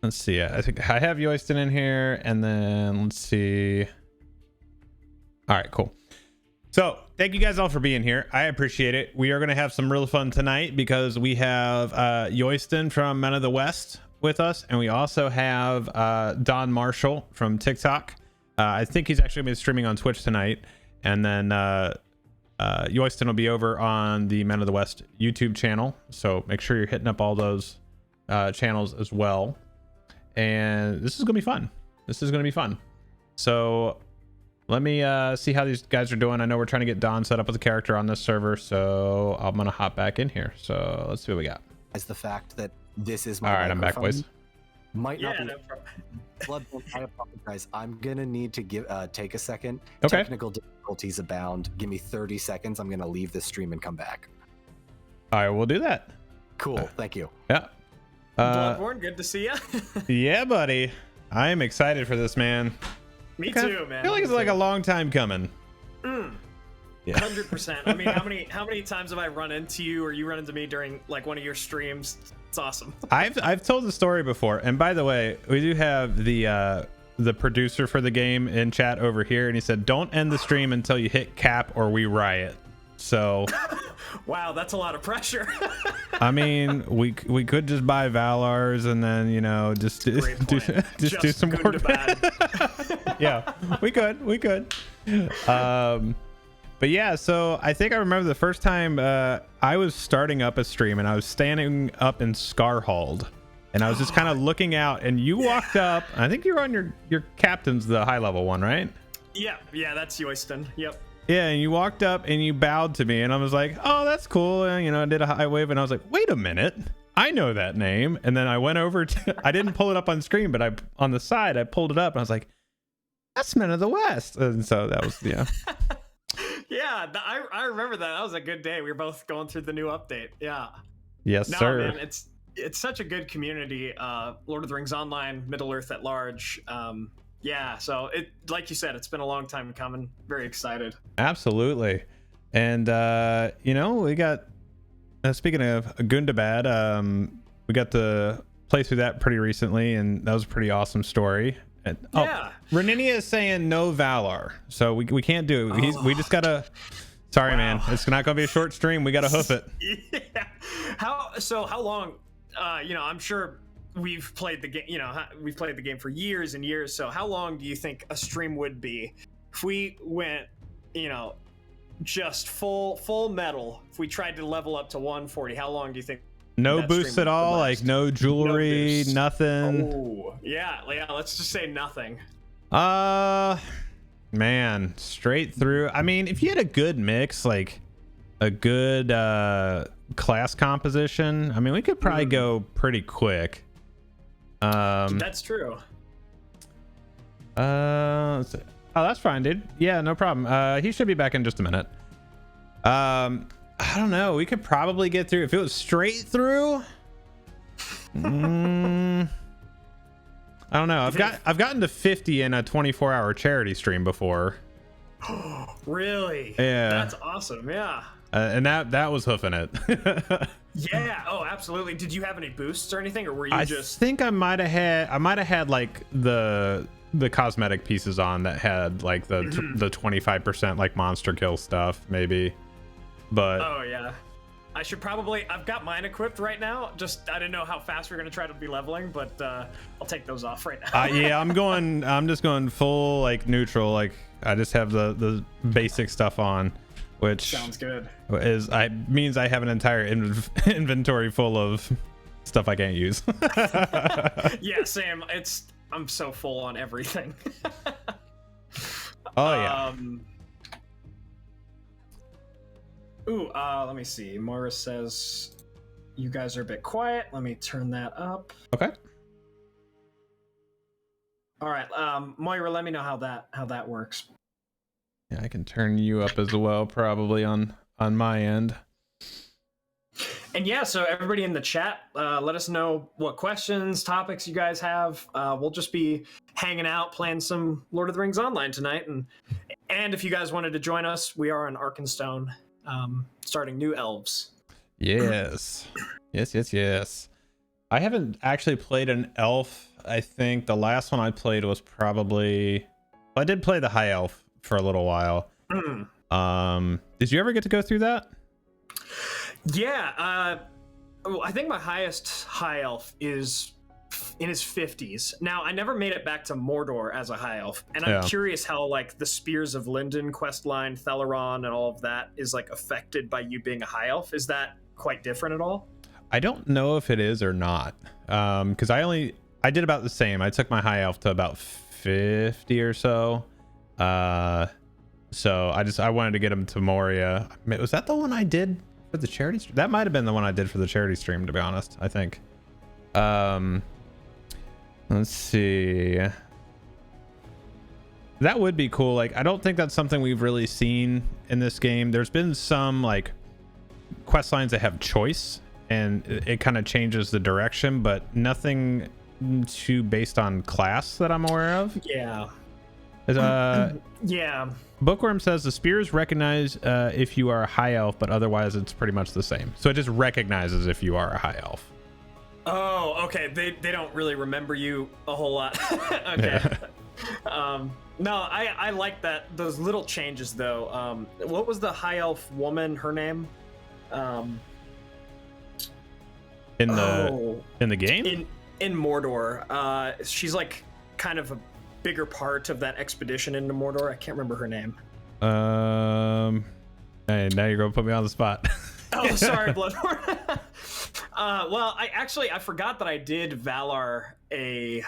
Let's see. I think I have Yoystan in here, and then let's see. All right, cool. So thank you guys all for being here. I appreciate it. We are going to have some real fun tonight because we have Yoystan from Men of the West with us, and we also have DonMarshall from TikTok. I think he's actually going to be streaming on Twitch tonight, and then Yoystan will be over on the Men of the West YouTube channel. So make sure you're hitting up all those channels as well. And this is gonna be fun. So let me see how these guys are doing. I know we're trying to get Don set up as a character on this server, so I'm gonna hop back in here. So let's see what we got. As the fact that this is my all right, I'm back, boys. Might not be. No problem. Bloodborne, I apologize. I'm gonna need to take a second. Okay. Technical difficulties abound. Give me 30 seconds. I'm gonna leave this stream and come back. All right, we'll do that. Cool. Thank you. Yeah. Bloodborne, good to see you. Yeah, buddy. I am excited for this, man. Me too, man. I feel like it's like a long time coming. Yeah. 100%. I mean, how many times have I run into you or you run into me during like one of your streams? It's awesome. I've told the story before, and by the way, we do have the producer for the game in chat over here, and he said don't end the stream until you hit cap or we riot. So wow, that's a lot of pressure. I mean, we could just buy Valar's and then, you know, just do some more. Yeah, we could. But yeah, so I think I remember the first time I was starting up a stream and I was standing up in Scarhold and I was just kind of looking out, and you walked up. I think you're on your captain's, the high level one, right? Yeah, that's Yoystan. Yep. Yeah, and you walked up and you bowed to me, and I was like, oh, that's cool. And, you know, I did a high wave, and I was like, wait a minute, I know that name. And then I went over to, I didn't pull it up on screen, but on the side, I pulled it up, and I was like, that's Men of the West. And so that was, yeah. Yeah, I remember that. That was a good day. We were both going through the new update. Yeah. Yes, sir. Man, it's such a good community. Lord of the Rings Online, Middle Earth at large. Yeah, so it, like you said, it's been a long time coming. Very excited. Absolutely. And you know, we got speaking of Gundabad, we got to play through that pretty recently, and that was a pretty awesome story. And, yeah. Reninia is saying no Valar, so we can't do it. We just gotta. Sorry, wow. Man, it's not gonna be a short stream. We gotta hoof it. Yeah. How long? You know, I'm sure we've played the game. You know, we've played the game for years and years. So how long do you think a stream would be if we went, you know, just full metal? If we tried to level up to 140, how long do you think? No boosts at all, like no jewelry, nothing. Oh, yeah. Let's just say nothing. Man, straight through. I mean, if you had a good mix, like a good class composition, I mean, we could probably go pretty quick. That's true. Let's see. Oh, that's fine, dude. Yeah, no problem. He should be back in just a minute. I don't know. We could probably get through if it was straight through. I don't know. I've gotten to 50 in a 24-hour charity stream before. Really? Yeah. That's awesome. Yeah. And that was hoofing it. Yeah. Oh, absolutely. Did you have any boosts or anything, or were you just? I think I might have had like the cosmetic pieces on that had like the 25% like monster kill stuff maybe. But oh yeah, I should probably. I've got mine equipped right now. Just I didn't know how fast we're gonna try to be leveling, but I'll take those off right now. Yeah, I'm just going full like neutral. Like I just have the basic stuff on, which sounds good. Means I have an entire inventory full of stuff I can't use. Yeah, Sam. I'm so full on everything. Oh yeah. Ooh, let me see. Morris says you guys are a bit quiet. Let me turn that up. Okay. All right, Moira, let me know how that works. Yeah, I can turn you up as well, probably on my end. And yeah, so everybody in the chat, let us know what questions, topics you guys have. We'll just be hanging out, playing some Lord of the Rings Online tonight, and if you guys wanted to join us, we are on Arkenstone. Starting new elves. Yes. I haven't actually played an elf. I think the last one I played was probably... I did play the high elf for a little while. Did you ever get to go through that? Yeah, I think my highest high elf is in his 50s. Now, I never made it back to Mordor as a high elf, and I'm curious how like the Spears of Linden questline, Theleron, and all of that is like affected by you being a high elf. Is that quite different at all? I don't know if it is or not, because I did about the same. I took my high elf to about 50 or so. So I wanted to get him to Moria. Was that the one I did for the charity stream? That might have been the one I did for the charity stream, to be honest, I think. Let's see. That would be cool. Like, I don't think that's something we've really seen in this game. There's been some like quest lines that have choice and it kind of changes the direction, but nothing too based on class that I'm aware of. Yeah. Yeah. Bookworm says the spears recognize if you are a high elf, but otherwise it's pretty much the same. So it just recognizes if you are a high elf. Oh, okay. They don't really remember you a whole lot. Okay. Yeah. No, I like that. Those little changes though. What was the high elf woman? Her name? In the game? In Mordor. She's like kind of a bigger part of that expedition into Mordor. I can't remember her name. Hey, now you're gonna put me on the spot. Oh, sorry, Bludborn. Well, I forgot that I did Valar a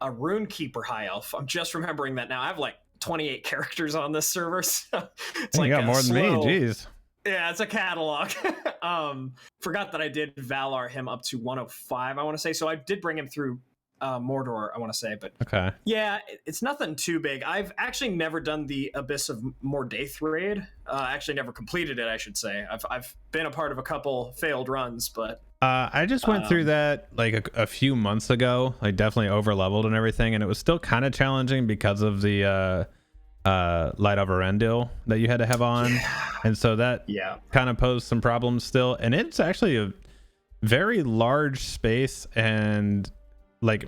Runekeeper high elf. I'm just remembering that now. I have like 28 characters on this server, so it's like you got more than me. Jeez. Yeah, it's a catalog. Forgot that I did Valar him up to 105. I want to say so. I did bring him through Mordor, I want to say, but okay. Yeah, it's nothing too big. I've actually never done the Abyss of Mordaith raid. Actually, never completed it. I should say. I've been a part of a couple failed runs, but I just went through that like a few months ago. Like definitely over leveled and everything, and it was still kind of challenging because of the Light of Arendil that you had to have on, and so that kind of posed some problems still. And it's actually a very large space, and like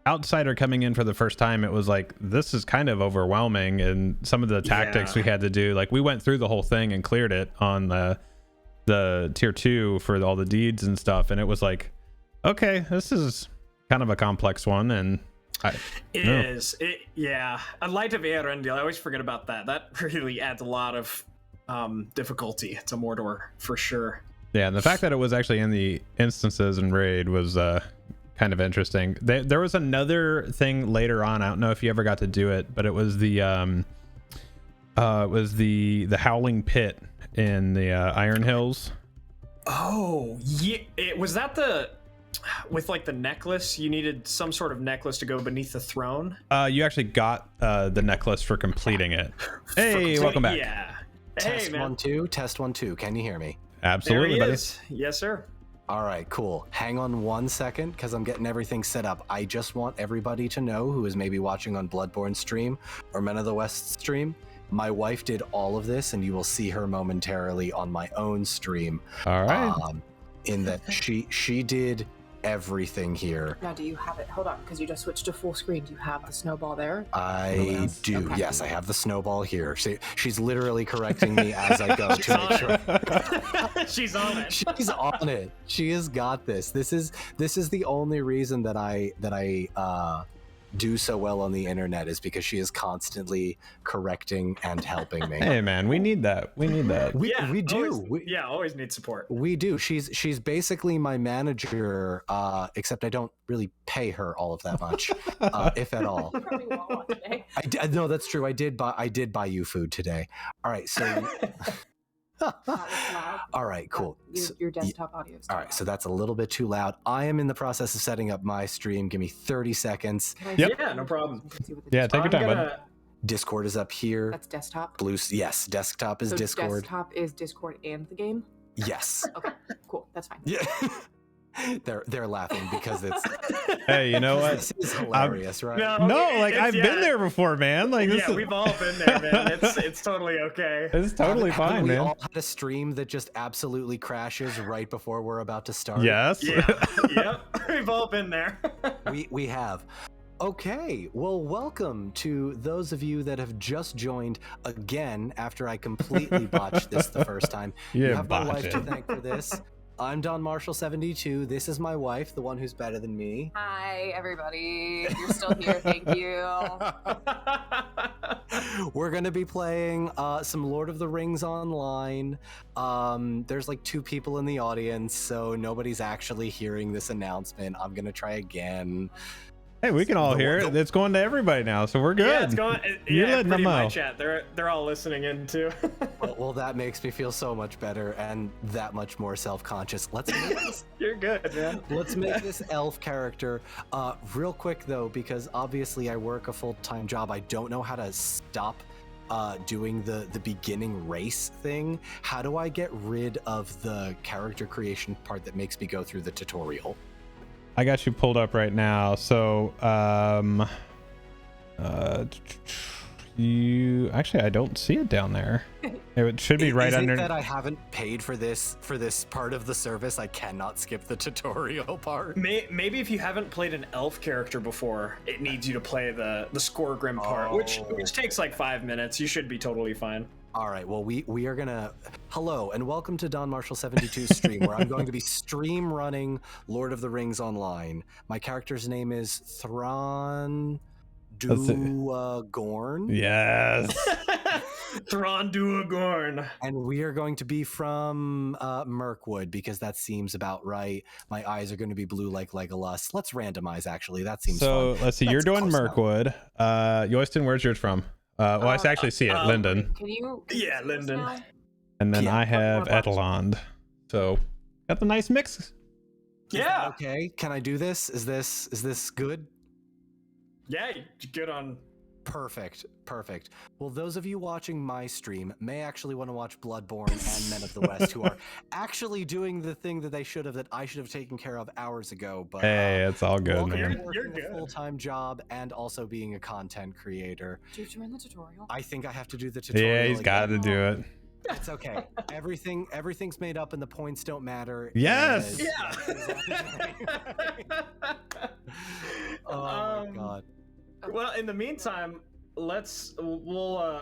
outsider coming in for the first time, it was like, this is kind of overwhelming. And some of the tactics we had to do, like we went through the whole thing and cleared it on the tier 2 for all the deeds and stuff, and it was like, okay, this is kind of a complex one. And a Light of Arendil, I always forget about that. That really adds a lot of difficulty to Mordor for sure. Yeah, and the fact that it was actually in the instances and raid was kind of interesting. There was another thing later on. I don't know if you ever got to do it, but it was the Howling Pit in the Iron Hills. Oh yeah, was that the with like the necklace? You needed some sort of necklace to go beneath the throne. You actually got the necklace for completing it. Hey, welcome back. Yeah. Test 1 2. Test 1 2. Can you hear me? Absolutely, buddy. Yes, sir. All right, cool. Hang on 1 second because I'm getting everything set up. I just want everybody to know who is maybe watching on Bludborn stream or Men of the West stream. My wife did all of this, and you will see her momentarily on my own stream. All right. In that she did everything here. Now, do you have it? Hold on, because you just switched to full screen. Do you have the snowball there? I do. Okay. Yes, I have the snowball here. She's literally correcting me as I go to make sure. She's on it. She's on it. She has got this. This is the only reason that I do so well on the internet is because she is constantly correcting and helping me. Hey man, we need that. We do. Always need support. We do. She's basically my manager, except I don't really pay her all of that much, if at all. No, that's true. I did buy you food today. All right, so. All right, cool. Your desktop audio is too all right, so that's a little bit too loud. I am in the process of setting up my stream. Give me 30 seconds. Yep. Yeah, no problem. Yeah, take your time, bud. Discord is up here. That's desktop. Yes, desktop is Discord. Desktop is Discord and the game. Yes. Okay, cool. That's fine. Yeah. They're laughing because it's Hey, you know what? this is hilarious, right? No, like I've been there before, man. Like this Yeah, is, we've all been there, man. It's totally okay. it's totally Haven't fine, we man. all had a stream that just absolutely crashes right before we're about to start? Yes. Yeah, yep, we've all been there. We have. Okay, well, welcome to those of you that have just joined again after I completely botched this the first time. Yeah, You have my botch wife it. to thank for this. I'm DonMarshall72. This is my wife, the one who's better than me. Hi, everybody. You're still here. Thank you. We're going to be playing some Lord of the Rings online. There's like 2 people in the audience, so nobody's actually hearing this announcement. I'm going to try again. Hey, we can all The hear one- it. It's going to everybody now, so we're good. Yeah, it's going. You're Yeah, letting pretty them know. my chat. They're all listening in too. Well, that makes me feel so much better and that much more self-conscious. Let's You're good, man. make this elf character real quick though, because obviously I work a full-time job. I don't know how to stop doing the beginning race thing. How do I get rid of the character creation part that makes me go through the tutorial? I got you pulled up right now. So, you actually, I don't see it down there. It should be right Is under. it that I haven't paid for this part of the service? I cannot skip the tutorial part. Maybe if you haven't played an elf character before, it needs you to play the Scoregrim part, which takes like 5 minutes. You should be totally fine. All right, well, we are gonna hello and welcome to DonMarshall72's stream, where I'm going to be stream running Lord of the Rings online. My character's name is Thrawn Gorn, Yes. Thrawn Duagorn. and we are going to be from Mirkwood because that seems about right. My eyes are going to be blue like Legolas. Let's randomize. Actually, that seems So fun. let's see. You're That's doing close enough. Mirkwood. Yoystan, where's yours from? Well, I actually see it, Linden, Can you? Yeah, Linden. now? and then Yeah. I have Eteland. So got the nice mix. Is that Yeah, okay. Can I do this? Is this good? yeah, you're good on. Perfect. Well, those of you watching my stream may actually want to watch Bludborn and Men of the West, who are actually doing the thing that I should have taken care of hours ago. But Hey, it's all good, welcome to man. You're working good. a full-time job and also being a content creator. Did you run the tutorial? I think I have to do the tutorial. Yeah, he's got to again. do it. It's okay. Everything's made up and the points don't matter. Yes! Oh my god. Well, in the meantime, we'll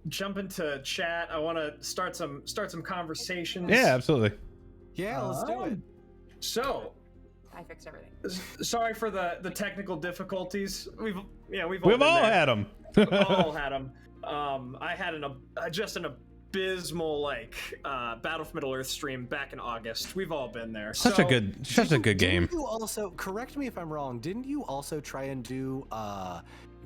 jump into chat. I want to start some conversations. Yeah, absolutely. Yeah, let's do it. So, I fixed everything. sorry for the technical difficulties. We've all We've been all there. had them. We've all had them. I had an abysmal Battle for Middle Earth stream back in August. We've all been there. Such a good game. Didn't you also, correct me if I'm wrong, didn't you also try and do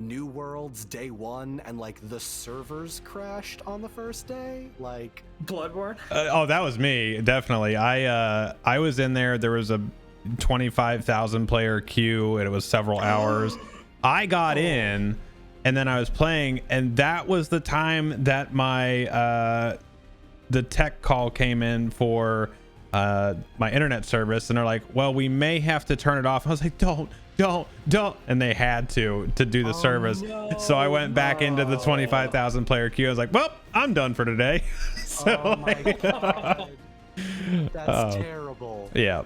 New Worlds day 1 and like the servers crashed on the first day? Like Bloodborne. Oh, that was me, definitely. I was in there. There was a 25,000 player queue, and it was several hours. I got in, and then I was playing, and that was the time that my the tech call came in for my internet service, and they're like, "Well, we may have to turn it off." I was like, "Don't." And they had to do the service. So I went back into the 25,000 player queue. I was like, "Well, I'm done for today." So oh my god. That's terrible. yeah.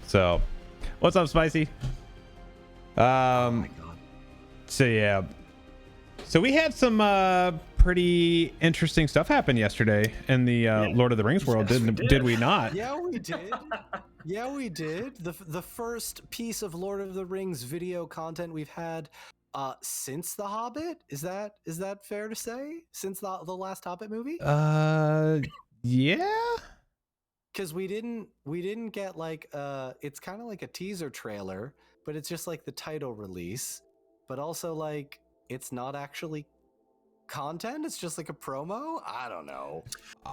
So, what's up, Spicy? Oh my god. So yeah. So we had some pretty interesting stuff happen yesterday in the Lord of the Rings world, Yes, we did we not? Yeah, we did. Yeah, we did. The first piece of Lord of the Rings video content we've had since The Hobbit. Is that fair to say? Since the last Hobbit movie? Yeah. Because we didn't get like it's kind of like a teaser trailer, but it's just like the title release, but also like it's not actually content, it's just like a promo. I don't know.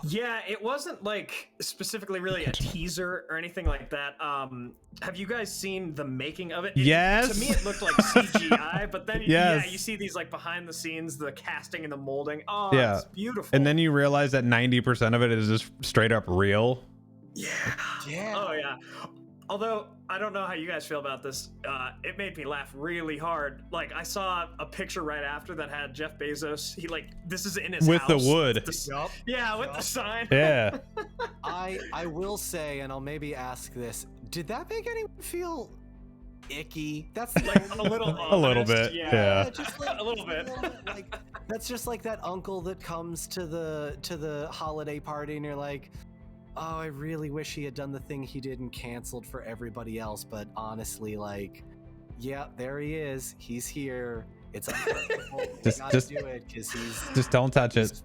Yeah, it wasn't like specifically really a teaser or anything like that. Have you guys seen the making of it? Yes. To me, it looked like CGI, but then Yes. yeah, you see these like behind the scenes, the casting and the molding. Oh, Yeah. it's beautiful. And then you realize that 90% of it is just straight up real. yeah. Yeah. Oh yeah. Although I don't know how you guys feel about this, it made me laugh really hard. Like I saw a picture right after that had Jeff Bezos. He this is in his With house. the wood. Yup. Yeah, with the sign. Yeah. I will say, and I'll maybe ask this: did that make anyone feel icky? That's Like a little. A little ominous, bit, Yeah. yeah. just like A little bit. Like that's just like that uncle that comes to the holiday party, and you're like, oh, I really wish he had done the thing he did and canceled for everybody else. But honestly, like, yeah, there he is. He's here. It's uncomfortable. Just do it because Just don't touch it.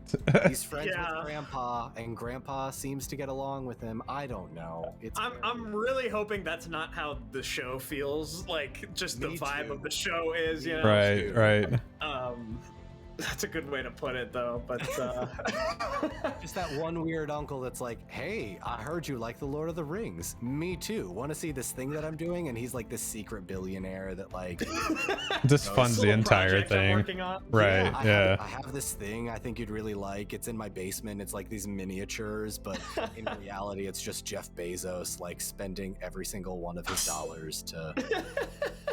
he's friends Yeah. with Grandpa, and Grandpa seems to get along with him. I don't know. I'm really hoping that's not how the show feels. Like just the Me vibe too. of the show is. You know. Right, right. That's a good way to put it, though. But just that one weird uncle that's like, hey, I heard you like the Lord of the Rings. Me too. Want to see this thing that I'm doing? And he's like this secret billionaire that like Just funds the little entire project I'm thing. working on. Right, yeah. I have this thing I think you'd really like. It's in my basement. It's like these miniatures, but in reality, it's just Jeff Bezos like spending every single one of his dollars to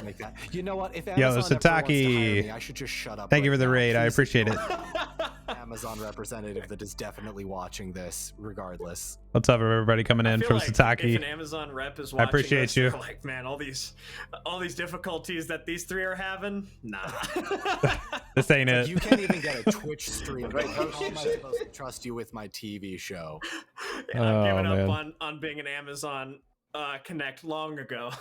make that. You know what? If Amazon ever wants to Sataki. hire me, I should just shut up. Thank you right for the now. raid. I Please, appreciate it. Amazon representative that is definitely watching this, regardless. What's up, everybody coming I in feel from like Sataki? If an Amazon rep is watching appreciate this, you. they're like, man, all these difficulties that these three are having. Nah. This ain't it. You can't even get a Twitch stream. How am I supposed to trust you with my TV show? Yeah, I've given man. up on being an Amazon Connect long ago.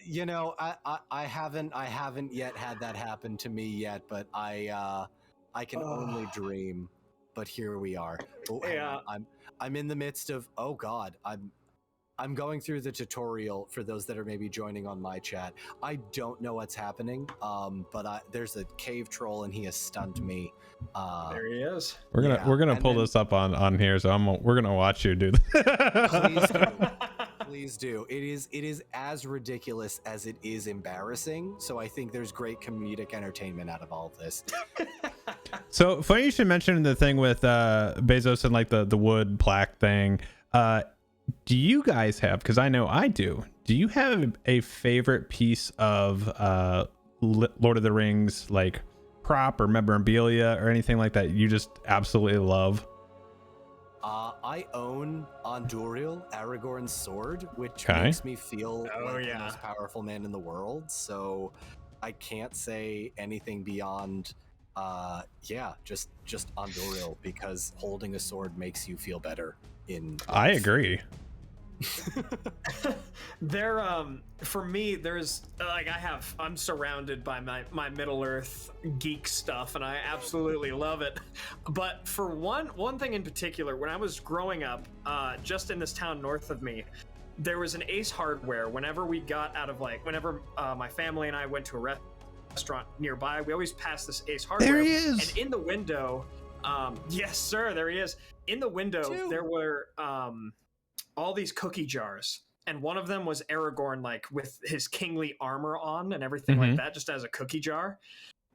You know, I haven't yet had that happen to me yet, but I can only dream. But here we are. Oh, hang Yeah. on. I'm in the midst of, oh god, I'm going through the tutorial for those that are maybe joining on my chat. I don't know what's happening, but there's a cave troll and he has stunned me. There he is. We're yeah, gonna and pull then- this up on here, so we're gonna watch you do Please do. that. Please do. It is as ridiculous as it is embarrassing. So I think there's great comedic entertainment out of all of this. So funny you should mention the thing with Bezos and like the wood plaque thing. Do you guys have, because I know I do you have a favorite piece of Lord of the Rings like prop or memorabilia or anything like that you just absolutely love? I own Andúril, Aragorn's sword, which Okay. makes me feel Oh, like yeah. the most powerful man in the world. So I can't say anything beyond, just Andúril, because holding a sword makes you feel better. I agree. There for me there's like I'm surrounded by my Middle Earth geek stuff and I absolutely love it, but for one thing in particular, when I was growing up just in this town north of me, there was an Ace Hardware. Whenever we got out of whenever my family and I went to a restaurant nearby, we always passed this Ace Hardware. There he is. And in the window, yes sir, there he is. In the window there were all these cookie jars, and one of them was Aragorn, like with his kingly armor on and everything like that, just as a cookie jar.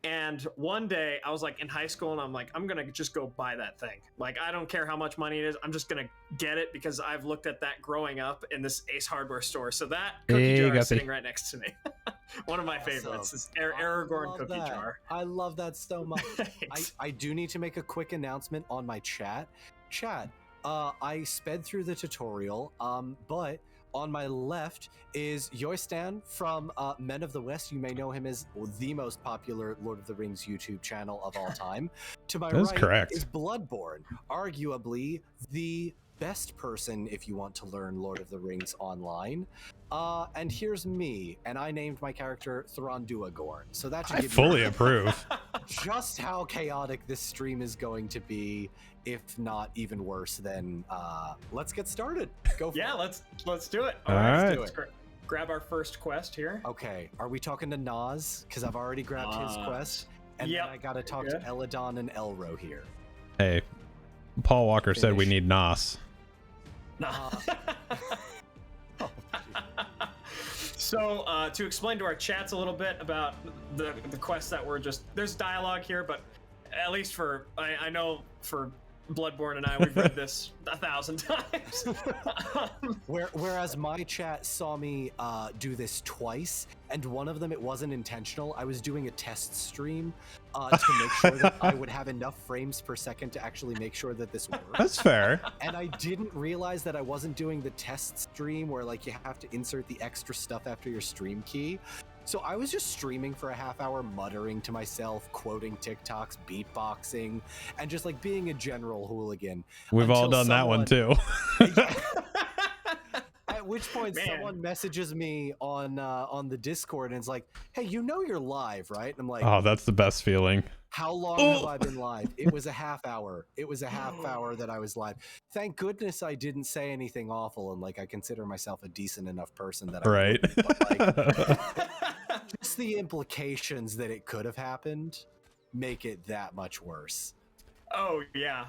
And one day I was like in high school and I'm like, I'm gonna just go buy that thing. Like, I don't care how much money it is, I'm just gonna get it because I've looked at that growing up in this Ace Hardware store. So that cookie jar is sitting right next to me. One of my favorites is Aragorn love cookie that. jar. I love that so much. Thanks. I do need to make a quick announcement on my chat. I sped through the tutorial, but on my left is Yoystan from Men of the West. You may know him as the most popular Lord of the Rings YouTube channel of all time. To my That's right correct. is Bludborn, arguably the best person if you want to learn Lord of the Rings online. And here's me, and I named my character Thranduagorn. So that should I give fully you approve. just how chaotic this stream is going to be, if not even worse. Then let's get started. Go for Yeah, it. let's do it. All let's right. do it. Grab our first quest here. Okay, are we talking to Nas? Because I've already grabbed his quest, and Yep. then I gotta talk Good. to Eladon and Elro here. Hey, Paul Walker said we Finish. need Nos. Nah. So to explain to our chats a little bit about the quest that we're just, there's dialogue here, but at least for I know for Bloodborn and I, we've read this 1,000 times. Whereas my chat saw me do this twice, and one of them, it wasn't intentional. I was doing a test stream to make sure that I would have enough frames per second to actually make sure that this worked. That's fair. And I didn't realize that I wasn't doing the test stream where like you have to insert the extra stuff after your stream key. So I was just streaming for a half hour, muttering to myself, quoting TikToks, beatboxing, and just like being a general hooligan. We've all done that one too. At which point someone messages me on the Discord and it's like, "Hey, you know you're live, right?" And I'm like, Oh, that's the best feeling. "How long have I been live?" It was a half hour. It was a half hour that I was live. Thank goodness I didn't say anything awful, and like I consider myself a decent enough person that I Right. wouldn't, but, like, just the implications that it could have happened make it that much worse. Oh yeah.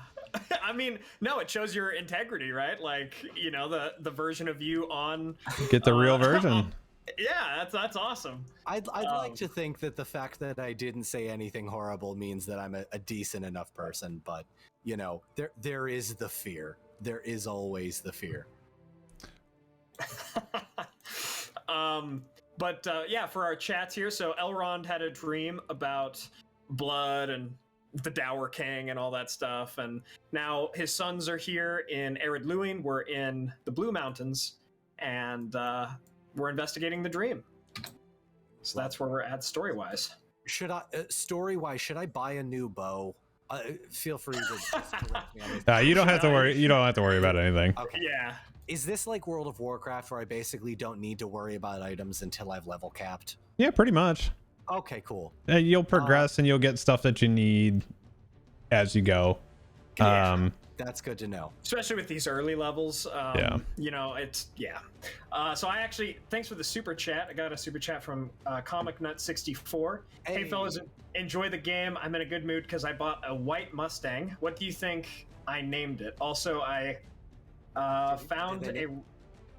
I mean, no, it shows your integrity, right? Like, you know, the version of you on Get the real version. Yeah, that's awesome. I'd like to think that the fact that I didn't say anything horrible means that I'm a decent enough person, but you know, there is the fear. There is always the fear. But yeah, for our chats here, so Elrond had a dream about blood and the Dower King and all that stuff, and now his sons are here in Ered Luin. We're in the Blue Mountains, and we're investigating the dream. So that's where we're at story-wise. Should I story-wise? Should I buy a new bow? Feel free to just correct me on this. You don't have to worry. You don't have to worry about anything. Okay. Yeah. Is this like World of Warcraft, where I basically don't need to worry about items until I've level capped? Yeah, pretty much. Okay, cool. You'll progress and you'll get stuff that you need as you go. Yeah. That's good to know. Especially with these early levels. Yeah. You know, it's, yeah. So I actually, thanks for the super chat. I got a super chat from Comic Nut 64. Hey, fellas, enjoy the game. I'm in a good mood because I bought a white Mustang. What do you think I named it? Also, I found a...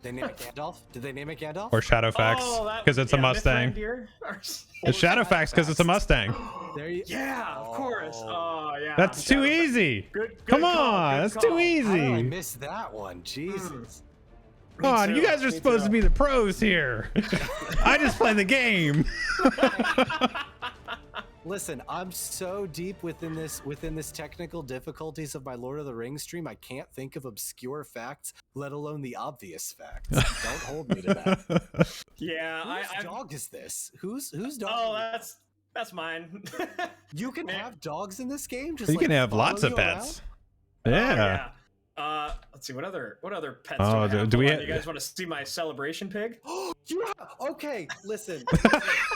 They name it Gandalf? Did they name it Gandalf? Or Shadowfax, because it's a Mustang. It's Shadowfax because it's a Mustang. There you... Yeah, of course. Oh, yeah. That's too easy. Good Come call, on, good that's call. too How did I easy. miss that one? Jesus. Come on, you guys are Me supposed to too. be the pros here. I just play the game. Listen, I'm so deep within this technical difficulties of my Lord of the Rings stream, I can't think of obscure facts, let alone the obvious facts. Don't hold me to that. Yeah, Whose dog is this? Whose dog? Oh, is that's mine. You can have dogs in this game. Just You like can have follow lots of you pets. Oh, Yeah. Let's see, what other pets Oh, do I have? do we Hold on, have- you guys want to see my celebration pig? around. Okay, listen.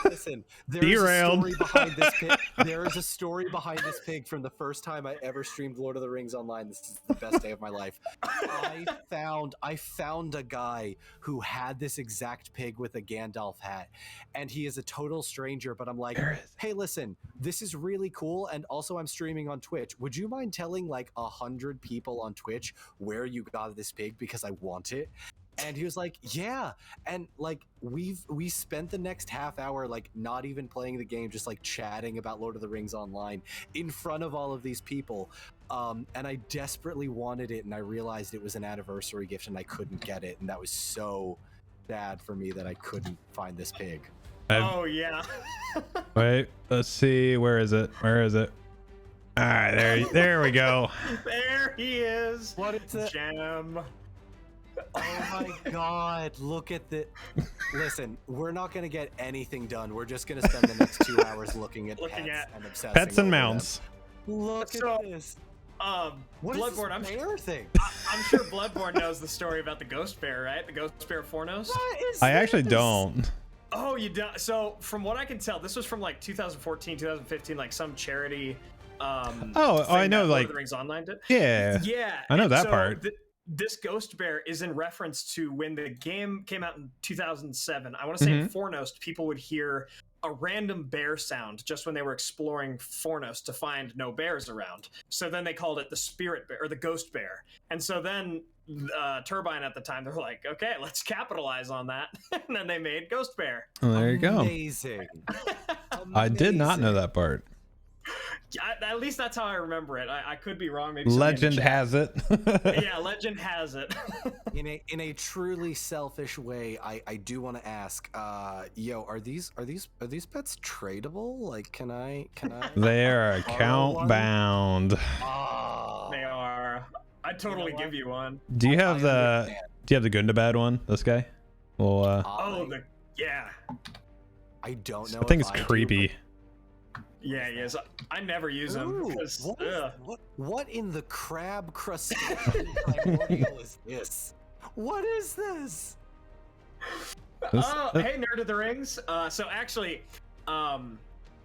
There is a Derailed. story behind this pig. There is a story behind this pig from the first time I ever streamed Lord of the Rings online. This is the best day of my life. I found a guy who had this exact pig with a Gandalf hat, and he is a total stranger. But I'm like, hey, listen, this is really cool, and also I'm streaming on Twitch. Would you mind telling like 100 people on Twitch where you got this pig because I want it? And he was like, yeah. And like we spent the next half hour like not even playing the game, just like chatting about Lord of the Rings online in front of all of these people. And I desperately wanted it, and I realized it was an anniversary gift and I couldn't get it, and that was so bad for me that I couldn't find this pig. Oh yeah. Wait, let's see. Where is it? Where is it? All right, there we go. There he is. What is it? Gem. Oh my god, look at the... Listen, we're not going to get anything done. We're just going to spend the next 2 hours looking at pets and obsessing Pets and over mounts. them. Look So, at this. What is Bloodborne, this bear thing? I'm sure Bloodborne knows the story about the ghost bear, right? The ghost bear Fornos. What is I actually this? don't. Oh, you don't. So from what I can tell, this was from like 2014, 2015, like some charity. I thing know, that Lord like- of the Rings Online did. Yeah. Yeah, I know and that so part. This ghost bear is in reference to when the game came out in 2007. I want to say in Fornost, people would hear a random bear sound just when they were exploring Fornost to find no bears around. So then they called it the spirit bear or the ghost bear. And so then Turbine at the time, they're like, okay, let's capitalize on that. And then they made Ghost Bear. Well, there you go. Amazing. I did not know that part. At least that's how I remember it. I could be wrong. Maybe Legend has it. Yeah, legend has it. In a truly selfish way, I do want to ask, yo, are these pets tradable? Like, can I? They are account one? bound. Oh, They are. I'd totally You know give you one. Do you have I the understand. Do you have the Gundabad one? This guy? Well, Oh, yeah. I don't know. I think if it's I do, creepy. Yeah, he is. I never use them Ooh, because what in the crab crustacean primordial is this? What is this? Hey, Nerd of the Rings. So actually,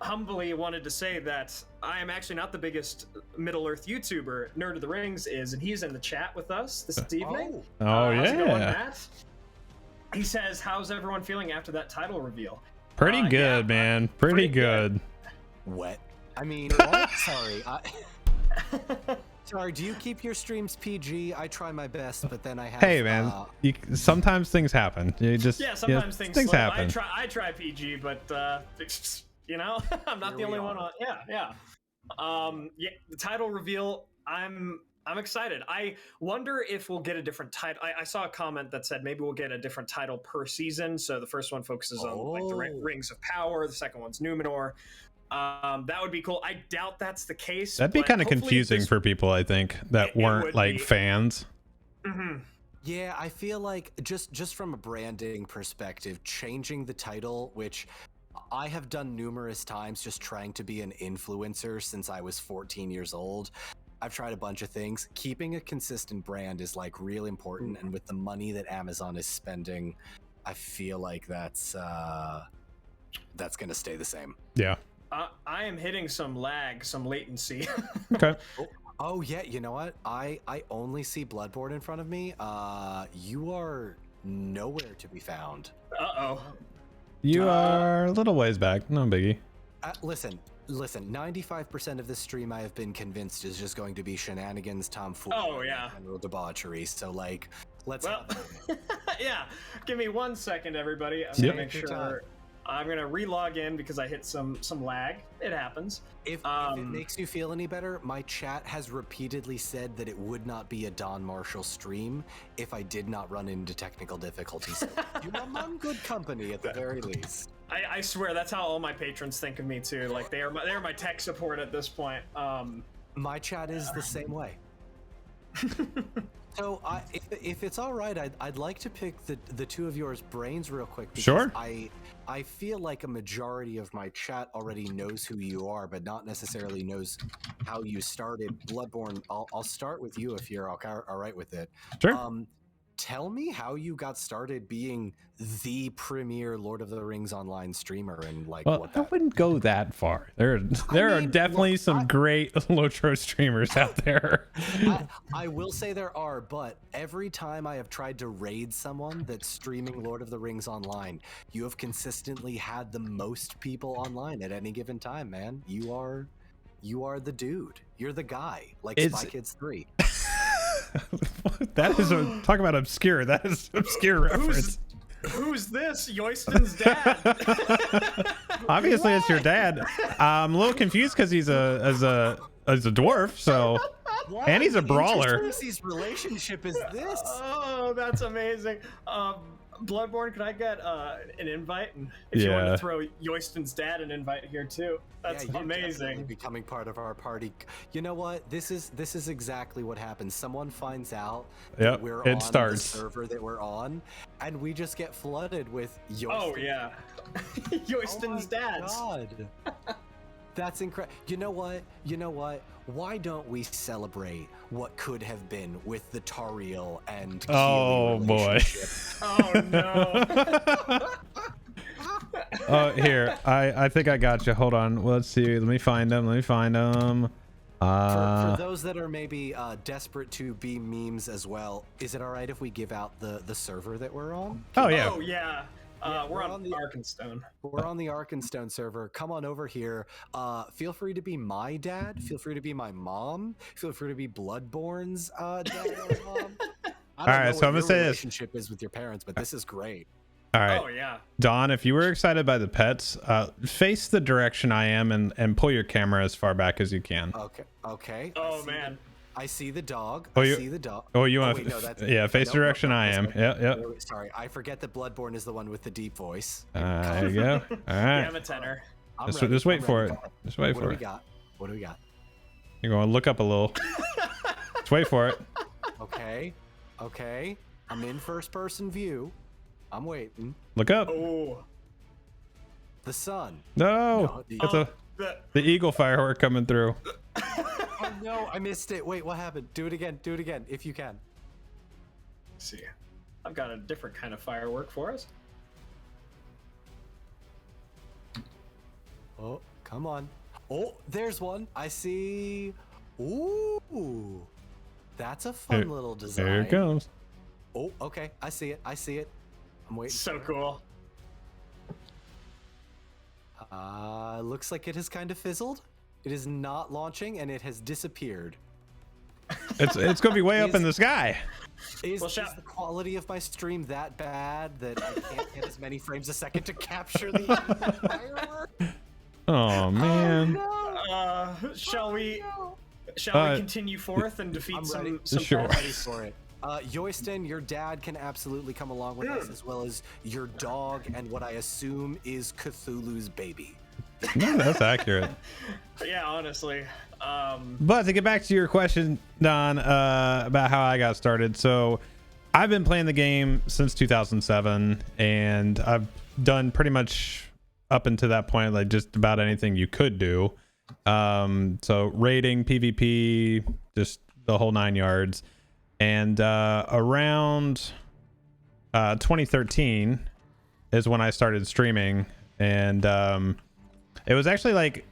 humbly wanted to say that I am actually not the biggest Middle Earth YouTuber. Nerd of the Rings is, and he's in the chat with us this evening. Oh How's it going, yeah, Matt? He says, "How's everyone feeling after that title reveal?" pretty good, yeah, man. Pretty good. Wet. I mean, what? Sorry. Sorry, do you keep your streams PG? I try my best, but then I have. Hey, man. Sometimes things happen. You just Sometimes things slip. happen. I try PG, but you know, I'm not Here the only we one are. on. Yeah. The title reveal. I'm excited. I wonder if we'll get a different title. I saw a comment that said maybe we'll get a different title per season. So the first one focuses on like the Rings of Power. The second one's Numenor. That would be cool. I doubt that's the case. That'd be but kind of hopefully confusing for people, I think, that It weren't would like be. fans. Mhm. Yeah, I feel like just from a branding perspective, changing the title, which I have done numerous times, just trying to be an influencer since I was 14 years old. I've tried a bunch of things. Keeping a consistent brand is like real important, and with the money that Amazon is spending, I feel like that's gonna stay the same. Yeah. I am hitting some lag, some latency. Okay. Oh yeah, you know what? I only see Bludborn in front of me. You are nowhere to be found. Uh-oh. You are a little ways back. No biggie. Listen. 95% of this stream I have been convinced is just going to be shenanigans, tomfoolery, Oh, yeah. and general debauchery. So like, let's. Well, yeah. Give me 1 second, everybody. I'm Yep. gonna make sure. I'm gonna re-log in because I hit some lag. It happens. If it makes you feel any better, my chat has repeatedly said that it would not be a Don Marshall stream if I did not run into technical difficulties. So I'm on good company at the very least. I swear that's how all my patrons think of me too. Like they're my tech support at this point. My chat is the same way. So if it's all right, I'd like to pick the two of yours brains real quick. Because Sure. I feel like a majority of my chat already knows who you are, but not necessarily knows how you started. Bludborn, I'll start with you if you're all right with it. Sure. Tell me how you got started being the premier Lord of the Rings online streamer and like Well, what I that. wouldn't go that far. There are mean, definitely look, some great LotRO streamers out there. I will say there are, but every time I have tried to raid someone that's streaming Lord of the Rings online, you have consistently had the most people online at any given time, man. You are the dude. You're the guy. Like It's- Spy Kids 3. That is talk about obscure. That is obscure reference. Who's this? Yoystan's dad. Obviously, it's your dad. I'm a little confused because he's a dwarf. So, What and he's a brawler. interspecies relationship is this? Oh, that's amazing. Bloodborne, can I get an invite? And if you want Yeah. to throw Yoystan's dad an invite here too, that's Yeah, you're definitely amazing. becoming part of our party. You know what? This is exactly what happens. Someone finds out Yep, that we're it on starts. the server that we're on, and we just get flooded with Yoystan. Oh yeah, Yoystan's dads. God. That's incredible. You know what? Why don't we celebrate what could have been with the Tariel and Keely Oh, boy. relationship? Oh no. Oh, here. I think I got you. Hold on. Let's see. Let me find him. For those that are maybe desperate to be memes as well, is it all right if we give out the server that we're on? Oh yeah. Oh yeah. We're on the Arkenstone. We're on the Arkenstone server. Come on over here. Feel free to be my dad. Feel free to be my mom. Feel free to be Bloodborne's dad or mom. I don't All right, know so what I'm gonna your say this. relationship is with your parents, but this is great. All right. Oh yeah. Don, if you were excited by the pets, face the direction I am and pull your camera as far back as you can. Okay. Oh man. I see the dog. Oh, I see the dog. Oh, you want wait, no, that's, yeah, face no, direction no, I am. okay. Yep. Wait, sorry, I forget that Bludborn is the one with the deep voice. There you go. All right. I'm a tenor. Just wait for it. Just wait for it. What do we got? You're going to look up a little. Just wait for it. Okay. I'm in first person view. I'm waiting. Look up. Oh. The sun. No. It's the eagle firework coming through. Oh no, I missed it. Wait, what happened? Do it again. If you can. Let's see. I've got a different kind of firework for us. Oh, come on. Oh, there's one. I see. Ooh. That's a fun little design. There it goes. Oh, okay. I see it. I'm waiting. So cool. Looks like it has kind of fizzled. It is not launching and it has disappeared. It's gonna be way up in the sky. Is the quality of my stream that bad that I can't get as many frames a second to capture the firework? Oh man. Oh, no. Shall we continue forth and defeat some sure. pets? For it. Yoystan, your dad can absolutely come along with us, as well as your dog and what I assume is Cthulhu's baby. No, that's accurate. Yeah, honestly. But to get back to your question, Don, about how I got started. So I've been playing the game since 2007, and I've done pretty much up until that point, like just about anything you could do. So raiding, PvP, just the whole 9 yards. And around 2013 is when I started streaming, and it was actually like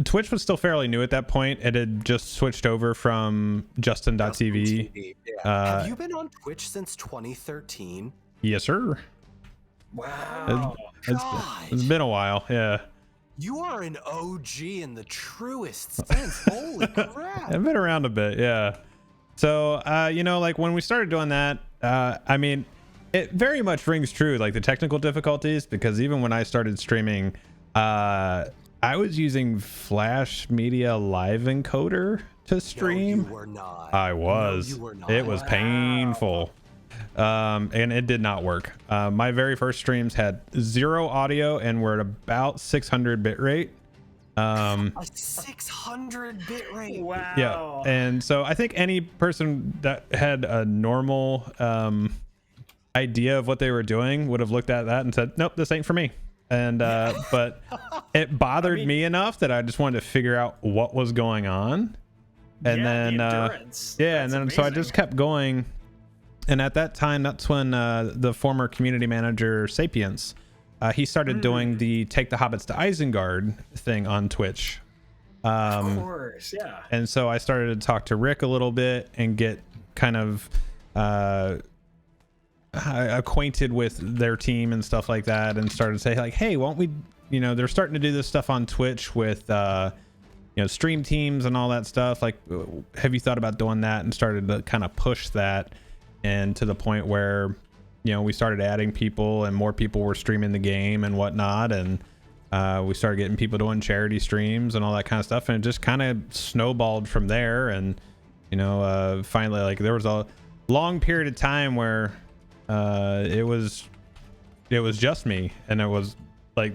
Twitch was still fairly new at that point. It had just switched over from Justin.tv. Yeah. Have you been on Twitch since 2013? Yes, sir. Wow. It's been a while. Yeah. You are an OG in the truest sense. Holy crap. I've been around a bit. Yeah. So, like when we started doing that, I mean, it very much rings true, like the technical difficulties, because even when I started streaming, I was using Flash Media Live Encoder to stream. No, you were not. I was. No, you were not. It was painful. And it did not work. My very first streams had 0 audio and were at about 600 bitrate. A 600 bit rate. Wow. Yeah, and so I think any person that had a normal idea of what they were doing would have looked at that and said, "Nope, this ain't for me." And but it bothered me enough that I just wanted to figure out what was going on, and then That's and then so I amazing. just kept going. And at that time, that's when the former community manager Sapiens. He started doing the Take the Hobbits to Isengard thing on Twitch. Of course, yeah. And so I started to talk to Rick a little bit and get kind of acquainted with their team and stuff like that, and started to say like, hey, won't we, they're starting to do this stuff on Twitch with, stream teams and all that stuff. Like, have you thought about doing that? And started to kind of push that, and to the point where we started adding people and more people were streaming the game and whatnot, and we started getting people doing charity streams and all that kind of stuff, and it just kind of snowballed from there. And finally, like, there was a long period of time where it was just me, and it was like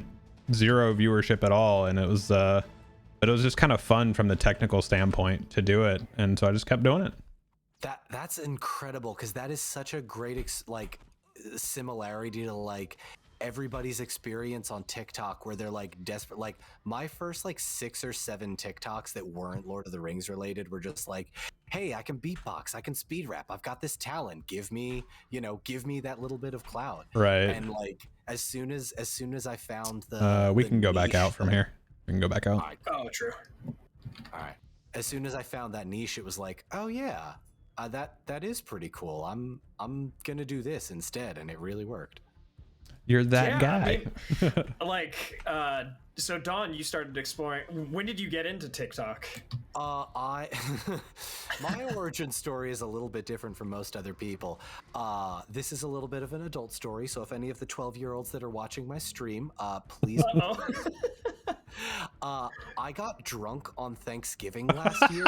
0 viewership at all, and it was but it was just kind of fun from the technical standpoint to do it, and so I just kept doing it. That's incredible, because that is such a great similarity to like everybody's experience on TikTok, where they're like desperate. Like my first 6 or 7 TikToks that weren't Lord of the Rings related were just like, hey, I can beatbox, I can speed rap, I've got this talent, give me that little bit of clout. Right. And like as soon as I found the we can go back out from here. We can go back out. Oh, true. All right. As soon as I found that niche, it was like, oh yeah, that is pretty cool. I'm gonna do this instead, and it really worked. You're that Yeah, guy. I mean, like, so Don, you started exploring. When did you get into TikTok? My origin story is a little bit different from most other people. This is a little bit of an adult story, so if any of the 12-year-olds that are watching my stream, please. I got drunk on Thanksgiving last year.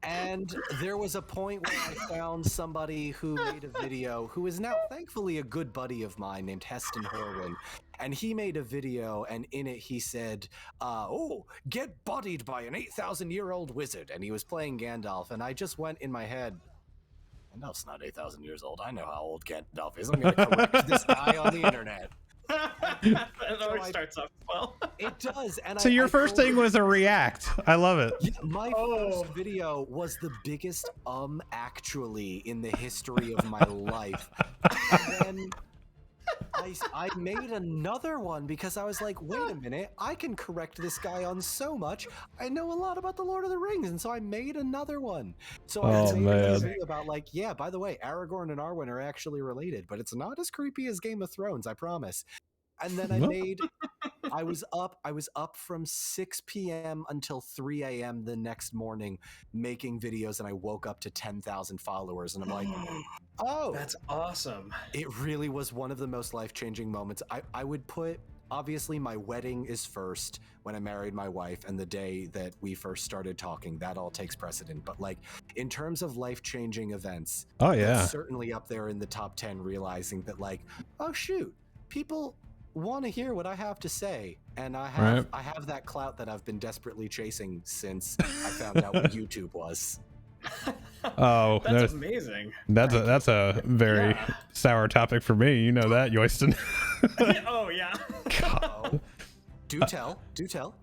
And there was a point where I found somebody who made a video who is now thankfully a good buddy of mine named Heston Horwin. And he made a video, and in it he said, oh, get bodied by an 8,000-year-old wizard. And he was playing Gandalf, and I just went in my head, Gandalf's not 8,000 years old. I know how old Gandalf is. I'm going to correct this guy on the internet. That always starts off well. It does. And So your first thing was a react. I love it. Yeah, my first video was the biggest actually in the history of my life. And then I made another one because I was like, wait a minute, I can correct this guy on so much. I know a lot about the Lord of the Rings, and so I made another one. So I made a video about like, yeah, by the way, Aragorn and Arwen are actually related, but it's not as creepy as Game of Thrones, I promise. And then I was up from 6 p.m. until 3 a.m. the next morning making videos, and I woke up to 10,000 followers, and I'm like, oh, That's awesome. it really was one of the most life-changing moments. I would put, obviously my wedding is first when I married my wife, and the day that we first started talking, that all takes precedent. But like in terms of life-changing events, Oh yeah. that's certainly up there in the top 10, realizing that like, oh shoot, people want to hear what I have to say, and I have that clout that I've been desperately chasing since I found out what YouTube was. Oh, That's amazing. That's a very sour topic for me. You know that, Yoystan. Oh yeah. Do tell.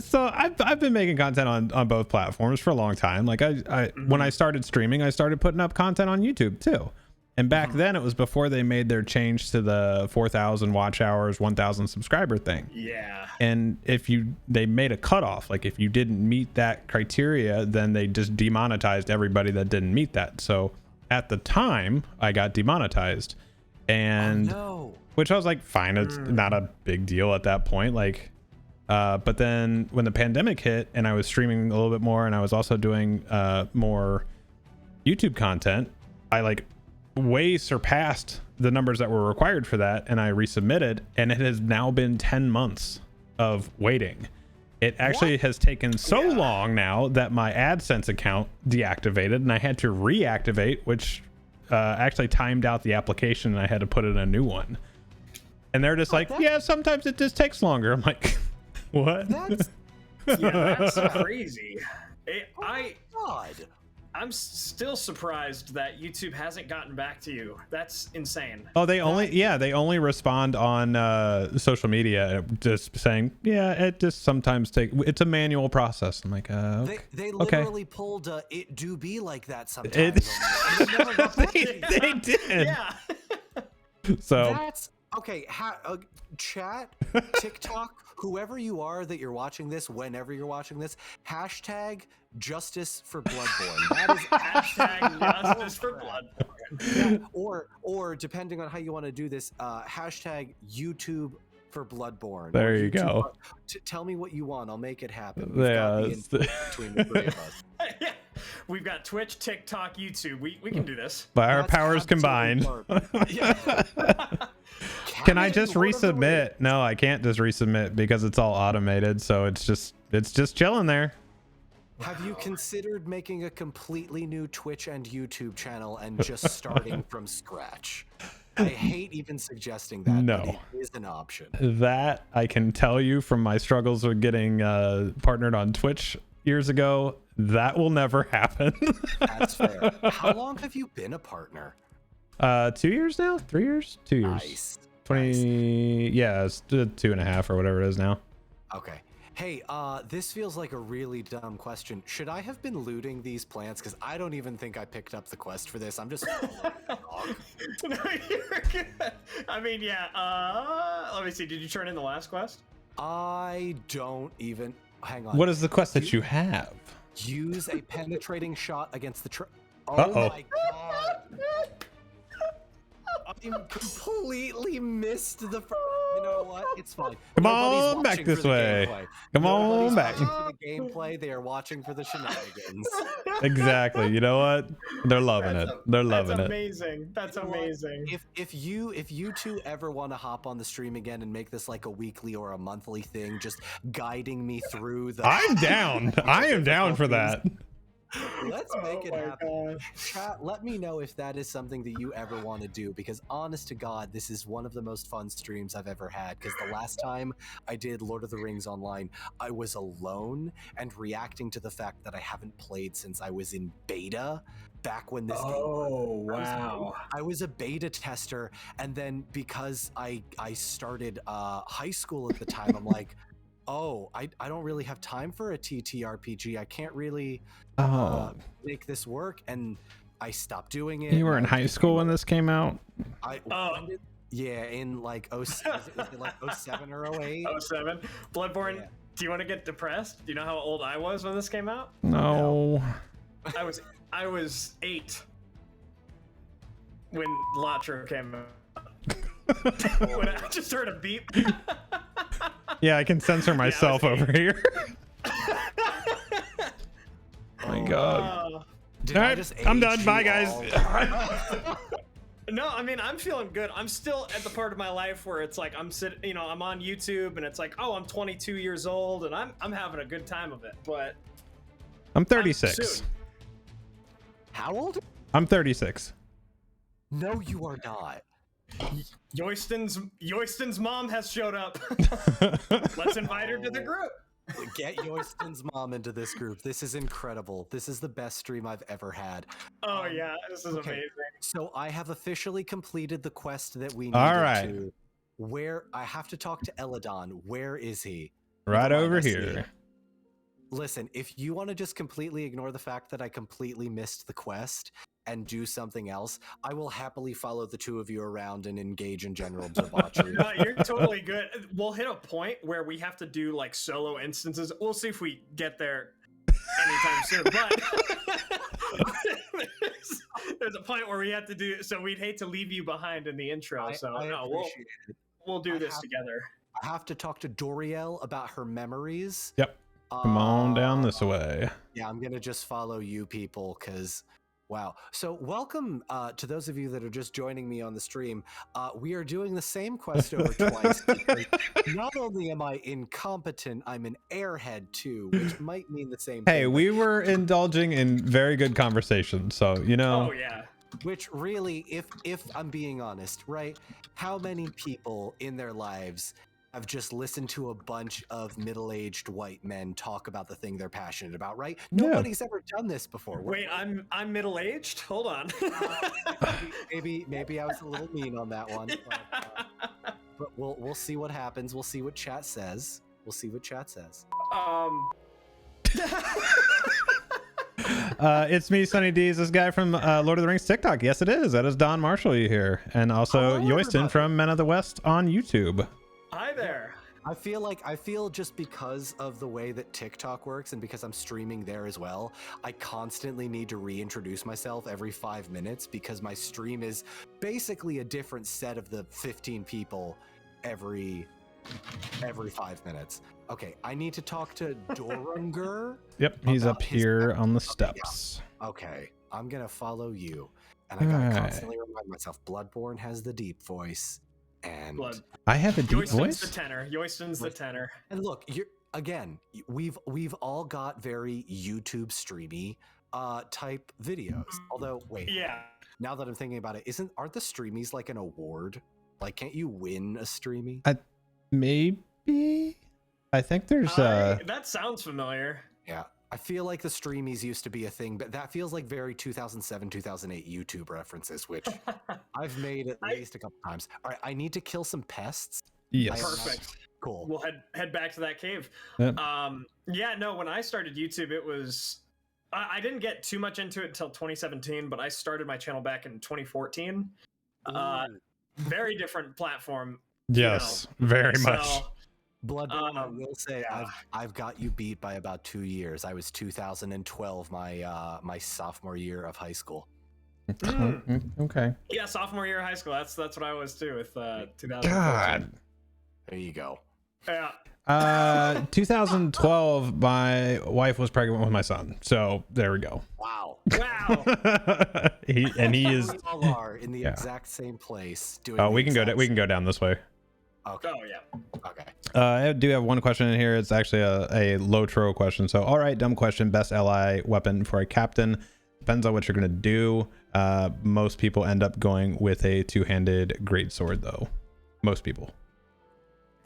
So I've been making content on both platforms for a long time. Like when I started streaming, I started putting up content on YouTube too. And back then it was before they made their change to the 4,000 watch hours, 1,000 subscriber thing. Yeah. And they made a cutoff. Like if you didn't meet that criteria, then they just demonetized everybody that didn't meet that. So at the time I got demonetized, and which I was like, fine, it's not a big deal at that point. Like, but then when the pandemic hit and I was streaming a little bit more, and I was also doing more YouTube content, I like way surpassed the numbers that were required for that, and I resubmitted, and it has now been 10 months of waiting. It actually has taken so long now that my AdSense account deactivated, and I had to reactivate, which actually timed out the application, and I had to put in a new one. And they're just like, yeah, sometimes it just takes longer. I'm like, what? That's crazy. God. I'm still surprised that YouTube hasn't gotten back to you. That's insane. Oh, they only respond on social media, just saying, yeah, it just sometimes it's a manual process. I'm like, okay. They literally pulled it do be like that sometimes. They did. Yeah. So that's okay. Chat, TikTok, whoever you are that you're watching this, whenever you're watching this, hashtag justice for Bludborn. That is hashtag justice for Bludborn. Yeah, or depending on how you want to do this, hashtag YouTube for Bloodborne. There you go. Tell me what you want. I'll make it happen. Between the three of us. Yeah. We've got Twitch, TikTok, YouTube. We can do this. By our powers combined. Can I just resubmit? No, I can't just resubmit because it's all automated. So it's just chilling there. Have you considered making a completely new Twitch and YouTube channel and just starting from scratch? I hate even suggesting that. No, but it is an option. That I can tell you from my struggles with getting partnered on Twitch years ago, that will never happen. That's fair. How long have you been a partner? 2 years now? 3 years? 2 years. Nice. 20. Yeah, it's 2.5 or whatever it is now. Okay. Hey, this feels like a really dumb question. Should I have been looting these plants? Because I don't even think I picked up the quest for this. I'm just No, you're good. I mean, yeah. Let me see. Did you turn in the last quest? I don't even... Hang on. What is the quest that you have? Use a penetrating shot against the... Oh Uh-oh. my god. completely missed the. You know what? It's fine. Come Nobody's on back watching for this the way. gameplay. Come Nobody's on back. watching for the gameplay. They are watching for the shenanigans. Exactly. You know what? They're loving it. They're loving That's it. amazing. That's You know what? amazing. If you two ever want to hop on the stream again and make this like a weekly or a monthly thing, just guiding me through the. I'm down. I am down for that. Let's make it my happen. gosh. Chat, let me know if that is something that you ever want to do, because honest to God, this is one of the most fun streams I've ever had. Because the last time I did Lord of the Rings online, I was alone and reacting to the fact that I haven't played since I was in beta back when this game. Oh wow. I was a beta tester, and then because I started high school at the time, I'm like, oh, I don't really have time for a TTRPG. I can't really make this work, and I stopped doing it. You were in high school when this came out? Yeah, in like was it like 07 or 08? 07. Bloodborne, Yeah. do you want to get depressed? Do you know how old I was when this came out? No. I was 8 when LotRO came out. When I just heard a beep. Yeah, I can censor myself over here. My God. Did All I right, just I'm age done. you Bye, guys. all? No, I mean, I'm feeling good. I'm still at the part of my life where it's like I'm sitting, you know, I'm on YouTube and it's like, oh, I'm 22 years old and I'm having a good time of it. But I'm 36. soon. How old? I'm 36. No, you are not. Yoystan's mom has showed up. Let's invite her to the group. Get Yoyston's mom into this group. This is incredible. This is the best stream I've ever had. Oh yeah, this is okay. amazing. So I have officially completed the quest that we needed All right. to. Where I have to talk to Eladon. Where is he? Right Never mind, over I see here. him. Listen, if you want to just completely ignore the fact that I completely missed the quest and do something else, I will happily follow the two of you around and engage in general debauchery. No, you're totally good. We'll hit a point where we have to do like solo instances. We'll see if we get there anytime soon. But there's a point where we have to do. So we'd hate to leave you behind in the intro. I appreciate it. we'll do this together. I have to talk to Doriel about her memories. Yep. Come on down this way. Yeah, I'm gonna just follow you people because, wow. So welcome to those of you that are just joining me on the stream. We are doing the same quest over twice. Not only am I incompetent, I'm an airhead too, which might mean the same thing. Hey, we were indulging in very good conversation, so you know. Oh yeah. Which really, if I'm being honest, right? How many people in their lives have just listened to a bunch of middle-aged white men talk about the thing they're passionate about, right? Yeah. Nobody's ever done this before. Wait, I'm middle-aged? Hold on. maybe I was a little mean on that one. But we'll see what happens. We'll see what chat says. It's me, Sunny D. Is this guy from Lord of the Rings TikTok? Yes, it is. That is Don Marshall you here, and also Hello, Yoystan everybody. from Men of the West on YouTube. Hi there. I feel just because of the way that TikTok works and because I'm streaming there as well, I constantly need to reintroduce myself every 5 minutes because my stream is basically a different set of the 15 people every 5 minutes. Okay, I need to talk to Dorunger. Yep, he's about up his here on the yeah. steps. Okay, I'm gonna follow you. And I gotta Alright. constantly remind myself, Bloodborne has the deep voice. And Blood. I have a deep Yoystan's voice. the tenor. Yoystan's the tenor. And look, we've all got very YouTube streamy type videos. Although, wait, Yeah. now that I'm thinking about it, aren't the streamies like an award? Like, can't you win a streamy? Maybe. I think there's That sounds familiar. Yeah. I feel like the streamies used to be a thing, but that feels like very 2007, 2008 YouTube references, which I've made at least a couple times. All right, I need to kill some pests. yes. Perfect. Cool. We'll head back to that cave. Yep. Yeah, no, when I started YouTube, it was I didn't get too much into it until 2017, but I started my channel back in 2014. Very different platform. Yes, very much. So, Bloodborne, I will say I've got you beat by about 2 years. I was 2012, my sophomore year of high school. Okay. Yeah, sophomore year of high school. That's what I was too with 2014. God. There you go. Yeah. 2012, my wife was pregnant with my son. So there we go. Wow. Wow. he is. We all are in the Yeah. exact same place. Doing Oh, the we can exact go down this way. Okay. Oh yeah. Okay. I do have one question in here. It's actually a LotRO question. So, all right, dumb question. Best ally weapon for a captain. Depends on what you're going to do. Most people end up going with a two-handed greatsword, though. Most people.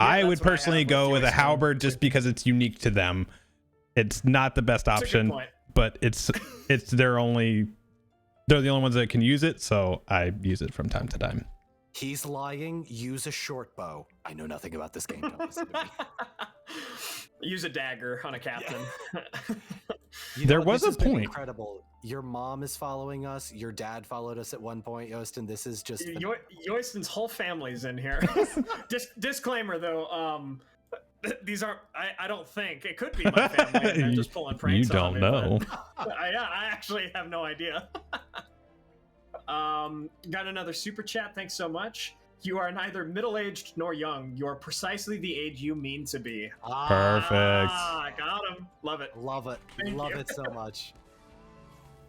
Yeah, I that's would what I personally have go with with a Yoystan. halberd just because it's unique to them. It's not the best That's a good option, point. but they're the only ones that can use it, so I use it from time to time. He's lying. Use a short bow. I know nothing about this game. Don't listen to me. Use a dagger on a captain. You There know, was this a has been point. Incredible. Your mom is following us. Your dad followed us at one point, Yoystan. This is just. Yoystan's whole family's in here. Disclaimer though, these aren't. I don't think it could be my family. And they're just pulling pranks. You don't know. I actually have no idea. Got another super chat. Thanks so much. You are neither middle-aged nor young. You are precisely the age you mean to be. Perfect. Ah, got him. Love it. Love it. Thank Love you. it so much.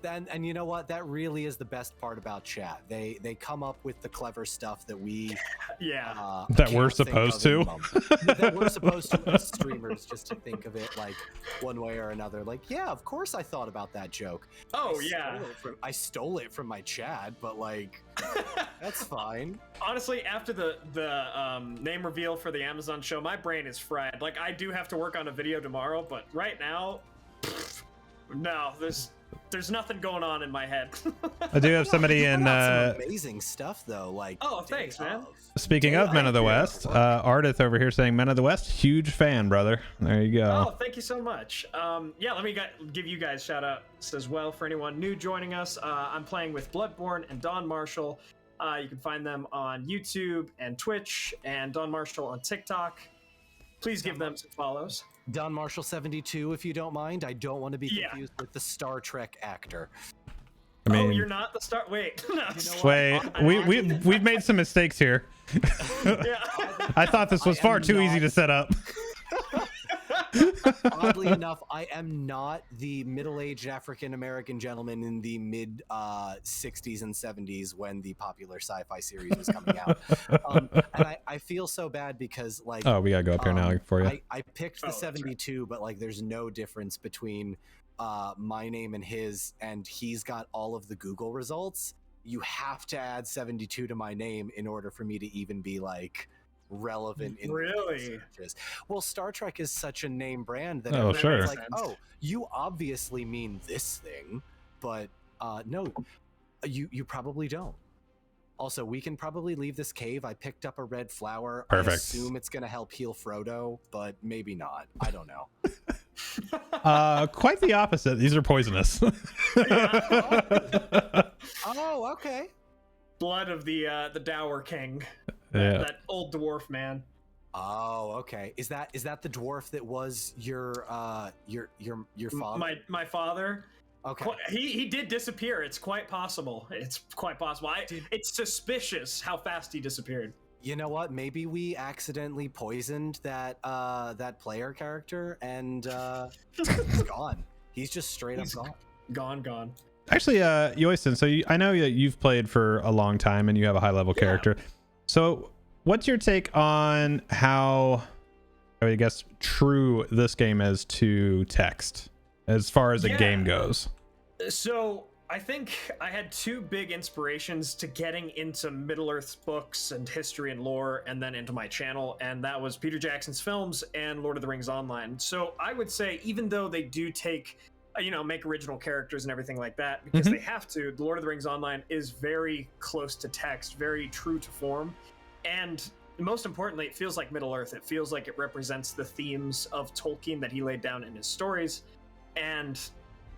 And you know what? That really is the best part about chat. They come up with the clever stuff that we Yeah. That can't we're think supposed of in to. the moment. That we're supposed to as streamers, just to think of it like one way or another. Like, yeah, of course I thought about that joke. Oh yeah. I stole it from my chat, but like that's fine. Honestly, after the name reveal for the Amazon show, my brain is fried. Like, I do have to work on a video tomorrow, but right now, no, there's nothing going on in my head. I do have somebody You in. put out some amazing stuff though. Like, Oh, thanks, man. Speaking of Men of the West, Ardith over here saying Men of the West, huge fan, brother. There you go. Oh, thank you so much. Yeah, let me give you guys shout outs as well for anyone new joining us. I'm playing with Bludborn and DonMarshall. You can find them on YouTube and Twitch, and DonMarshall on TikTok. Please give them some follows. DonMarshall72, if you don't mind. I don't want to be Yeah. confused with the Star Trek actor. I mean, Oh, you're not the star. Wait, no. You know what? wait, we've made some mistakes here. Yeah. I thought this was I far am too easy not- to set up. Oddly enough, I am not the middle-aged African-American gentleman in the mid 60s and 70s when the popular sci-fi series was coming out. And I feel so bad because, like, Oh, we gotta go up here now for you. I picked the Oh, that's right. 72, but like, there's no difference between my name and his, and he's got all of the Google results. You have to add 72 to my name in order for me to even be like relevant in the Really? searches. Well, Star Trek is such a name brand that Oh, everyone's sure. like, oh, you obviously mean this thing, but no, you probably don't. Also, we can probably leave this cave. I picked up a red flower. I Perfect. assume it's gonna help heal Frodo, but maybe not. I don't know. Quite the opposite. These are poisonous. Oh, okay. Blood of the Dower King. Yeah. That old dwarf man. Oh, okay. Is that the dwarf that was your father? My father. Okay. He did disappear. It's quite possible. It's quite possible. It's suspicious how fast he disappeared. You know what? Maybe we accidentally poisoned that player character, and he's gone. He's just straight up gone. Gone. Actually, Yoystan, so I know that you've played for a long time and you have a high level character. So what's your take on how, I guess, true this game is to text as far as a game goes? So I think I had two big inspirations to getting into Middle-earth books and history and lore, and then into my channel, and that was Peter Jackson's films and Lord of the Rings Online. So I would say, even though they do take, make original characters and everything like that, because they have to, the Lord of the Rings Online is very close to text, very true to form, and most importantly, it feels like Middle-earth. It feels like it represents the themes of Tolkien that he laid down in his stories, and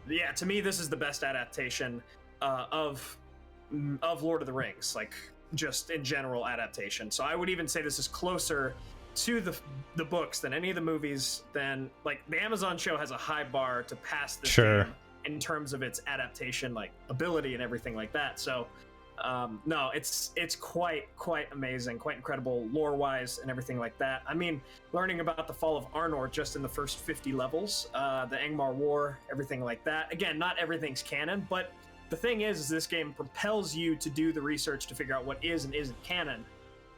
yeah, to me, this is the best adaptation of Lord of the Rings, like just in general adaptation. So I would even say this is closer to the books than any of the movies. Then, like, the Amazon show has a high bar to pass this game, in terms of its adaptation, like ability and everything like that. So no, it's quite amazing, quite incredible lore wise and everything like that. I mean, learning about the fall of Arnor just in the first 50 levels, the Angmar War, everything like that. Again, not everything's canon, but the thing is this game propels you to do the research to figure out what is and isn't canon.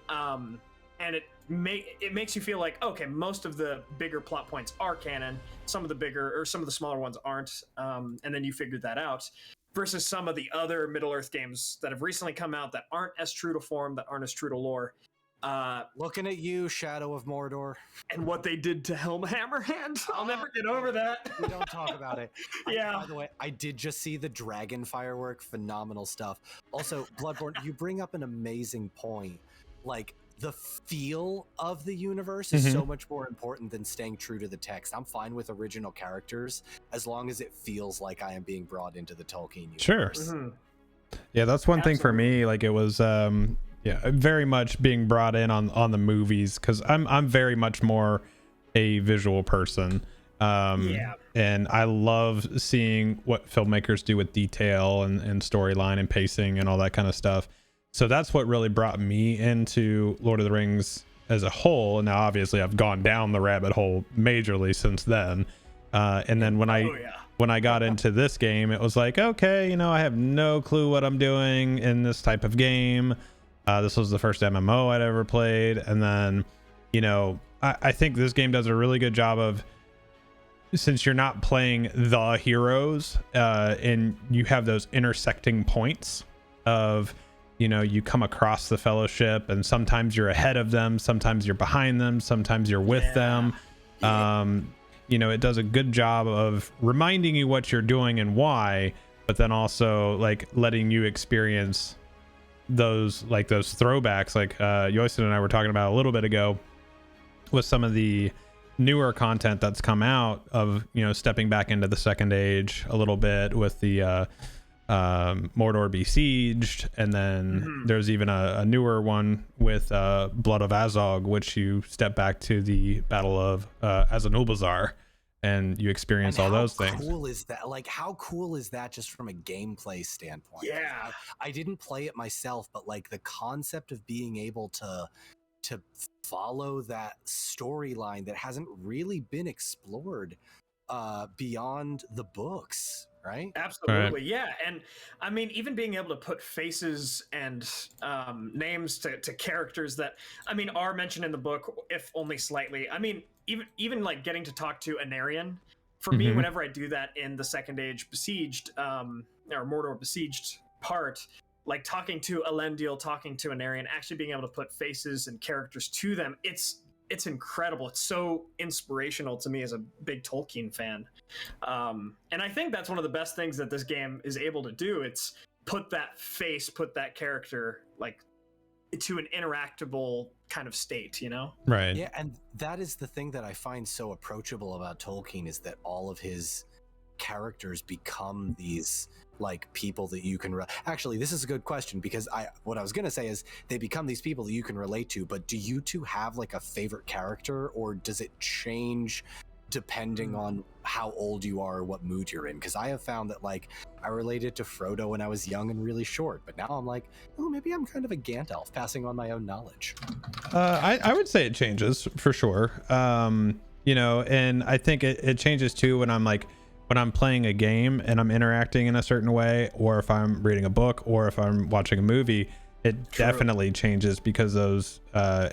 And it makes you feel like, okay, most of the bigger plot points are canon, some of the smaller ones aren't, and then you figure that out. Versus some of the other Middle-earth games that have recently come out that aren't as true to form, that aren't as true to lore. Looking at you, Shadow of Mordor. And what they did to Helm Hammerhand. I'll never get over that. We don't talk about it. Yeah. By the way, I did just see the dragon firework. Phenomenal stuff. Also, Bloodborne, you bring up an amazing point. Like, the feel of the universe is so much more important than staying true to the text. I'm fine with original characters as long as it feels like I am being brought into the Tolkien universe. Sure. Yeah, that's one thing for me. Like, it was very much being brought in on the movies, because I'm very much more a visual person. And I love seeing what filmmakers do with detail and storyline and pacing and all that kind of stuff. So that's what really brought me into Lord of the Rings as a whole. And now obviously I've gone down the rabbit hole majorly since then. And then when I got into this game, it was like, okay, I have no clue what I'm doing in this type of game. This was the first MMO I'd ever played. And then, I think this game does a really good job of, since you're not playing the heroes, and you have those intersecting points of, you come across the Fellowship, and sometimes you're ahead of them, sometimes you're behind them, sometimes you're with them. It does a good job of reminding you what you're doing and why, but then also like letting you experience those throwbacks, like Yoystan and I were talking about a little bit ago, with some of the newer content that's come out of, stepping back into the Second Age a little bit with the Mordor Besieged, and then there's even a newer one with Blood of Azog, which you step back to the Battle of Azanulbazar, and you experience all those things. How cool is that? Like, how cool is that just from a gameplay standpoint? Yeah. I didn't play it myself, but like the concept of being able to follow that storyline that hasn't really been explored beyond the books. Right? Absolutely. Right. Yeah. And I mean, even being able to put faces and names to characters that, are mentioned in the book, if only slightly. I mean, even like getting to talk to Anarion, for me, whenever I do that in the Second Age Besieged, or Mordor Besieged part, like talking to Elendil, talking to Anarion, actually being able to put faces and characters to them, it's incredible. It's so inspirational to me as a big Tolkien fan. And I think that's one of the best things that this game is able to do. It's put that face, put that character like to an interactable kind of state, Right. Yeah, and that is the thing that I find so approachable about Tolkien, is that all of his characters become these like people that you can actually, this is a good question, because what I was gonna say is they become these people that you can relate to, but do you two have like a favorite character, or does it change depending on how old you are or what mood you're in? Because I have found that like I related to Frodo when I was young and really short, but now I'm like, oh, maybe I'm kind of a Gandalf, passing on my own knowledge. I would say it changes for sure. And I think it changes too when I'm playing a game and I'm interacting in a certain way, or if I'm reading a book, or if I'm watching a movie, it definitely changes, because those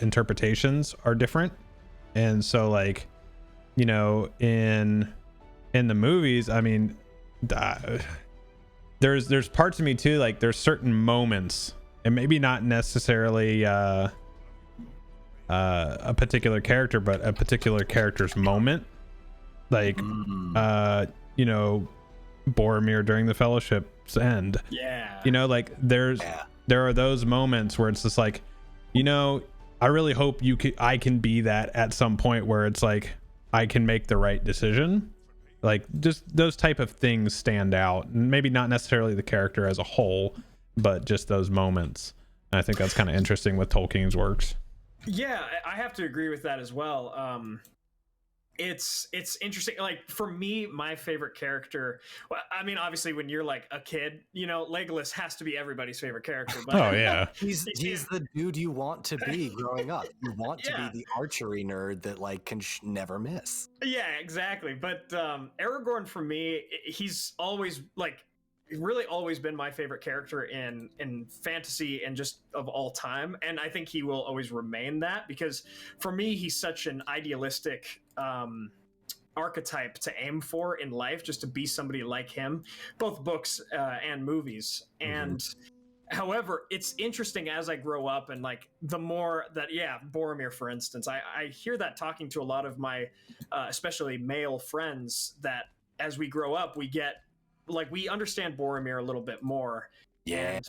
interpretations are different. And so like, in the movies, there's parts of me too, like there's certain moments, and maybe not necessarily a particular character, but a particular character's moment, like Boromir during the Fellowship's end. Like there are those moments where it's just like, I really hope I can be that at some point, where it's like I can make the right decision. Like just those type of things stand out, and maybe not necessarily the character as a whole, but just those moments. And I think that's kind of interesting with Tolkien's works. Yeah, I have to agree with that as well. it's interesting. Like for me, my favorite character. Well, I mean, obviously, when you're like a kid, you know, Legolas has to be everybody's favorite character. But Oh yeah. He's the dude you want to be growing up. You want to Yeah. be the archery nerd that like can never miss. Yeah, exactly. But Aragorn for me, he's always like really always been my favorite character in fantasy and just of all time, and I think he will always remain that, because for me he's such an idealistic archetype to aim for in life, just to be somebody like him, both books and movies. And however, it's interesting as I grow up, and like the more that, yeah, Boromir, for instance, I hear that talking to a lot of my especially male friends, that as we grow up, we get like, we understand Boromir a little bit more, and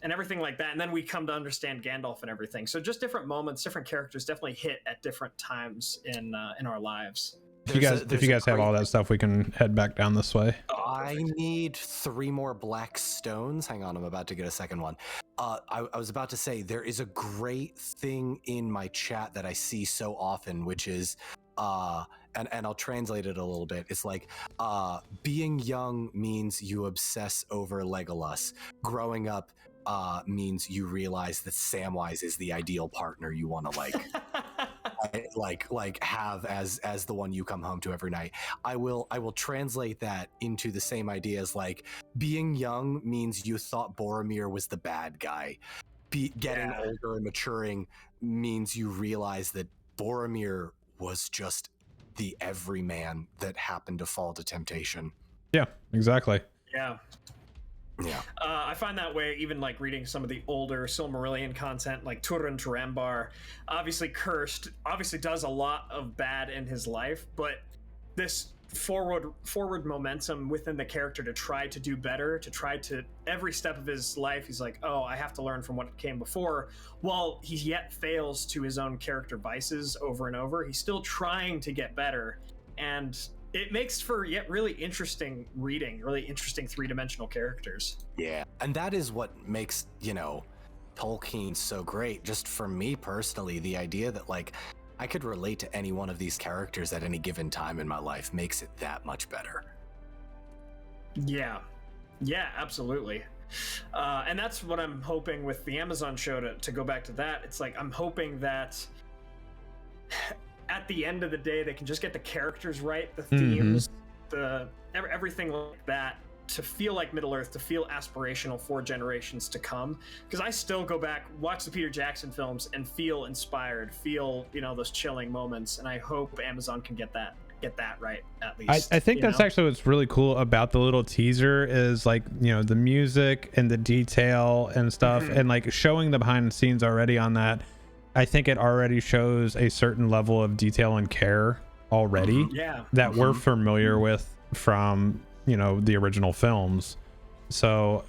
everything like that, and then we come to understand Gandalf and everything. So just different moments, different characters definitely hit at different times in our lives. If you guys have all that stuff, we can head back down this way. I need 3 more black stones. Hang on, I'm about to get a second one. I was about to say, there is a great thing in my chat that I see so often, which is and I'll translate it a little bit. It's like, being young means you obsess over Legolas. Growing up means you realize that Samwise is the ideal partner you want to like have as the one you come home to every night. I will translate that into the same idea as like, being young means you thought Boromir was the bad guy. Getting older and maturing means you realize that Boromir was just the everyman that happened to fall to temptation. Yeah, exactly. Yeah. I find that way even like reading some of the older Silmarillion content, like Turin Turambar, obviously cursed, obviously does a lot of bad in his life, but this forward momentum within the character to try to do better, to try to, every step of his life he's like, oh, I have to learn from what came before, while he yet fails to his own character vices over and over. He's still trying to get better, and it makes for yet really interesting reading, really interesting 3-dimensional characters. Yeah, and that is what makes, you know, Tolkien so great. Just for me personally, the idea that like I could relate to any one of these characters at any given time in my life makes it that much better. Yeah, absolutely. And that's what I'm hoping with the Amazon show, to go back to that. It's like, I'm hoping that at the end of the day, they can just get the characters right, the themes, everything like that, to feel like Middle-earth, to feel aspirational for generations to come. Because I still go back, watch the Peter Jackson films, and feel inspired, feel, you know, those chilling moments. And I hope Amazon can get that right, at least. I think that's actually what's really cool about the little teaser, is like, you know, the music and the detail and stuff, and like showing the behind the scenes already on that. I think it already shows a certain level of detail and care already that we're familiar with from, you know, the original films. So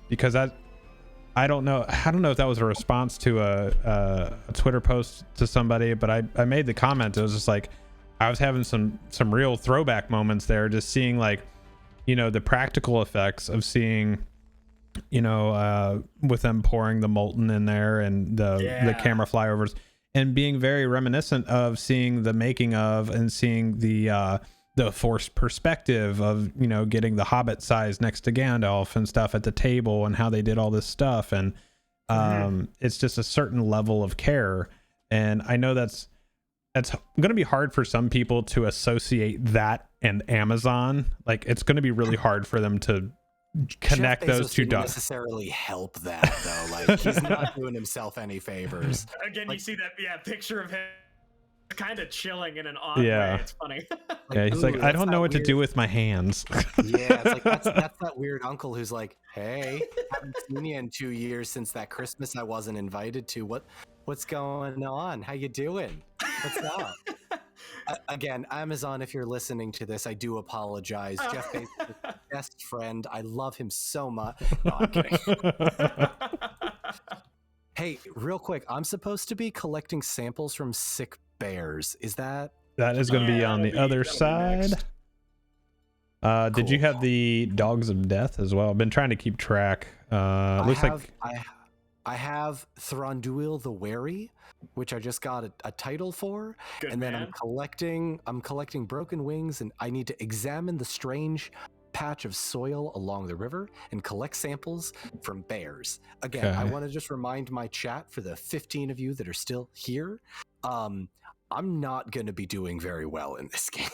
because I don't know if that was a response to a Twitter post to somebody, but I made the comment. It was just like, I was having some real throwback moments there, just seeing like, you know, the practical effects of seeing, you know, with them pouring the molten in there and the camera flyovers, and being very reminiscent of seeing the making of, and seeing the forced perspective of, you know, getting the Hobbit size next to Gandalf and stuff at the table, and how they did all this stuff. And it's just a certain level of care. And I know that's going to be hard for some people to associate that and Amazon. Like, it's going to be really hard for them to connect those two dots. Necessarily help that though. Like, he's not doing himself any favors. Again, like, you see that picture of him kind of chilling in an odd way. It's funny. Yeah, he's like, I don't know what to do with my hands. Yeah, it's like that's that weird uncle who's like, hey, haven't seen you in 2 years since that Christmas I wasn't invited to. What's going on? How you doing? What's up? Again, Amazon, if you're listening to this, I do apologize. Jeff Bezos is my best friend. I love him so much. No, I'm kidding. Hey, real quick, I'm supposed to be collecting samples from sick bears. Is that is going to be on the other side? Did you have the Dogs of Death as well? I've been trying to keep track. I have Thranduil the Wary, which I just got a title for, Good and then man. I'm collecting broken wings, and I need to examine the strange patch of soil along the river and collect samples from bears. Again, I Okay. want to just remind my chat, for the 15 of you that are still here, I'm not going to be doing very well in this game.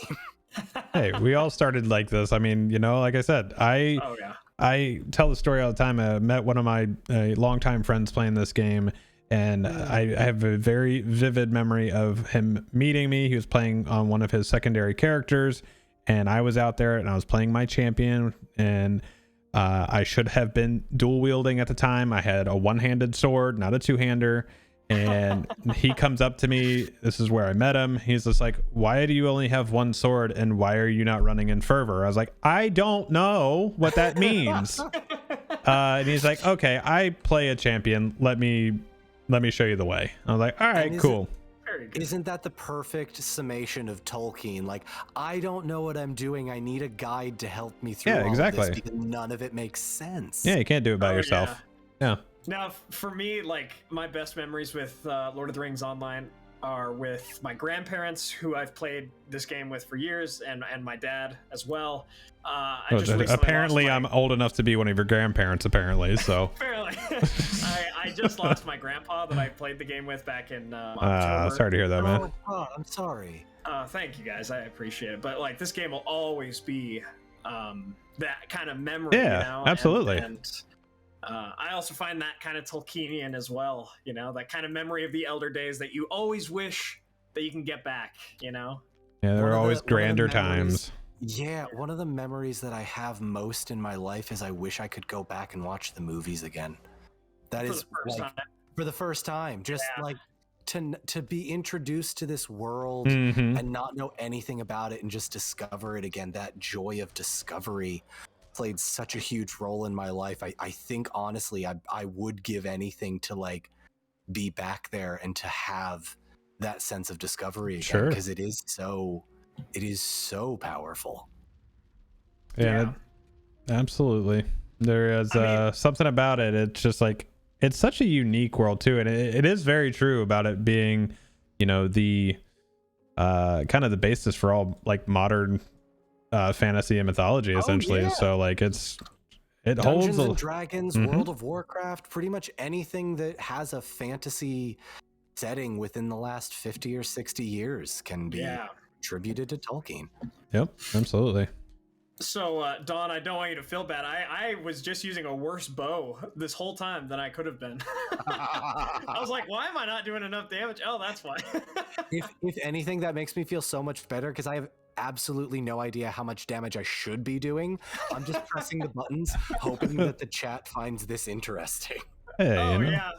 Hey, we all started like this. I mean, like I said, Oh yeah. I tell the story all the time. I met one of my longtime friends playing this game, and I have a very vivid memory of him meeting me. He was playing on one of his secondary characters, and I was out there and I was playing my champion, and I should have been dual wielding at the time. I had a one-handed sword, not a two-hander. And he comes up to me. This is where I met him. He's just like, why do you only have one sword, and why are you not running in fervor? I was like, I don't know what that means. And he's like, okay, I play a champion. Let me show you the way. I was like, all right, cool. Very good. Isn't that the perfect summation of Tolkien? Like, I don't know what I'm doing. I need a guide to help me through Yeah, all exactly. of this because none of it makes sense. Yeah, you can't do it by Oh, yourself. Yeah. Now, for me, like my best memories with Lord of the Rings Online are with my grandparents, who I've played this game with for years, and my dad as well. I just recently Apparently, lost I'm old enough to be one of your grandparents. Apparently, so. Apparently, I just lost my grandpa that I played the game with back in October. Sorry to hear that, man. Oh, I'm sorry. Thank you guys, I appreciate it. But like, this game will always be that kind of memory. Yeah, absolutely. And I also find that kind of Tolkienian as well. That kind of memory of the elder days that you always wish that you can get back. Yeah, there One are of always the- one of the grander memories- times. Yeah, one of the memories that I have most in my life is I wish I could go back and watch the movies again. That For is the first like, time. for the first time, just Yeah. like to be introduced to this world Mhm. and not know anything about it and just discover it again. That joy of discovery played such a huge role in my life. I think honestly, I would give anything to like be back there and to have that sense of discovery again, Sure. because it is so powerful. Yeah, absolutely. There is I mean- something about it. It's just like, it's such a unique world too, and it is very true about it being, the kind of the basis for all like modern fantasy and mythology, essentially. yeah. So like, it holds Dungeons a and Dragons, Mhm. World of Warcraft, pretty much anything that has a fantasy setting within the last 50 or 60 years can be Yeah. attributed to Tolkien. Yep, absolutely. So, Don, I don't want you to feel bad. I was just using a worse bow this whole time than I could have been. I was like, why am I not doing enough damage? Oh, that's why. If anything, that makes me feel so much better because I have absolutely no idea how much damage I should be doing. I'm just pressing the buttons, hoping that the chat finds this interesting. Hey, Oh, yeah.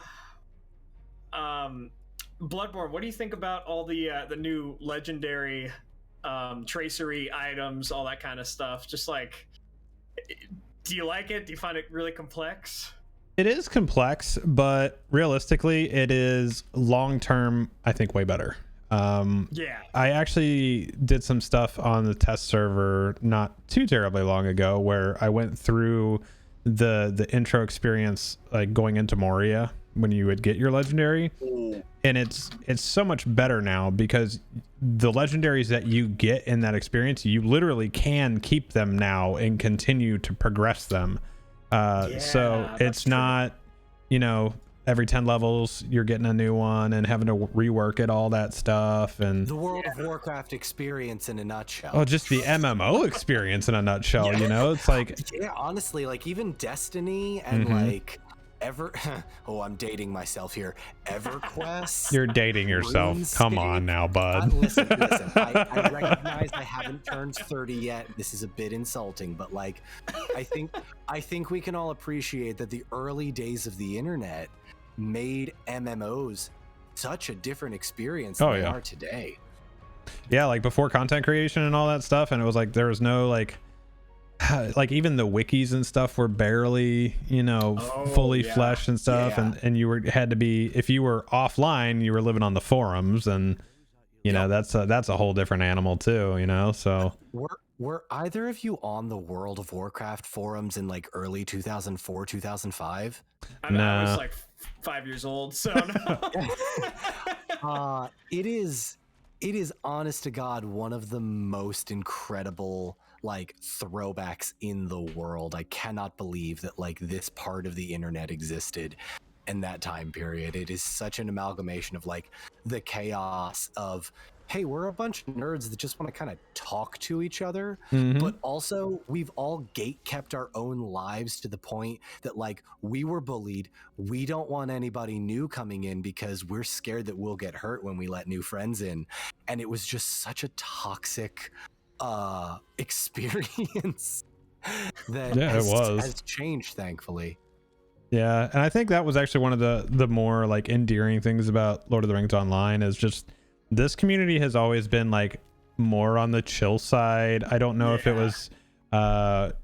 Bloodborne, what do you think about all the new legendary tracery items, all that kind of stuff? Just like, do you like it? Do you find it really complex? It is complex, but realistically, it is long term, I think, way better. Yeah. I actually did some stuff on the test server not too terribly long ago where I went through the intro experience, like going into Moria when you would get your legendary, and it's so much better now because the legendaries that you get in that experience, you literally can keep them now and continue to progress them. So that's it's true. not, every 10 levels you're getting a new one and having to rework it, all that stuff. And The World of Warcraft experience in a nutshell. oh, just the MMO experience in a nutshell. It's like, Yeah, honestly, like even Destiny and Mhm. like I'm dating myself here. EverQuest. you're dating yourself. Come on RuneScape. now, bud. Listen. I recognize I haven't turned 30 yet. This is a bit insulting, but like, I think we can all appreciate that the early days of the internet made MMOs such a different experience than Oh, they yeah. are today. Yeah, like before content creation and all that stuff, and it was like there was no like even the wikis and stuff were barely fully yeah. fleshed and stuff. Yeah. And you had to be, if you were offline, you were living on the forums, and that's a whole different animal too, so Were either of you on the World of Warcraft forums in like early 2004, 2005? I mean, I was Nah. like 5 years old, so no. It is honest to God one of the most incredible like throwbacks in the world. I cannot believe that like this part of the internet existed in that time period. It is such an amalgamation of like the chaos of, hey, we're a bunch of nerds that just want to kind of talk to each other, Mhm. but also we've all gate kept our own lives to the point that like we were bullied. We don't want anybody new coming in because we're scared that we'll get hurt when we let new friends in. And it was just such a toxic experience that Yeah, it was. has changed, thankfully. Yeah, and I think that was actually one of the more like endearing things about Lord of the Rings Online is just this community has always been like more on the chill side. I don't know if it was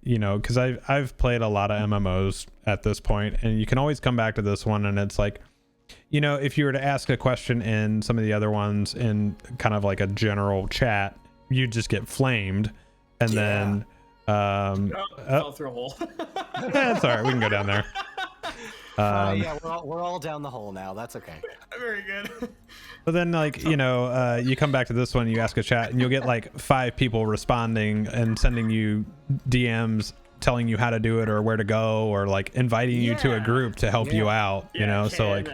you know, because I've played a lot of MMOs at this point, and you can always come back to this one, and it's like, you know, if you were to ask a question in some of the other ones in kind of like a general chat, you just get flamed, and then Fell through a hole. that's all right, we can go down there. Yeah, we're all down the hole now. That's okay. Very good. But then, like, you know, you come back to this one, you ask a chat, and you'll get like 5 people responding and sending you DMs telling you how to do it or where to go, or like inviting you to a group to help you out, you know. So like,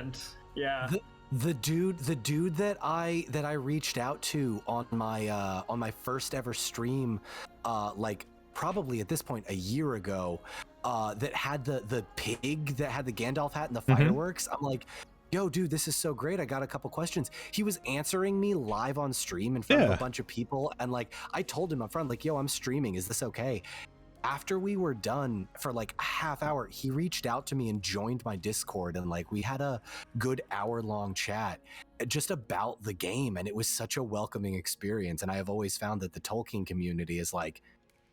the dude that I reached out to on my first ever stream, like probably at this point a year ago, that had the pig that had the Gandalf hat and the fireworks. I'm like, yo, dude, this is so great. I got a couple questions. He was answering me live on stream in front of a bunch of people, and like I told him up front, like, yo, I'm streaming. Is this okay? After we were done for like a half hour, he reached out to me and joined my Discord, and like we had a good hour-long chat just about the game, and it was such a welcoming experience. And I have always found that the Tolkien community is like,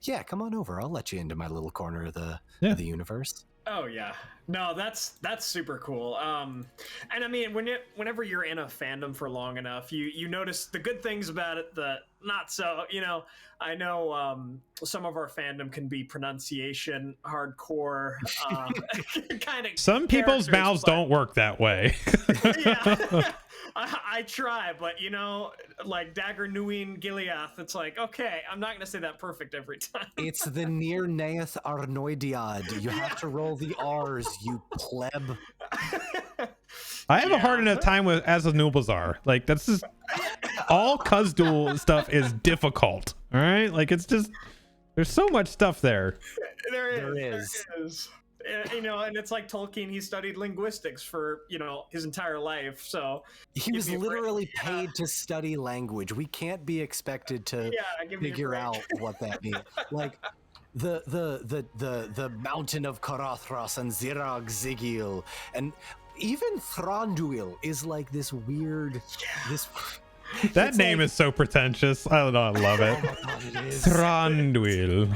yeah, come on over. I'll let you into my little corner of the universe. Oh yeah, no, that's super cool. And I mean, whenever you're in a fandom for long enough, you notice the good things about it, the not so. You know, I know some of our fandom can be pronunciation hardcore, kind of. some people's mouths don't work that way. Yeah. I try, but you know, like Dagger Nuin Gileath, it's like, okay, I'm not gonna say that perfect every time. It's the near Naeth Arnoidiad. You have to roll the R's, you pleb. I have a hard enough time with as a Nubazar. Like that's just all Khuzdul stuff is difficult. All right, like it's just there's so much stuff there. There is. You know, and it's like Tolkien, he studied linguistics for, you know, his entire life, so he was literally paid to study language. We can't be expected to figure out what that means. Like the mountain of Karathras and Zirag Zigil, and even Thranduil is like this weird That name is so pretentious. I don't know, I love it. Oh my God, it is. Thranduil.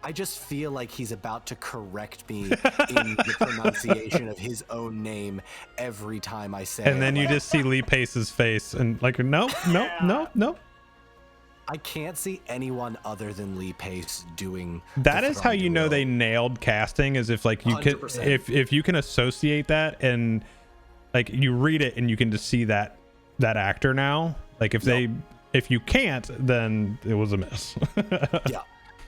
I just feel like he's about to correct me in the pronunciation of his own name every time I say it. And then you just see Lee Pace's face and like, nope. I can't see anyone other than Lee Pace doing that. Is how you know they nailed casting, is if like you can, if you can associate that and like you read it and you can just see that actor now. Like if you can't, then it was a miss. Yeah.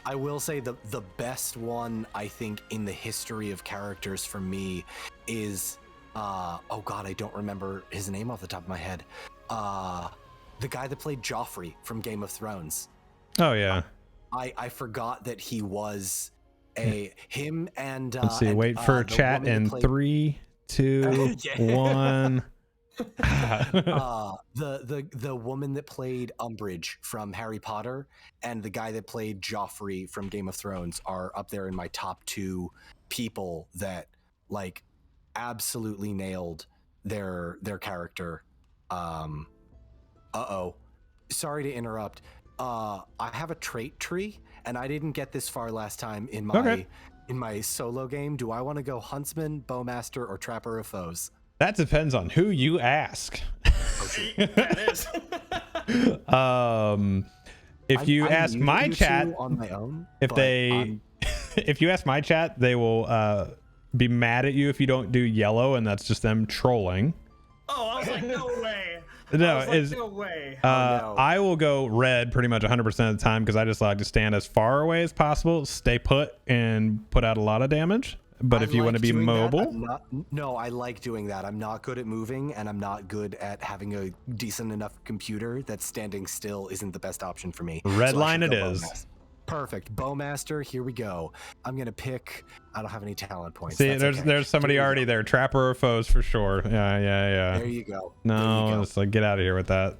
I will say the best one I think in the history of characters for me is oh god, I don't remember his name off the top of my head. The guy that played Joffrey from Game of Thrones. Oh yeah. I forgot that he was him and let's see, wait for chat in 3, 2, 1. The woman that played Umbridge from Harry Potter and the guy that played Joffrey from Game of Thrones are up there in my top 2 people that like absolutely nailed their character. Sorry to interrupt. I have a trait tree and I didn't get this far last time in my solo game. Do I want to go huntsman, bowmaster, or trapper of foes? That depends on who you ask. That is. If you ask my chat on my own, if they if you ask my chat, they will be mad at you if you don't do yellow, and that's just them trolling. Oh, I was like, no way. No, no way. no. I will go red pretty much 100% of the time because I just like to stand as far away as possible, stay put, and put out a lot of damage. But if you want to be mobile, no, I like doing that. I'm not good at moving, and I'm not good at having a decent enough computer that standing still isn't the best option for me. red So line it is. Bowmaster. Perfect. Bowmaster, here we go. I'm gonna pick. I don't have any talent points. See, That's okay. there's somebody already there. Trapper or foes for sure. Yeah. There you go. No, it's like get out of here with that.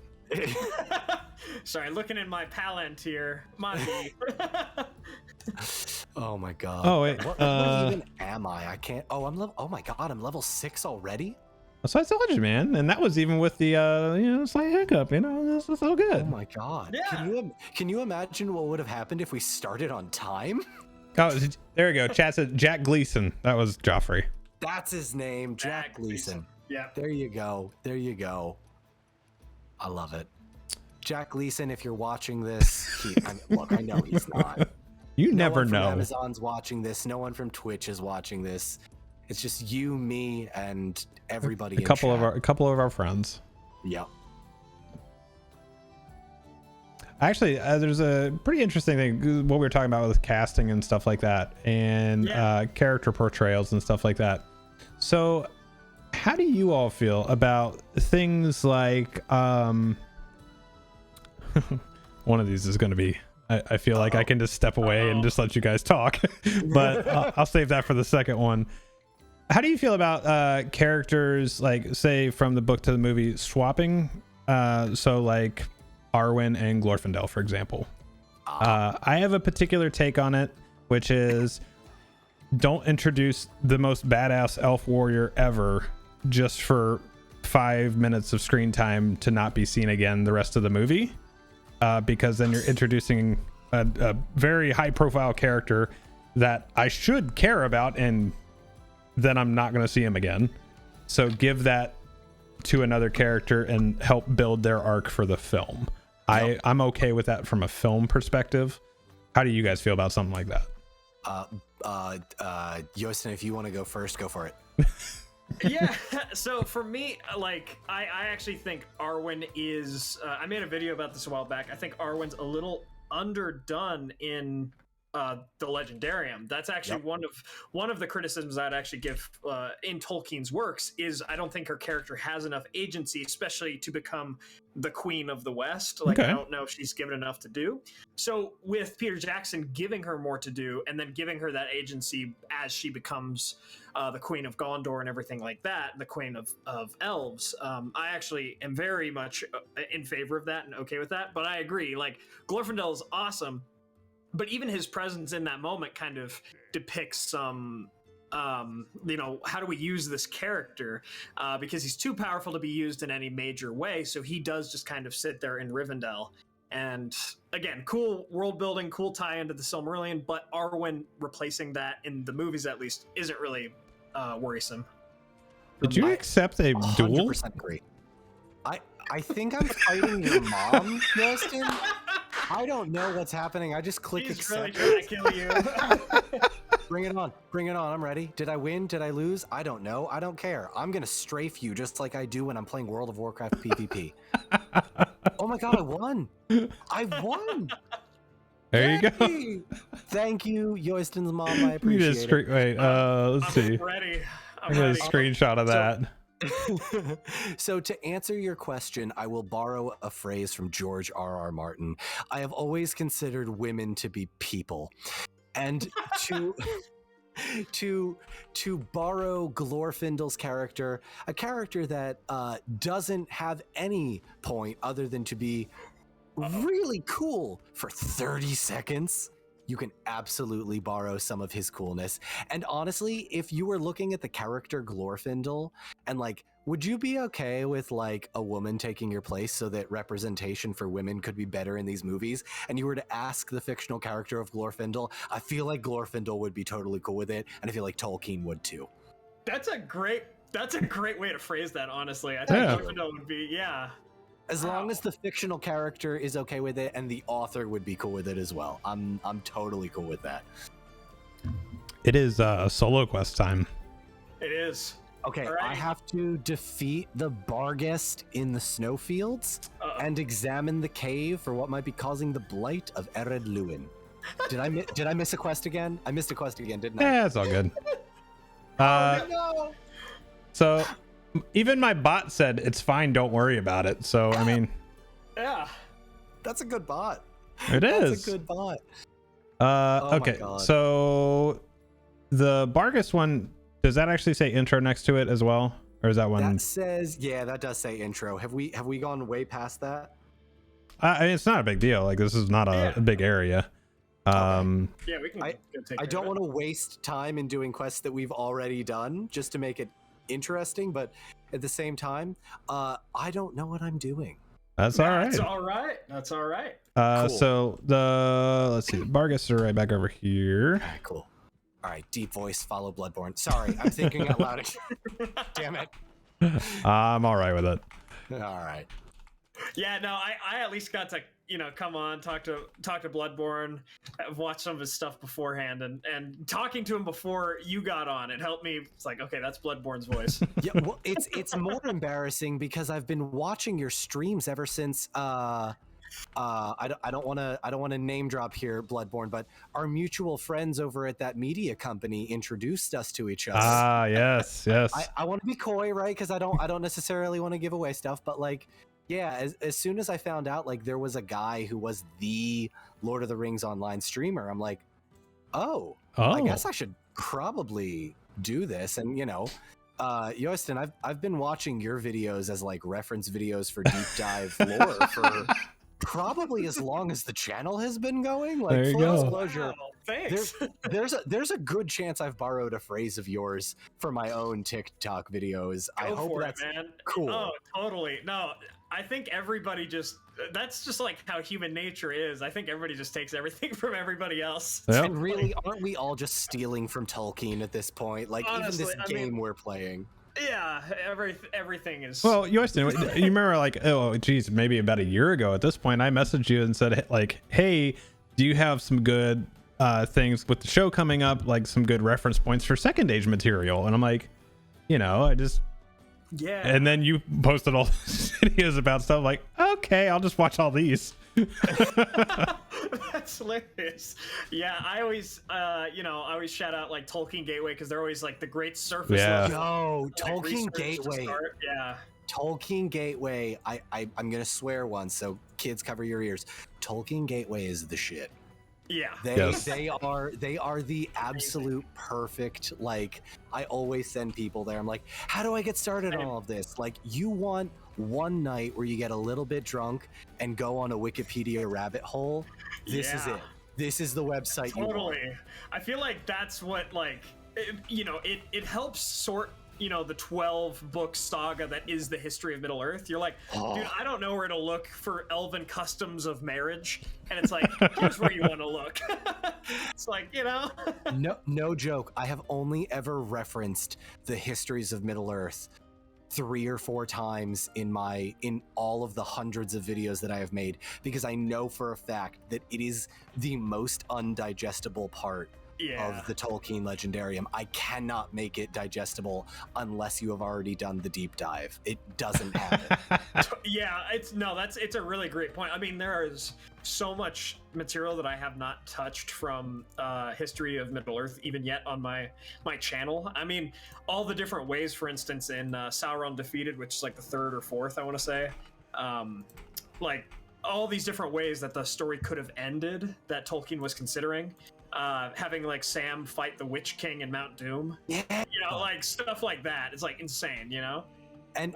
Sorry, looking in my Palantir. Monty. Oh my god. Oh wait. What even am I? I can't. Oh, oh my god. I'm level 6 already. So I told you, man, and that was even with the slight hiccup. This is so good. Oh my god. Yeah. Can you imagine what would have happened if we started on time? Oh, there we go. Chat said Jack Gleason. That was Joffrey. That's his name, Jack Gleason. Yeah. There you go. There you go. I love it. Jack Gleason, if you're watching this, look, I know he's not. You never No one know. from Amazon's watching this. No one from Twitch is watching this. It's just you, me, and everybody. A couple of our friends. Yep. Actually, there's a pretty interesting thing what we were talking about with casting and stuff like that, and character portrayals and stuff like that. So, how do you all feel about things like one of these is going to be? I feel like I can just step away and just let you guys talk, but I'll save that for the second one. How do you feel about characters, like, say, from the book to the movie swapping? So, like, Arwen and Glorfindel, for example. I have a particular take on it, which is don't introduce the most badass elf warrior ever just for 5 minutes of screen time to not be seen again the rest of the movie. Because then you're introducing a very high profile character that I should care about, and then I'm not going to see him again. So give that to another character and help build their arc for the film. Yep. I'm okay with that from a film perspective. How do you guys feel about something like that? Yoystan, if you want to go first, go for it. Yeah, so for me, like, I actually think Arwen is I made a video about this a while back. I think Arwen's a little underdone in the Legendarium. That's actually one of the criticisms I'd actually give in Tolkien's works is I don't think her character has enough agency, especially to become the Queen of the West. Like, I don't know if she's given enough to do. So with Peter Jackson giving her more to do and then giving her that agency as she becomes the Queen of Gondor and everything like that, the Queen of Elves, I actually am very much in favor of that and okay with that. But I agree, like, Glorfindel is awesome, but even his presence in that moment kind of depicts some, how do we use this character? Because he's too powerful to be used in any major way. So he does just kind of sit there in Rivendell. And again, cool world building, cool tie into the Silmarillion, but Arwen replacing that in the movies at least isn't really worrisome. Did you accept a duel? 100% agree. I think I'm fighting your mom, Yoystan. I don't know what's happening. I just click accept. Really trying to kill you. Bring it on. Bring it on. I'm ready. Did I win? Did I lose? I don't know. I don't care. I'm going to strafe you just like I do when I'm playing World of Warcraft PvP. Oh my god, I won. I won. There you go. Thank you, Yoystan's mom. I appreciate it. Wait, let's see. Ready. I'm gonna screenshot of that. So to answer your question, I will borrow a phrase from George R.R. Martin. I have always considered women to be people. And to borrow Glorfindel's character, a character that doesn't have any point other than to be really cool for 30 seconds, you can absolutely borrow some of his coolness. And honestly, if you were looking at the character Glorfindel and like, would you be okay with like a woman taking your place so that representation for women could be better in these movies? And you were to ask the fictional character of Glorfindel, I feel like Glorfindel would be totally cool with it, and I feel like Tolkien would too. That's a great way to phrase that, honestly. I think Glorfindel would be, As long as the fictional character is okay with it and the author would be cool with it as well. I'm totally cool with that. It is solo quest time. It is. Okay, All right. I have to defeat the Barghest in the snowfields and examine the cave for what might be causing the blight of Ered Luin. Did I miss a quest again? I missed a quest again, didn't I? Yeah, it's all good. No. So even my bot said it's fine, don't worry about it. So I mean, Yeah. That's a good bot. it is. That's a good bot. my Okay, God. so the Barghest one, does that actually say intro next to it as well, or is that one? That says, yeah, that does say intro. Have we gone way past that? I mean, it's not a big deal. Like, this is not a big area. Yeah, we can I- go take I care don't of it. want to waste time in doing quests that we've already done just to make it interesting, but at the same time, I don't know what I'm doing. That's all right. That's all right. That's all right. Cool. So let's see, the Barghests are right back over here. All right, cool. All right, deep voice, follow Bloodborne. Sorry, I'm thinking out loud. Damn it. I'm all right with it. All right. Yeah, no, I at least got to, come on, talk to Bloodborne. I've watched some of his stuff beforehand, and talking to him before you got on, it helped me. It's like, okay, that's Bloodborne's voice. Yeah, well, it's more embarrassing because I've been watching your streams ever since I don't want to name drop here, Bloodborne, but our mutual friends over at that media company introduced us to each other. Ah, yes. I want to be coy, right? Because I don't necessarily want to give away stuff, but like, yeah, as soon as I found out like there was a guy who was the Lord of the Rings online streamer, I'm like, oh, I guess I should probably do this. And Yoystan, I've been watching your videos as like reference videos for deep dive lore for probably as long as the channel has been going. Like, There you full go. disclosure, Wow, thanks. there's a good chance I've borrowed a phrase of yours for my own TikTok videos. I Go hope for that's it, man. cool. Oh, totally. No, I think everybody that's just like how human nature is. I think everybody just takes everything from everybody else. Yep. And really, aren't we all just stealing from Tolkien at this point? Like, Honestly, even this game we're playing. Yeah, everything is. Well, Yoystan, you remember like, oh geez, maybe about a year ago at this point, I messaged you and said like, hey, do you have some good things with the show coming up, like some good reference points for second age material? And I'm like, I just yeah. and then you posted all these videos about stuff like, okay, I'll just watch all these. That's hilarious. Yeah, I always shout out like Tolkien Gateway because they're always like the great surface Yeah. level, Yo, like, Tolkien research to Gateway. start. Yeah. Tolkien Gateway. I'm gonna swear once, so kids cover your ears. Tolkien Gateway is the shit. Yeah. They are the absolute perfect. Like, I always send people there. I'm like, how do I get started on all of this? Like, you want one night where you get a little bit drunk and go on a Wikipedia rabbit hole? This is Yeah. it. This is the website you want. Totally. I feel like that's what it helps sort the 12 book saga that is the history of Middle Earth. You're like, dude, I don't know where to look for elven customs of marriage, and it's like, here's where you want to look. It's like, No joke. I have only ever referenced the histories of Middle Earth 3 or 4 times in all of the hundreds of videos that I have made, because I know for a fact that it is the most undigestible part of the Tolkien legendarium. I cannot make it digestible unless you have already done the deep dive. It doesn't happen. Yeah, it's a really great point. I mean, there is so much material that I have not touched from history of Middle Earth even yet on my channel. I mean, all the different ways, for instance, in Sauron Defeated, which is like the 3rd or 4th, I want to say, like all these different ways that the story could have ended that Tolkien was considering. Having like Sam fight the Witch King in Mount Doom, Yeah. like stuff like that. It's like insane, And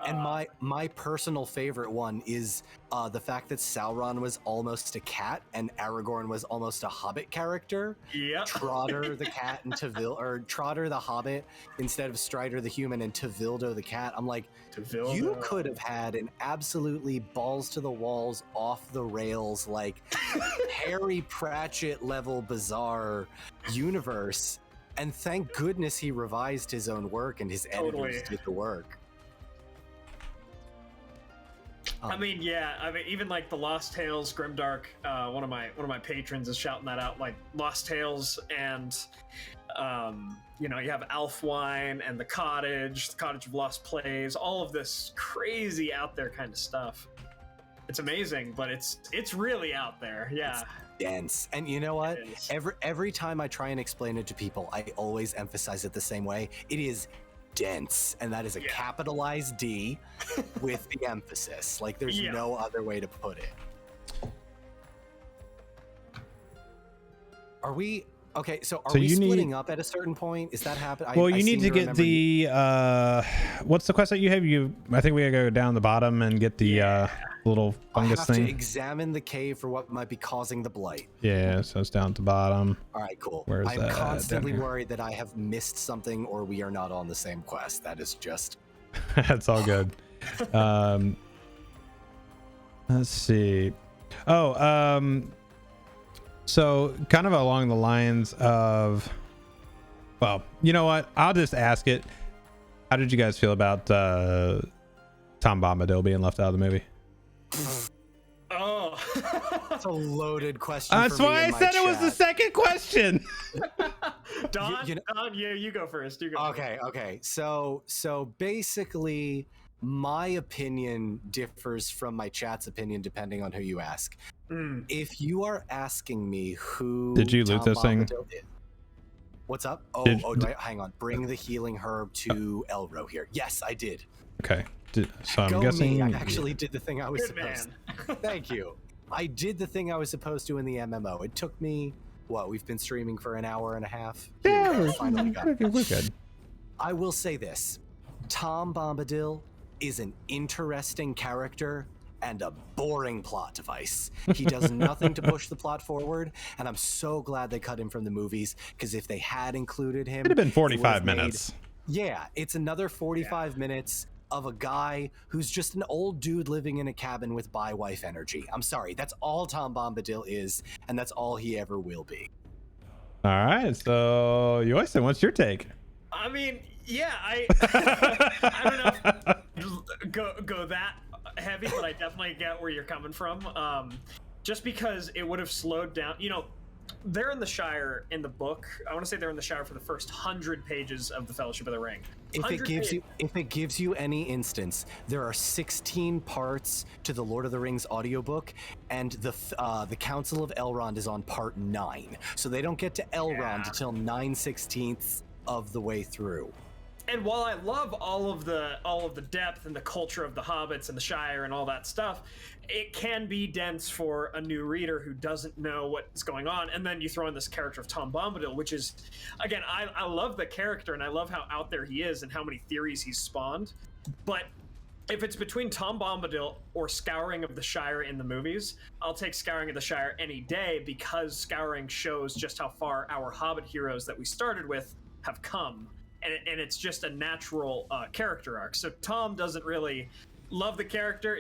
my personal favorite one is the fact that Sauron was almost a cat and Aragorn was almost a Hobbit character. Yep. Trotter the cat and Trotter the Hobbit instead of Strider the human and Tevildo the cat. I'm like, you could have had an absolutely balls to the walls, off the rails, like Harry Pratchett level bizarre universe. And thank goodness he revised his own work and his editors did the work. I mean, yeah. I mean, even like the Lost Tales, Grimdark. One of my patrons is shouting that out. Like Lost Tales, and you know, you have Alfwine and the Cottage of Lost Plays. All of this crazy out there kind of stuff. It's amazing, but it's really out there. Yeah. It's dense. And you know what? Every time I try and explain it to people, I always emphasize it the same way. It is dense, and that is a capitalized D with the emphasis. Like there's no other way to put it. Are we okay? So are we splitting up at a certain point? Is that happening? Well, you need to get the what's the quest that you have? I think we gotta go down the bottom and get the little fungus thing. To examine the cave for what might be causing the blight. Yeah, so it's down at the bottom. All right, cool. Where's I'm that? constantly worried that I have missed something or we are not on the same quest. That is just that's all good. Let's see. So kind of along the lines of, well, you know what? I'll just ask it. How did you guys feel about Tom Bombadil being left out of the movie? Oh, that's a loaded question. That's why I said it was the second question. Don, you go first. You go. Okay. So basically, my opinion differs from my chat's opinion depending on who you ask. If you are asking me who did you loot this thing? What's up? Hang on. Bring the healing herb to LotRO here. Yes, I did. Okay. So I'm guessing I actually did the thing I was supposed to. Thank you. I did the thing I was supposed to in the MMO. It took me we've been streaming for an hour and a half. Yeah, we're good. I will say this. Tom Bombadil is an interesting character and a boring plot device. He does nothing to push the plot forward, and I'm so glad they cut him from the movies, because if they had included him, it'd have been 45 minutes. It's another 45 minutes of a guy who's just an old dude living in a cabin with bi-wife energy. I'm sorry, that's all Tom Bombadil is, and that's all he ever will be. All right, so Yoystan, what's your take? I mean, I don't know if go that heavy, but I definitely get where you're coming from. Just because it would have slowed down, you know, they're in the Shire in the book. I want to say they're in the Shire for the first 100 pages of the Fellowship of the Ring. If it gives you any instance, there are 16 parts to the Lord of the Rings audiobook, and the Council of Elrond is on part 9. So they don't get to Elrond until 9/16 of the way through. And while I love all of the depth and the culture of the hobbits and the Shire and all that stuff, it can be dense for a new reader who doesn't know what's going on. And then you throw in this character of Tom Bombadil, which is, again, I love the character and I love how out there he is and how many theories he's spawned. But if it's between Tom Bombadil or Scouring of the Shire in the movies, I'll take Scouring of the Shire any day, because Scouring shows just how far our hobbit heroes that we started with have come. And it's just a natural character arc. So Tom doesn't really love the character,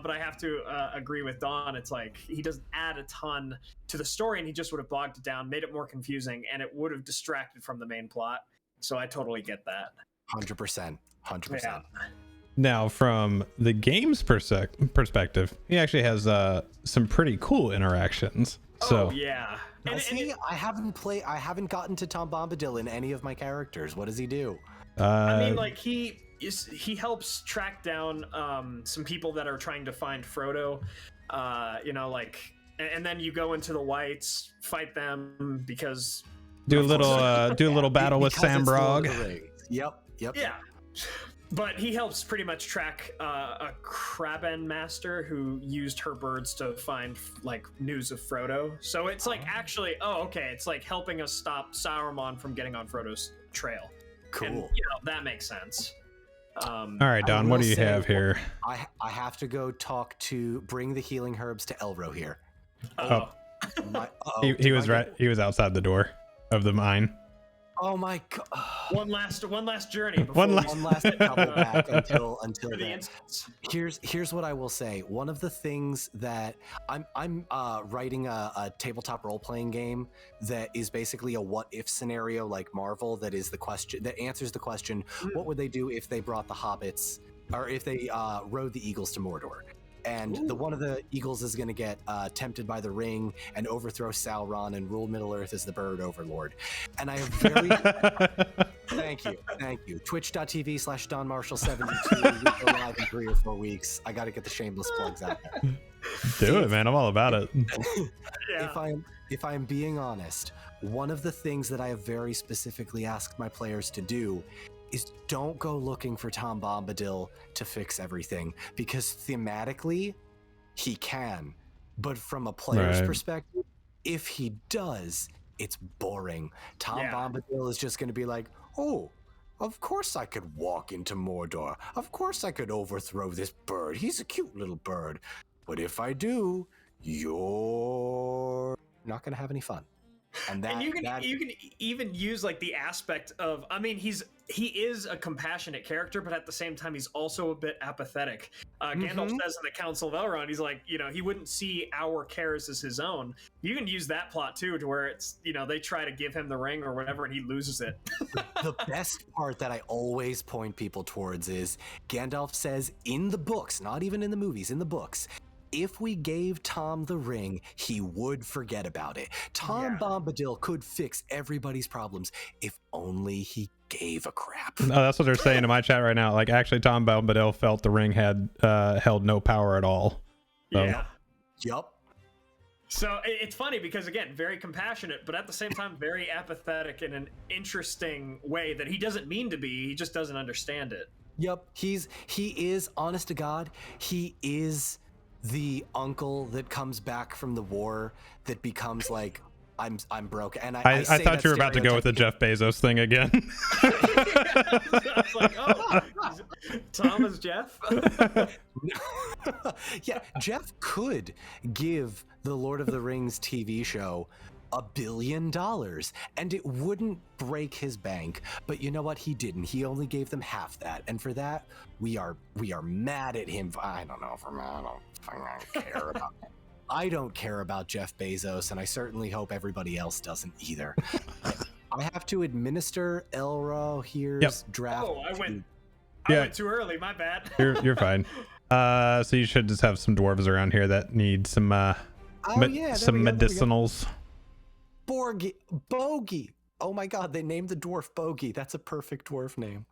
but I have to agree with Don. It's like he doesn't add a ton to the story, and he just would have bogged it down, made it more confusing, and it would have distracted from the main plot. So I totally get that. 100%. Yeah. Now, from the game's perspective, he actually has some pretty cool interactions. So, yeah. I haven't gotten to Tom Bombadil in any of my characters. What does he do? I mean, like he helps track down some people that are trying to find Frodo. And then you go into the Whites, fight them because do a little battle with Sambrog. Yep. Yeah. But he helps pretty much track a Kraben master who used her birds to find like news of Frodo. So it's like it's like helping us stop Sauron from getting on Frodo's trail. Cool. And, that makes sense. All right, Don, what do you have here? I have to go bring the healing herbs to LotRO here. He was right. He was outside the door of the mine. Oh my god! One last journey. One last double back until then. Here's what I will say. One of the things that I'm writing a tabletop role playing game that is basically a what if scenario like Marvel. That is the question that answers the question: what would they do if they brought the hobbits or if they rode the eagles to Mordor. And the one of the eagles is going to get tempted by the ring and overthrow Sauron and rule Middle Earth as the bird overlord. And I have very... Thank you. Twitch.tv/DonMarshall72. We go live in 3 or 4 weeks. I got to get the shameless plugs out there. Do it, man. I'm all about it. If I'm being honest, one of the things that I have very specifically asked my players to do is don't go looking for Tom Bombadil to fix everything, because thematically he can, but from a player's perspective, if he does, it's boring. Tom Bombadil is just going to be like, oh, of course I could walk into Mordor. Of course I could overthrow this bird. He's a cute little bird. But if I do, you're not going to have any fun. And you can even use like the aspect of, I mean, he is a compassionate character, but at the same time he's also a bit apathetic. Gandalf says in the Council of Elrond, he's like, he wouldn't see our cares as his own. You can use that plot too, to where it's, they try to give him the ring or whatever and he loses it. The best part that I always point people towards is Gandalf says in the books, not even in the movies, in the books, if we gave Tom the ring, he would forget about it. Tom Bombadil could fix everybody's problems if only he gave a crap. No, that's what they're saying in my chat right now. Like, actually, Tom Bombadil felt the ring had held no power at all. So. Yeah. Yup. So it's funny because, again, very compassionate, but at the same time, very apathetic in an interesting way that he doesn't mean to be. He just doesn't understand it. Yep. He is, honest to God, he is the uncle that comes back from the war that becomes like, I'm broke. And I thought you were about to go with the Jeff Bezos thing again. I was like, oh, Tom is Jeff? Yeah, Jeff could give the Lord of the Rings TV show $1 billion and it wouldn't break his bank. But you know what? He didn't. He only gave them half that. And for that, we are mad at him. I don't know if we're mad. I don't care about it. I don't care about Jeff Bezos, and I certainly hope everybody else doesn't either. I have to administer LotRO here's draft. Oh, I went too early. My bad. You're fine. So you should just have some dwarves around here that need some medicinals. Bogey. Oh my God, they named the dwarf Bogey. That's a perfect dwarf name.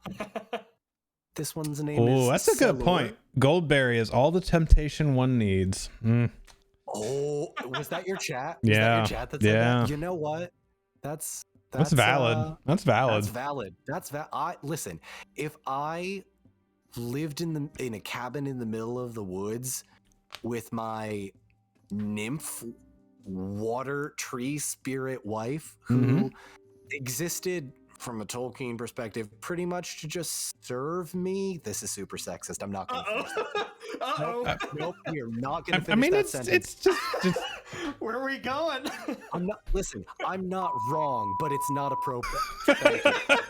This one's name is... Oh, that's a good point. Goldberry is all the temptation one needs. Oh, was that your chat? Yeah. That your chat that said that? You know what? That's valid. That's valid. Listen, if I lived in a cabin in the middle of the woods with my nymph water tree spirit wife who existed from a Tolkien perspective pretty much to just serve me. This is super sexist. I'm not going to finish that. Nope, we are not going to finish that sentence. It's just where are we going? I'm not wrong, but it's not appropriate. Thank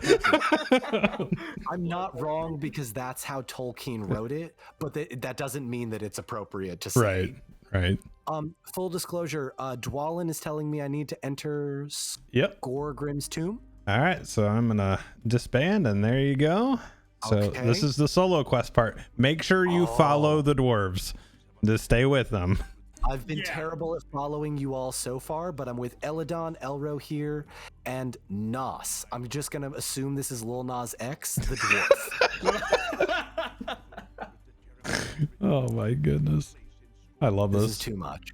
you. I'm not wrong because that's how Tolkien wrote it, but that doesn't mean that it's appropriate to say. Right. Full disclosure, Dwalin is telling me I need to enter Gorgrim's tomb. All right, so I'm gonna disband, and there you go. So this is the solo quest part. Make sure you follow the dwarves. Just stay with them. I've been terrible at following you all so far, but I'm with Eladon, LotRO here, and Nos. I'm just gonna assume this is Lil Nas X, the dwarf. Oh my goodness. I love this. This is too much.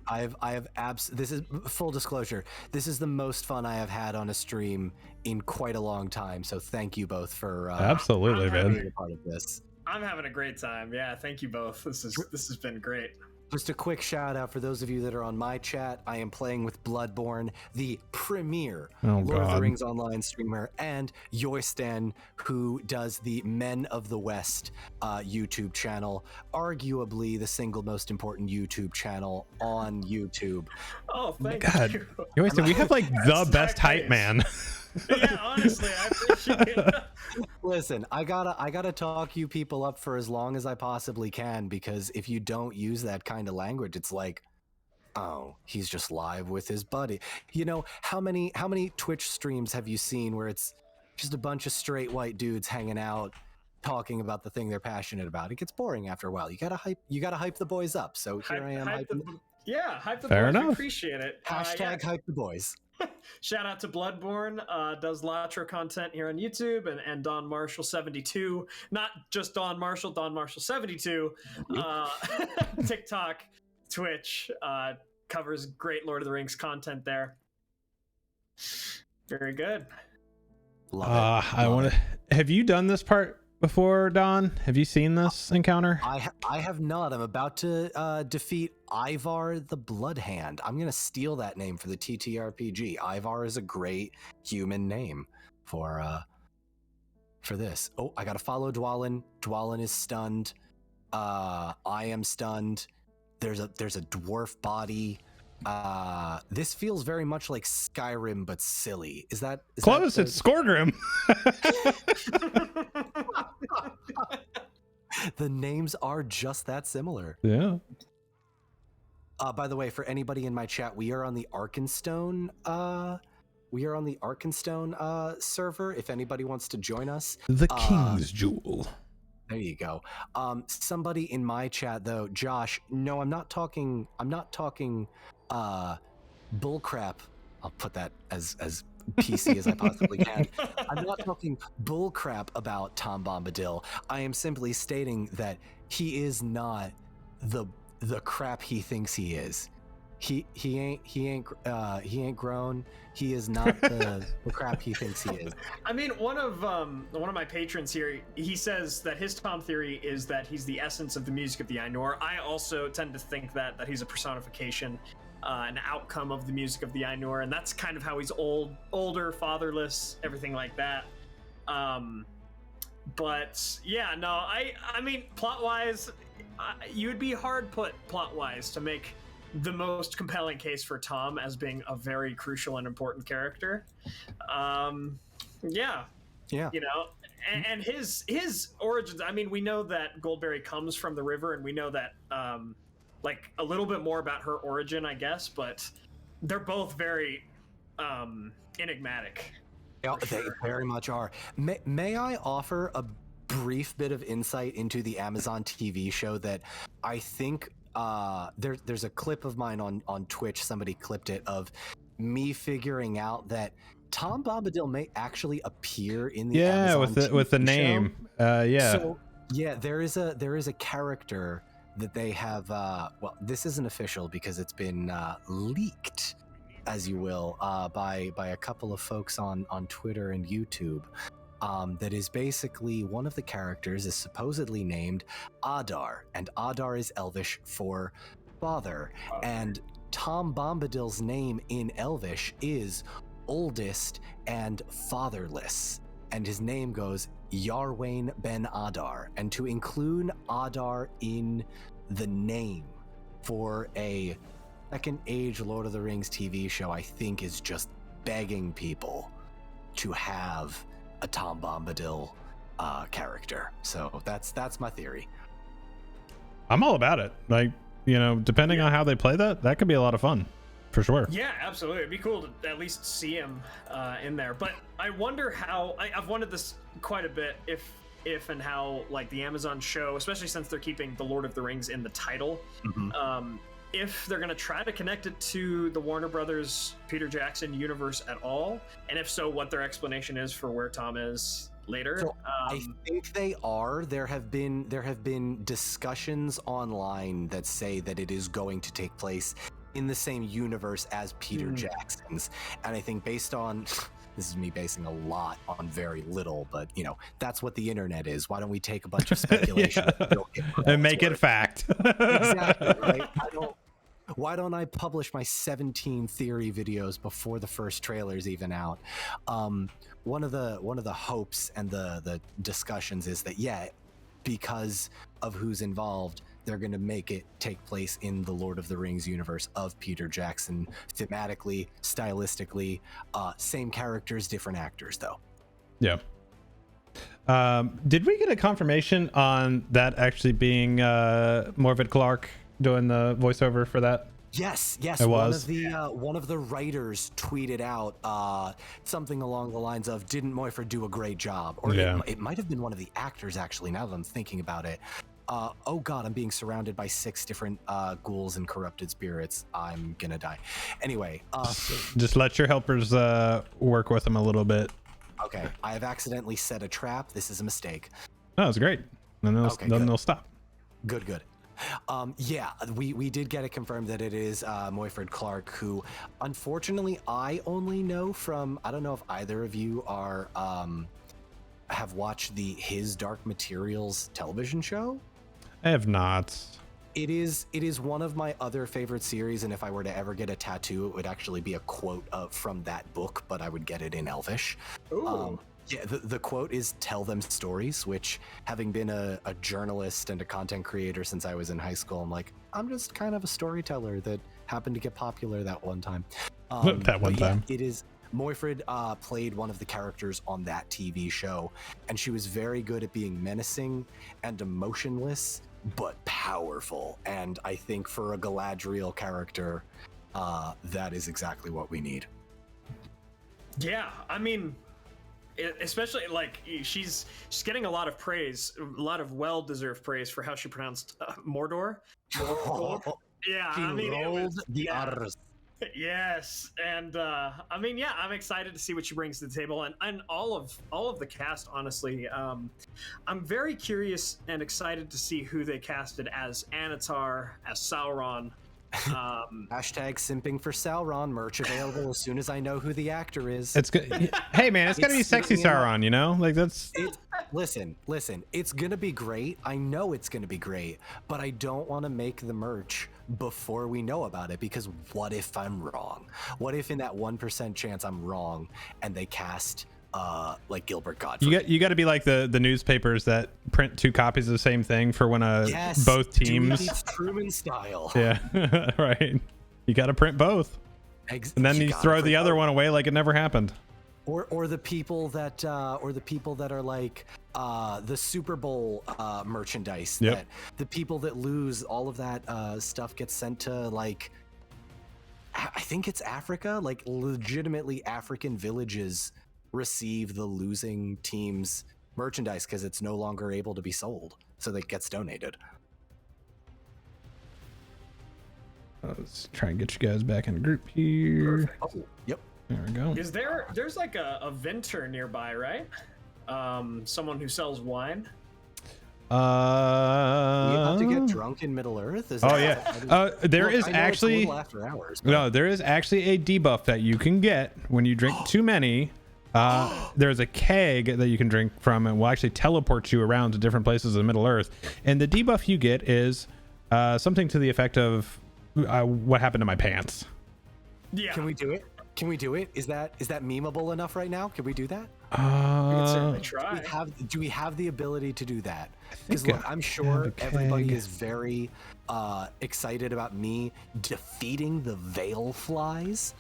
This is full disclosure. This is the most fun I have had on a stream in quite a long time. So thank you both for absolutely, man. being a part of this. I'm having a great time. Yeah, thank you both. This has been great. Just a quick shout out for those of you that are on my chat. I am playing with Bludborn, the premier Lord of the Rings online streamer, and Yoystan, who does the Men of the West YouTube channel, arguably the single most important YouTube channel on YouTube. Oh, thank you. Yoystan, we have like the best hype man. Yeah, honestly, I appreciate it. Listen, I gotta talk you people up for as long as I possibly can, because if you don't use that kind of language, it's like, oh, he's just live with his buddy. You know, how many Twitch streams have you seen where it's just a bunch of straight white dudes hanging out talking about the thing they're passionate about. It gets boring after a while. You gotta hype the boys up. So here I am. hype the boys. Fair enough. We appreciate it. Hashtag hype the boys. Shout out to Bludborn, does LotRO content here on YouTube, and DonMarshall72, not just Don Marshall, DonMarshall72, TikTok, Twitch, covers great Lord of the Rings content there. Very good. I want to. Have you done this part before, Don? Have you seen this encounter? I have not. I'm about to defeat Ivar the Bloodhand. I'm gonna steal that name for the TTRPG. Ivar is a great human name for this. Oh, I gotta follow Dwalin. Dwalin is stunned. I am stunned. There's a dwarf body. This feels very much like Skyrim, but silly. Is close? That it's Skorgrim. The names are just that similar. Yeah. By the way, for anybody in my chat, we are on the Arkenstone. Server. If anybody wants to join us, The King's Jewel. There you go. Somebody in my chat though, Josh. No, I'm not talking bullcrap. I'll put that as PC as I possibly can. I'm not talking bullcrap about Tom Bombadil. I am simply stating that he is not the crap he thinks he is. He ain't grown. He is not the crap he thinks he is. I mean, one of my patrons here, he says that his Tom theory is that he's the essence of the music of the Ainur. I also tend to think that he's a personification, an outcome of the music of the Ainur, and that's kind of how he's older, fatherless, everything like that. But yeah, no, I mean, plot-wise, you would be hard put plot-wise to make the most compelling case for Tom as being a very crucial and important character. Yeah, you know, and his origins. I mean, we know that Goldberry comes from the river, and we know that like a little bit more about her origin, I guess. But they're both very enigmatic. Yeah, they very much are. May I offer a brief bit of insight into the Amazon TV show that I think there's a clip of mine on Twitch, somebody clipped it, of me figuring out that Tom Bombadil may actually appear in the Amazon with the TV name. So yeah, there is a character that they have. Well, this isn't official because it's been leaked, as you will, by a couple of folks on Twitter and YouTube. That is basically one of the characters is supposedly named Adar, and Adar is Elvish for father. And Tom Bombadil's name in Elvish is oldest and fatherless, and his name goes Yarwain ben Adar. And to include Adar in the name for a second age Lord of the Rings TV show, I think is just begging people to have a Tom Bombadil character. So that's my theory. I'm all about it. Like, you know, depending on how they play that could be a lot of fun, for sure. Yeah, absolutely. It'd be cool to at least see him in there. But I wonder how. I've wondered this quite a bit. If and how, like, the Amazon show, especially since they're keeping the Lord of the Rings in the title, if they're going to try to connect it to the Warner Brothers Peter Jackson universe at all, and if so, what their explanation is for where Tom is later. So I think they are. There have been discussions online that say that it is going to take place in the same universe as Peter Jackson's, and I think based on this is me basing a lot on very little, but you know, that's what the internet is. Why don't we take a bunch of speculation and make it fact? Exactly, right? Why don't I publish my 17 theory videos before the first trailer's even out? One of the hopes and the discussions is that, yeah, because of who's involved, they're going to make it take place in the Lord of the Rings universe of Peter Jackson, thematically, stylistically, same characters, different actors, though. Yeah. Did we get a confirmation on that actually being Morvid Clark doing the voiceover for that? Yes. It was. One of the writers tweeted out something along the lines of, "Didn't Moyford do a great job?" Or Yeah. it might have been one of the actors, actually. Now that I'm thinking about it. Oh God, I'm being surrounded by 6 different ghouls and corrupted spirits. I'm gonna die. Anyway, Just let your helpers work with them a little bit. okay. I have accidentally set a trap. This is a mistake. No, it's great. Then they'll stop. Good. Yeah, we did get it confirmed that it is Moyford Clark, who unfortunately I only know from, I don't know if either of you are have watched His Dark Materials television show. I have not. It is one of my other favorite series, and if I were to ever get a tattoo, it would actually be a quote from that book, but I would get it in Elvish. Ooh. Yeah, the quote is "Tell them stories," which, having been a journalist and a content creator since I was in high school, I'm like, I'm just kind of a storyteller that happened to get popular that one time. It is. Moyford played one of the characters on that TV show, and she was very good at being menacing and emotionless, but powerful. And I think for a Galadriel character, that is exactly what we need. Yeah, I mean, especially like she's getting a lot of praise, a lot of well-deserved praise for how she pronounced Mordor. Yeah, She I mean, rolled the R's. Yes, and I mean, yeah, I'm excited to see what she brings to the table, and all of the cast. Honestly, I'm very curious and excited to see who they casted as Anatar, as Sauron. Hashtag simping for Sauron. Merch available as soon as I know who the actor is. It's good. Hey man, it's gotta be sexy Sauron, you know? Like that's. Listen. It's gonna be great. I know it's gonna be great, but I don't want to make the merch before we know about it, because what if I'm wrong? What if in that 1% chance I'm wrong and they cast like Gilbert Godfrey? You got to be like the newspapers that print 2 copies of the same thing for when both teams. Truman style. Yeah, right. You got to print both, and then you throw the other one away like it never happened. Or the people that are like the Super Bowl merchandise. Yep. That the people that lose, all of that stuff gets sent to, like, I think it's Africa. Like, legitimately African villages receive the losing team's merchandise because it's no longer able to be sold, so that gets donated. Let's try and get you guys back in the group here. Oh, yep. There we go. There's like a venter nearby, right? Someone who sells wine. We about to get drunk in Middle Earth? There is actually after hours, no. There is actually a debuff that you can get when you drink too many. There's a keg that you can drink from, and will actually teleport you around to different places in Middle Earth. And the debuff you get is something to the effect of what happened to my pants. Yeah. Can we do it? Is that memeable enough right now? Can we do that? We can certainly try. Do we have the ability to do that? Because look, I'm sure everybody is very excited about me defeating the Veil Flies,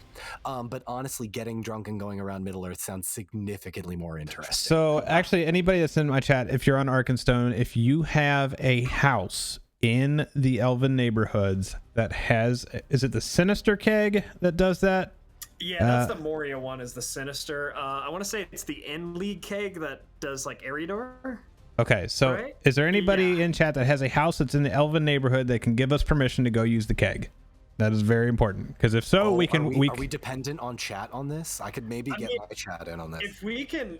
but honestly, getting drunk and going around Middle Earth sounds significantly more interesting. So actually, anybody that's in my chat, if you're on Arkenstone, if you have a house in the Elven neighborhoods that has, is it the Sinister keg that does that? Yeah, that's the Moria one, is the Sinister. I want to say it's the End League keg that does like Eriador. Okay, so right? Is there anybody in chat that has a house that's in the Elven neighborhood that can give us permission to go use the keg? That is very important, because if so, we can. Are we dependent on chat on this? I could maybe get my chat in on this. If we can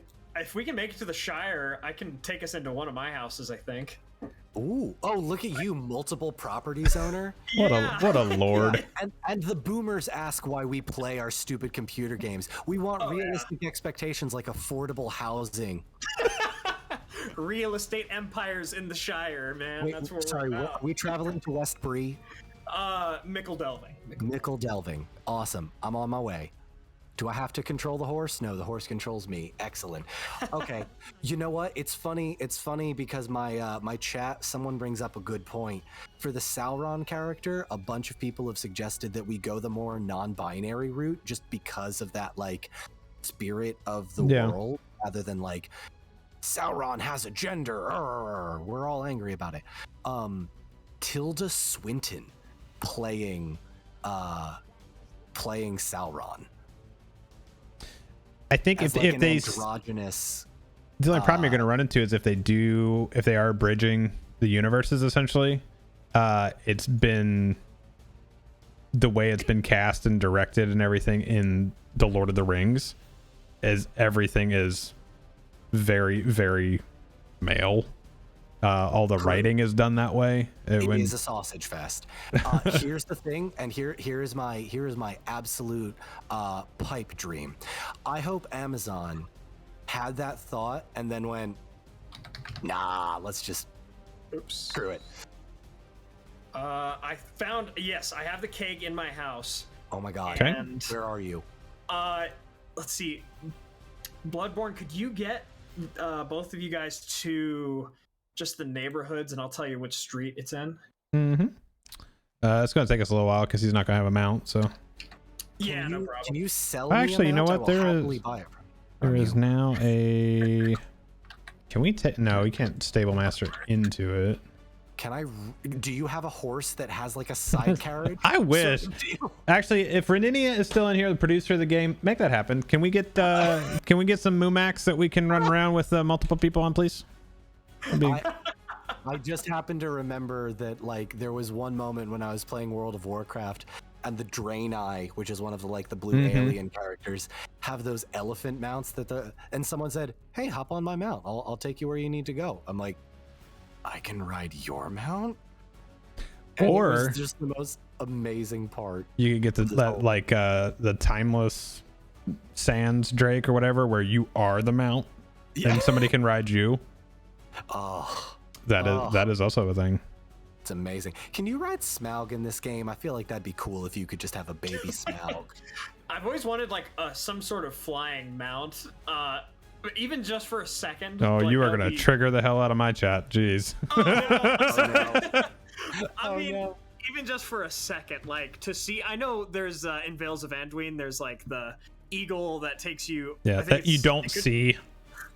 make it to the Shire, I can take us into one of my houses, I think. Ooh! Oh, look at you, multiple properties owner. What a lord! And the boomers ask why we play our stupid computer games. We want realistic expectations, like affordable housing. Real estate empires in the Shire, man. Wait, that's where sorry, we're are we traveling to West Bree? Mickle Delving. Mickle Delving. Awesome. I'm on my way. Do I have to control the horse? No, the horse controls me. Excellent. Okay. You know what? It's funny because my chat, someone brings up a good point. For the Sauron character, a bunch of people have suggested that we go the more non-binary route, just because of that, like, spirit of the world, rather than like Sauron has a gender. We're all angry about it. Tilda Swinton playing playing Sauron. I think as if like an they androgynous. the only problem you're going to run into is if they are bridging the universes essentially. It's been the way it's been cast and directed and everything in the Lord of the Rings, is everything is very, very male. All the writing is done that way. It is a sausage fest. Here's the thing, and here is my absolute pipe dream. I hope Amazon had that thought and then went, nah, let's just screw it. I found, yes, I have the keg in my house. Oh my god. Okay. And, Where are you? let's see. Bludborn, could you get both of you guys to just the neighborhoods, and I'll tell you which street it's in? Mm-hmm. It's going to take us a little while because he's not going to have a mount, so. Yeah, no problem. Can you sell me Actually, a you know mount? what? I will There happily is- buy it There from is you. now a... Can we take... No, we can't stable master into it. Can I? Do you have a horse that has like a side carriage? I wish. So, do you- Actually, if Reninia is still in here, the producer of the game, make that happen. Can we get some Mumax that we can run around with multiple people on, please? That'd be- I just happened to remember that like there was one moment when I was playing World of Warcraft and the Draenei, which is one of the like the blue alien characters, have those elephant mounts and someone said, "Hey, hop on my mount. I'll take you where you need to go." I'm like, I can ride your mount? And Or- it was just the most amazing part. You could get the timeless Sands Drake or whatever, where you are the mount and somebody can ride you. Oh, That is also a thing. it's amazing. Can you ride Smaug in this game? I feel like that'd be cool if you could just have a baby Smaug. I've always wanted like some sort of flying mount, but even just for a second. Oh, like, you are that'd gonna be- trigger the hell out of my chat. Jeez. I mean, even just for a second, like to see. I know there's in Vales of Anduin, there's like the eagle that takes you. Yeah, I think that you it's- don't it could- see.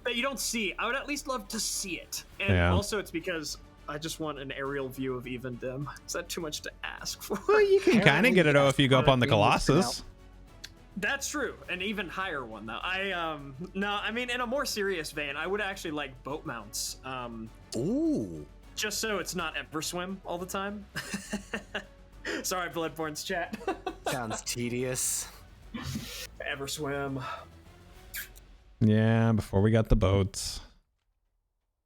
That you don't see. I would at least love to see it. And Yeah. also, it's because I just want an aerial view of even dim. Is that too much to ask for? Well, you can kind of get it if you go up on the Apparently, Colossus. That's true. An even higher one though. I mean, in a more serious vein, I would actually like boat mounts. Ooh. Just so it's not Everswim all the time. Sorry, Bloodborne's chat. Sounds tedious. Everswim. Yeah, before we got the boats.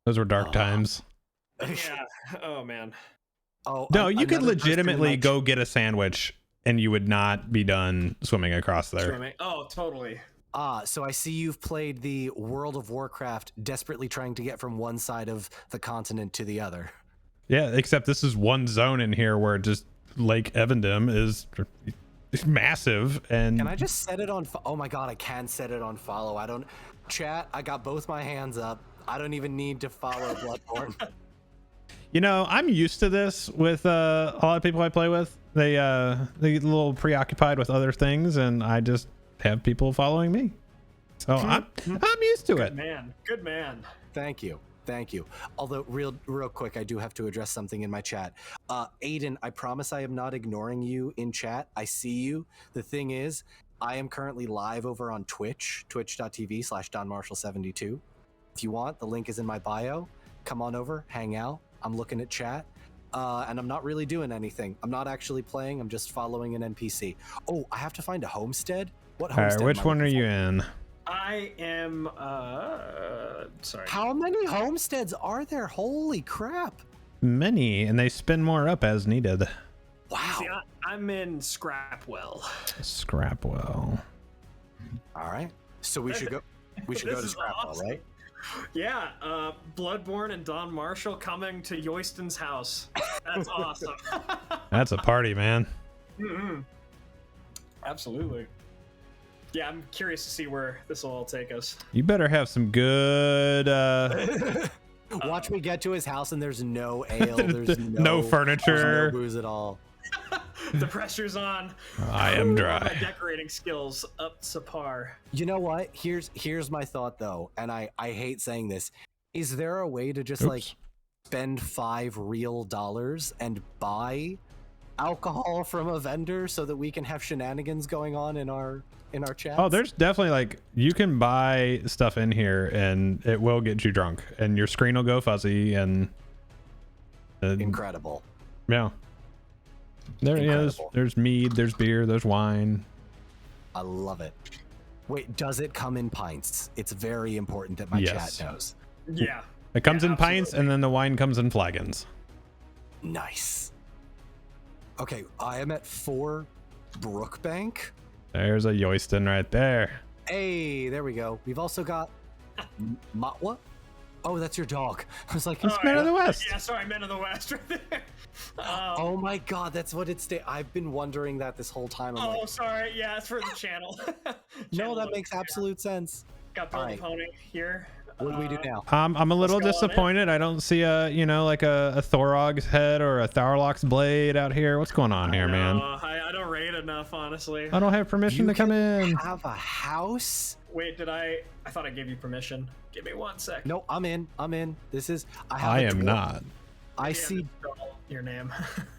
Those were dark times. Yeah. Oh man. Oh No, you could another person legitimately might- go get a sandwich and you would not be done swimming across there. Swimming. Oh, totally. So I see you've played the World of Warcraft, desperately trying to get from one side of the continent to the other. Yeah, except this is one zone in here where just Lake Evandem is massive, and Can I just set it on? Oh my god, I can set it on follow. I don't. Chat, I got both my hands up. I don't even need to follow Bloodborne. you know, I'm used to this with a lot of people I play with. They get a little preoccupied with other things, and I just have people following me. So I'm used to it. Man, good man. Thank you. Thank you. Although, real quick, I do have to address something in my chat. Aiden, I promise I am not ignoring you in chat. I see you. The thing is, I am currently live over on Twitch, twitch.tv/DonMarshall72. If you want, the link is in my bio. Come on over, hang out. I'm looking at chat. And I'm not really doing anything. I'm not actually playing. I'm just following an NPC. Oh, I have to find a homestead? What All right, homestead? which am I one are looking you for? in? I am sorry. How many homesteads are there? Holy crap. Many, and they spin more up as needed. Wow. See, I'm in Scrapwell. Scrapwell. All right. So we should go. We should go This to is Scrapwell, awesome. right? Yeah, Bloodborne and DonMarshall coming to Yoyston's house. That's awesome. That's a party, man. Mm-hmm. Absolutely. Yeah, I'm curious to see where this will all take us. You better have some good Watch me get to his house and there's no ale. There's no furniture. There's no booze at all. The pressure's on. I am My dry. decorating skills up to par. You know what? Here's my thought though, and I hate saying this. Is there a way to just like spend $5 real and buy alcohol from a vendor so that we can have shenanigans going on in our chat? Oh, there's definitely like you can buy stuff in here and it will get you drunk and your screen will go fuzzy and incredible. Yeah. There is. There's mead, there's beer, there's wine. I love it. Wait, does it come in pints? It's very important that my chat knows. Yeah. It comes in absolutely. pints and then the wine comes in flagons. Nice. Okay, I am at 4 Brookbank. There's a Yoystan right there. Hey, there we go. We've also got what? Oh, that's your dog. I was like, It's Men of the West. Yeah, sorry, Men of the West right there. oh my god, that's what it's. I've been wondering that this whole time. I'm like, sorry. Yeah, it's for the channel. no, that makes absolute sense. Got the pony here. What do we do now? I'm a little go on disappointed. I don't see a, like a Thorog's head or a Tharlok's blade out here. What's going on here, man? I don't rate enough, honestly. I don't have permission to come in. Have a house? Wait, I thought I gave you permission. Give me 1 sec. No, I'm in. This is. I am not. I see. Your name.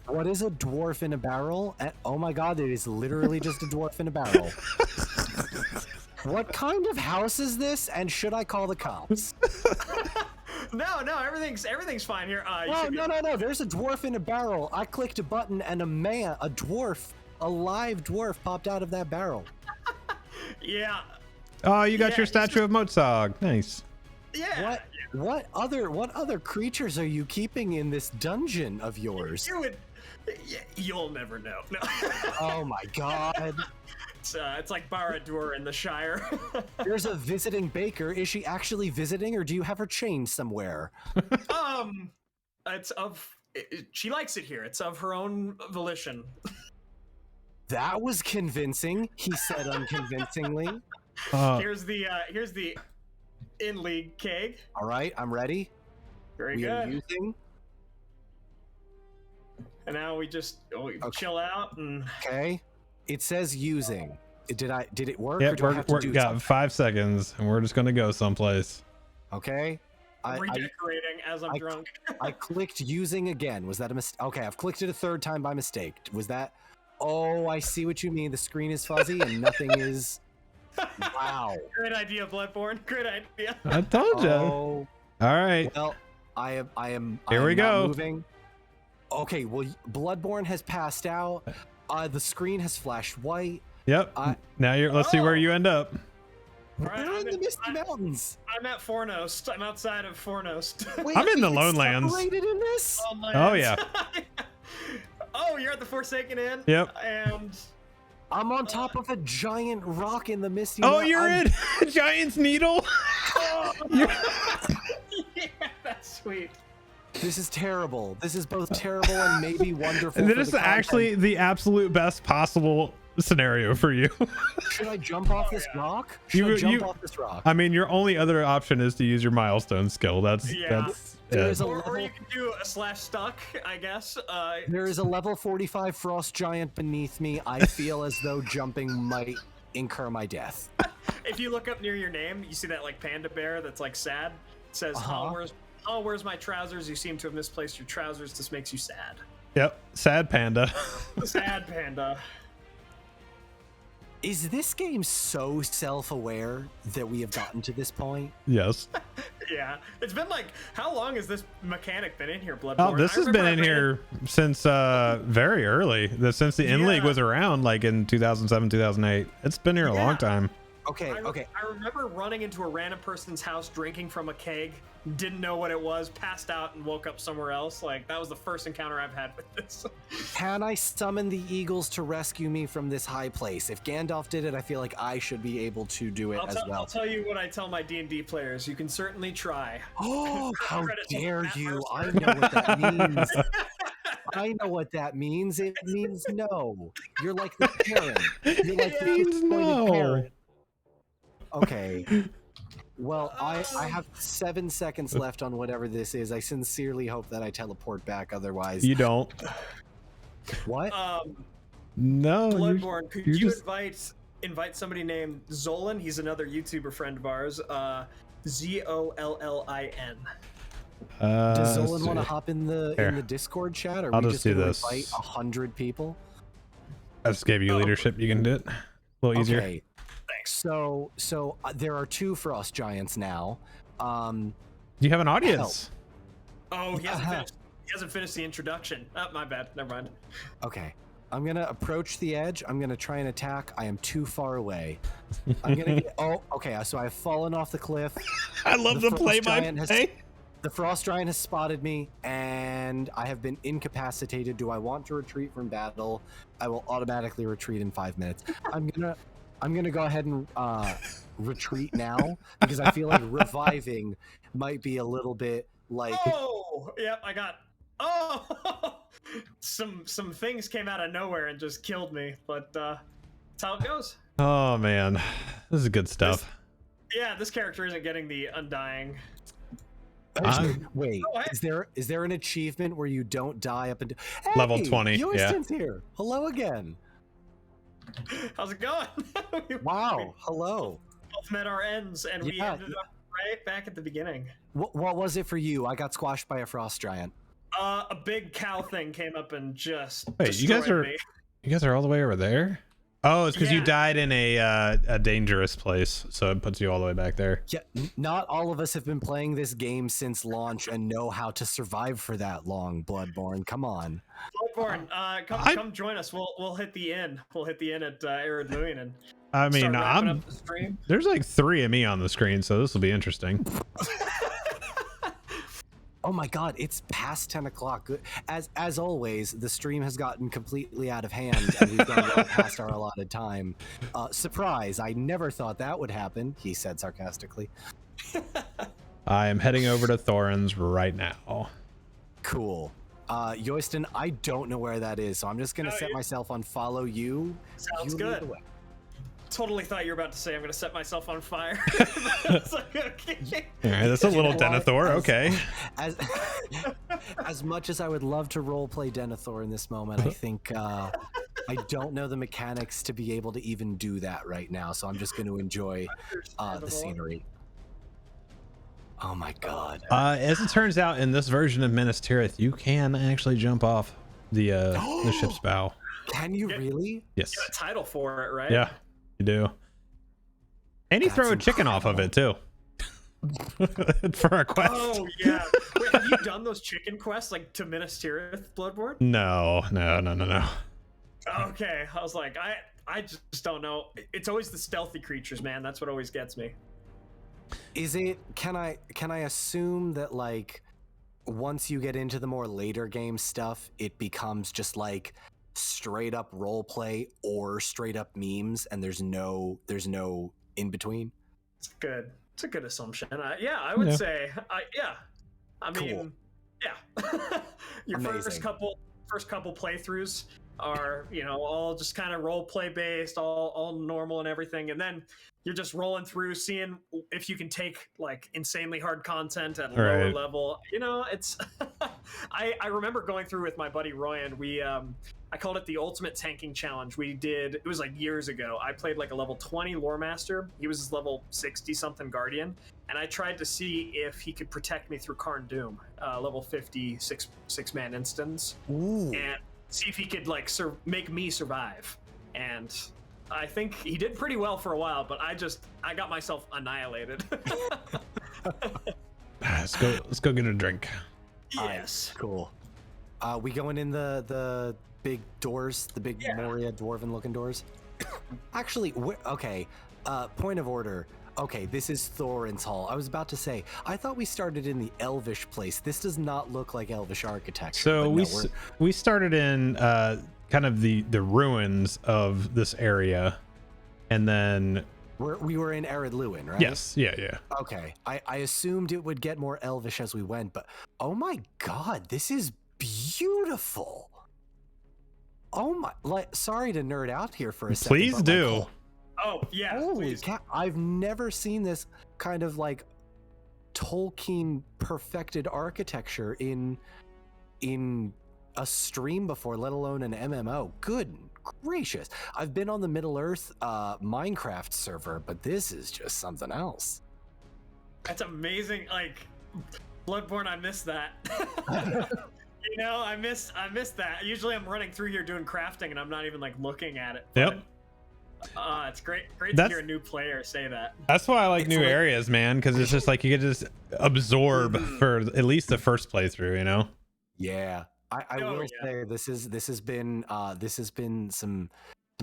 What is a dwarf in a barrel? Oh my god, it is literally just a dwarf in a barrel. What kind of house is this? And should I call the cops? No, everything's fine here. No. There's a dwarf in a barrel. I clicked a button and a live dwarf popped out of that barrel. Yeah. Oh, you got your statue of Mozart. Nice. Yeah. What other creatures are you keeping in this dungeon of yours? You'll never know. No. Oh my god. It's like Barad-dûr in the Shire. There's a visiting baker. Is she actually visiting, or do you have her chained somewhere? She likes it here. It's of her own volition. That was convincing, he said unconvincingly. Here's the in-league keg. All right, I'm ready. Very we good. Are using. And now we just chill out and. Okay. It says using. Did it work? Yeah, or do I have to do got something? 5 seconds, and we're just gonna go someplace. Okay. Redecorating as I'm drunk. I clicked using again. Was that a mistake? Okay, I've clicked it a 3rd time by mistake. Was that? Oh, I see what you mean. The screen is fuzzy and nothing is. Wow. Great idea, Bludborn. Great idea. I told you. Oh. All right. Well, I am. Here we go. Moving. Okay. Well, Bludborn has passed out. The screen has flashed white. Yep. Now let's see where you end up. We're in the Misty Mountains. I'm at Fornost. I'm outside of Fornost. Wait, I'm in the it's Lone Lands. separated in this? Oh yeah. Oh, you're at the Forsaken Inn. Yep. And I'm on top of a giant rock in the Misty Oh, Mountains. you're in Giant's Needle. yeah, that's sweet. This is terrible. This is both terrible and maybe wonderful. And for this is the content. actually the absolute best possible scenario for you. Should I jump off this rock? Should I jump off this rock? I mean, your only other option is to use your milestone skill. That's There is a or you can do a /stuck, I guess. There is a level 45 frost giant beneath me. I feel as though jumping might incur my death. If you look up near your name, you see that like panda bear that's like sad. It says, where's my trousers? You seem to have misplaced your trousers. This makes you sad. Yep. Sad panda. Sad panda. Is this game so self-aware that we have gotten to this point? Yes. Yeah. It's been like, how long has this mechanic been in here, Bludborn? Oh, this has been in here since very early. Since the in-league was around, like in 2007, 2008. It's been here a long time. Okay, I remember running into a random person's house drinking from a keg, didn't know what it was, passed out, and woke up somewhere else. Like, that was the first encounter I've had with this. Can I summon the eagles to rescue me from this high place? If Gandalf did it, I feel like I should be able to do it as well. I'll tell you what I tell my D&D players. You can certainly try. Oh, how dare you! I know what that means. I know what that means. It means no. You're like the parent. You're like the disappointed parent. Okay. Well, I have 7 seconds left on whatever this is. I sincerely hope that I teleport back. Otherwise, You don't. What? No. Bludborn, could you invite somebody named Zollin? He's another YouTuber friend of ours. Zollin. Does let's Zolan want to see. hop in the Here. Discord chat, or I'll we just just do gonna this. invite 100 people? I just gave you leadership. You can do it a little easier. Okay. Thanks. So there are 2 frost giants now. You have an audience. Oh, he hasn't finished the introduction. Oh, my bad. Never mind. Okay. I'm gonna approach the edge. I'm gonna try and attack. I am too far away. I'm gonna get. Oh, okay. So I've fallen off the cliff. I love The to play frost my giant has- play. The frost giant has spotted me, and I have been incapacitated. Do I want to retreat from battle? I will automatically retreat in 5 minutes. I'm gonna go ahead and retreat now because I feel like reviving might be a little bit like. Oh, yep, I got. Oh, some things came out of nowhere and just killed me, but that's how it goes. Oh man, this is good stuff. This character isn't getting the undying. Wait, Oh, hey. is there an achievement where you don't die up until Level 20, yeah. Yoystan's here. Hello again. How's it going? Wow. Hello. We both met our ends, and we Yeah. ended up right back at the beginning. What was it for you? I got squashed by a frost giant. A big cow thing came up and just Wait, you guys destroyed are me. you guys are all the way over there? Oh, it's because you Yeah. died in a dangerous place, so it puts you all the way back there. Yeah, not all of us have been playing this game since launch and know how to survive for that long, Bloodborne. Come on. Bloodborne, come join us. We'll hit the inn. We'll hit the inn at Arid Luin and I mean, start wrapping up the stream. there's like 3 of me on the screen, so this will be interesting. Oh my god, it's past 10 o'clock. Good. As always, the stream has gotten completely out of hand and we've gone well past our allotted time. Surprise, I never thought that would happen, he said sarcastically. I am heading over to Thorin's right now. Cool. Yoystan, I don't know where that is, so I'm just going to set myself on follow you. Sounds You lead good. the way. Totally thought you were about to say I'm going to set myself on fire. It's like, okay. All right, that's a little You know what? Denethor. Okay. As much as I would love to roleplay Denethor in this moment, I think I don't know the mechanics to be able to even do that right now. So I'm just going to enjoy the scenery. Oh my god! As it turns out, in this version of Minas Tirith, you can actually jump off the ship's bow. Can you really? Yes. Got a title for it, right? Yeah, you do. And you That's throw a chicken off of it too. For a quest. Oh yeah. Wait, have you done those chicken quests like to Minas Tirith, Bloodborne? No. Okay, I was like, I just don't know. It's always the stealthy creatures, man. That's what always gets me. Is it? Can I assume that like once you get into the more later game stuff, it becomes just like straight up role play or straight up memes, and there's no in between? It's good. It's a good assumption. Yeah, I would say. Yeah. I mean, Cool. yeah. Your Amazing. first couple playthroughs are, all just kind of role play based, all normal and everything, and then you're just rolling through, seeing if you can take like insanely hard content at a lower level. It's. I remember going through with my buddy Royan. We I called it the Ultimate Tanking Challenge. It was like years ago. I played like a level 20 Lore Master. He was level 60 something Guardian, and I tried to see if he could protect me through Karn Doom, level 50 six-man instance, Ooh. and see if he could like make me survive. And I think he did pretty well for a while, but I got myself annihilated. Let's go get a drink. Yes. Cool. We going in the big doors, the big Moria dwarven looking doors? Actually, okay. Point of order. Okay, this is Thorin's Hall. I was about to say, I thought we started in the Elvish place. This does not look like Elvish architecture. So but we started in kind of the ruins of this area, and then we were in Arid Luin, right? yes, yeah. Okay, I assumed it would get more Elvish as we went, but oh my god, this is beautiful. Oh my, sorry to nerd out here for a second. Please but do. Oh yeah. Holy please. cow! I've never seen this kind of like Tolkien perfected architecture in a stream before, let alone an MMO. Good gracious! I've been on the Middle Earth Minecraft server, but this is just something else. That's amazing. Like, Bloodborne, I missed that. You know, I missed that. Usually I'm running through here doing crafting and I'm not even like looking at it. Yep. It's great to hear a new player say that. That's why I like new areas, man, because it's just like you can just absorb for at least the first playthrough, you know? Yeah. I will say this has been some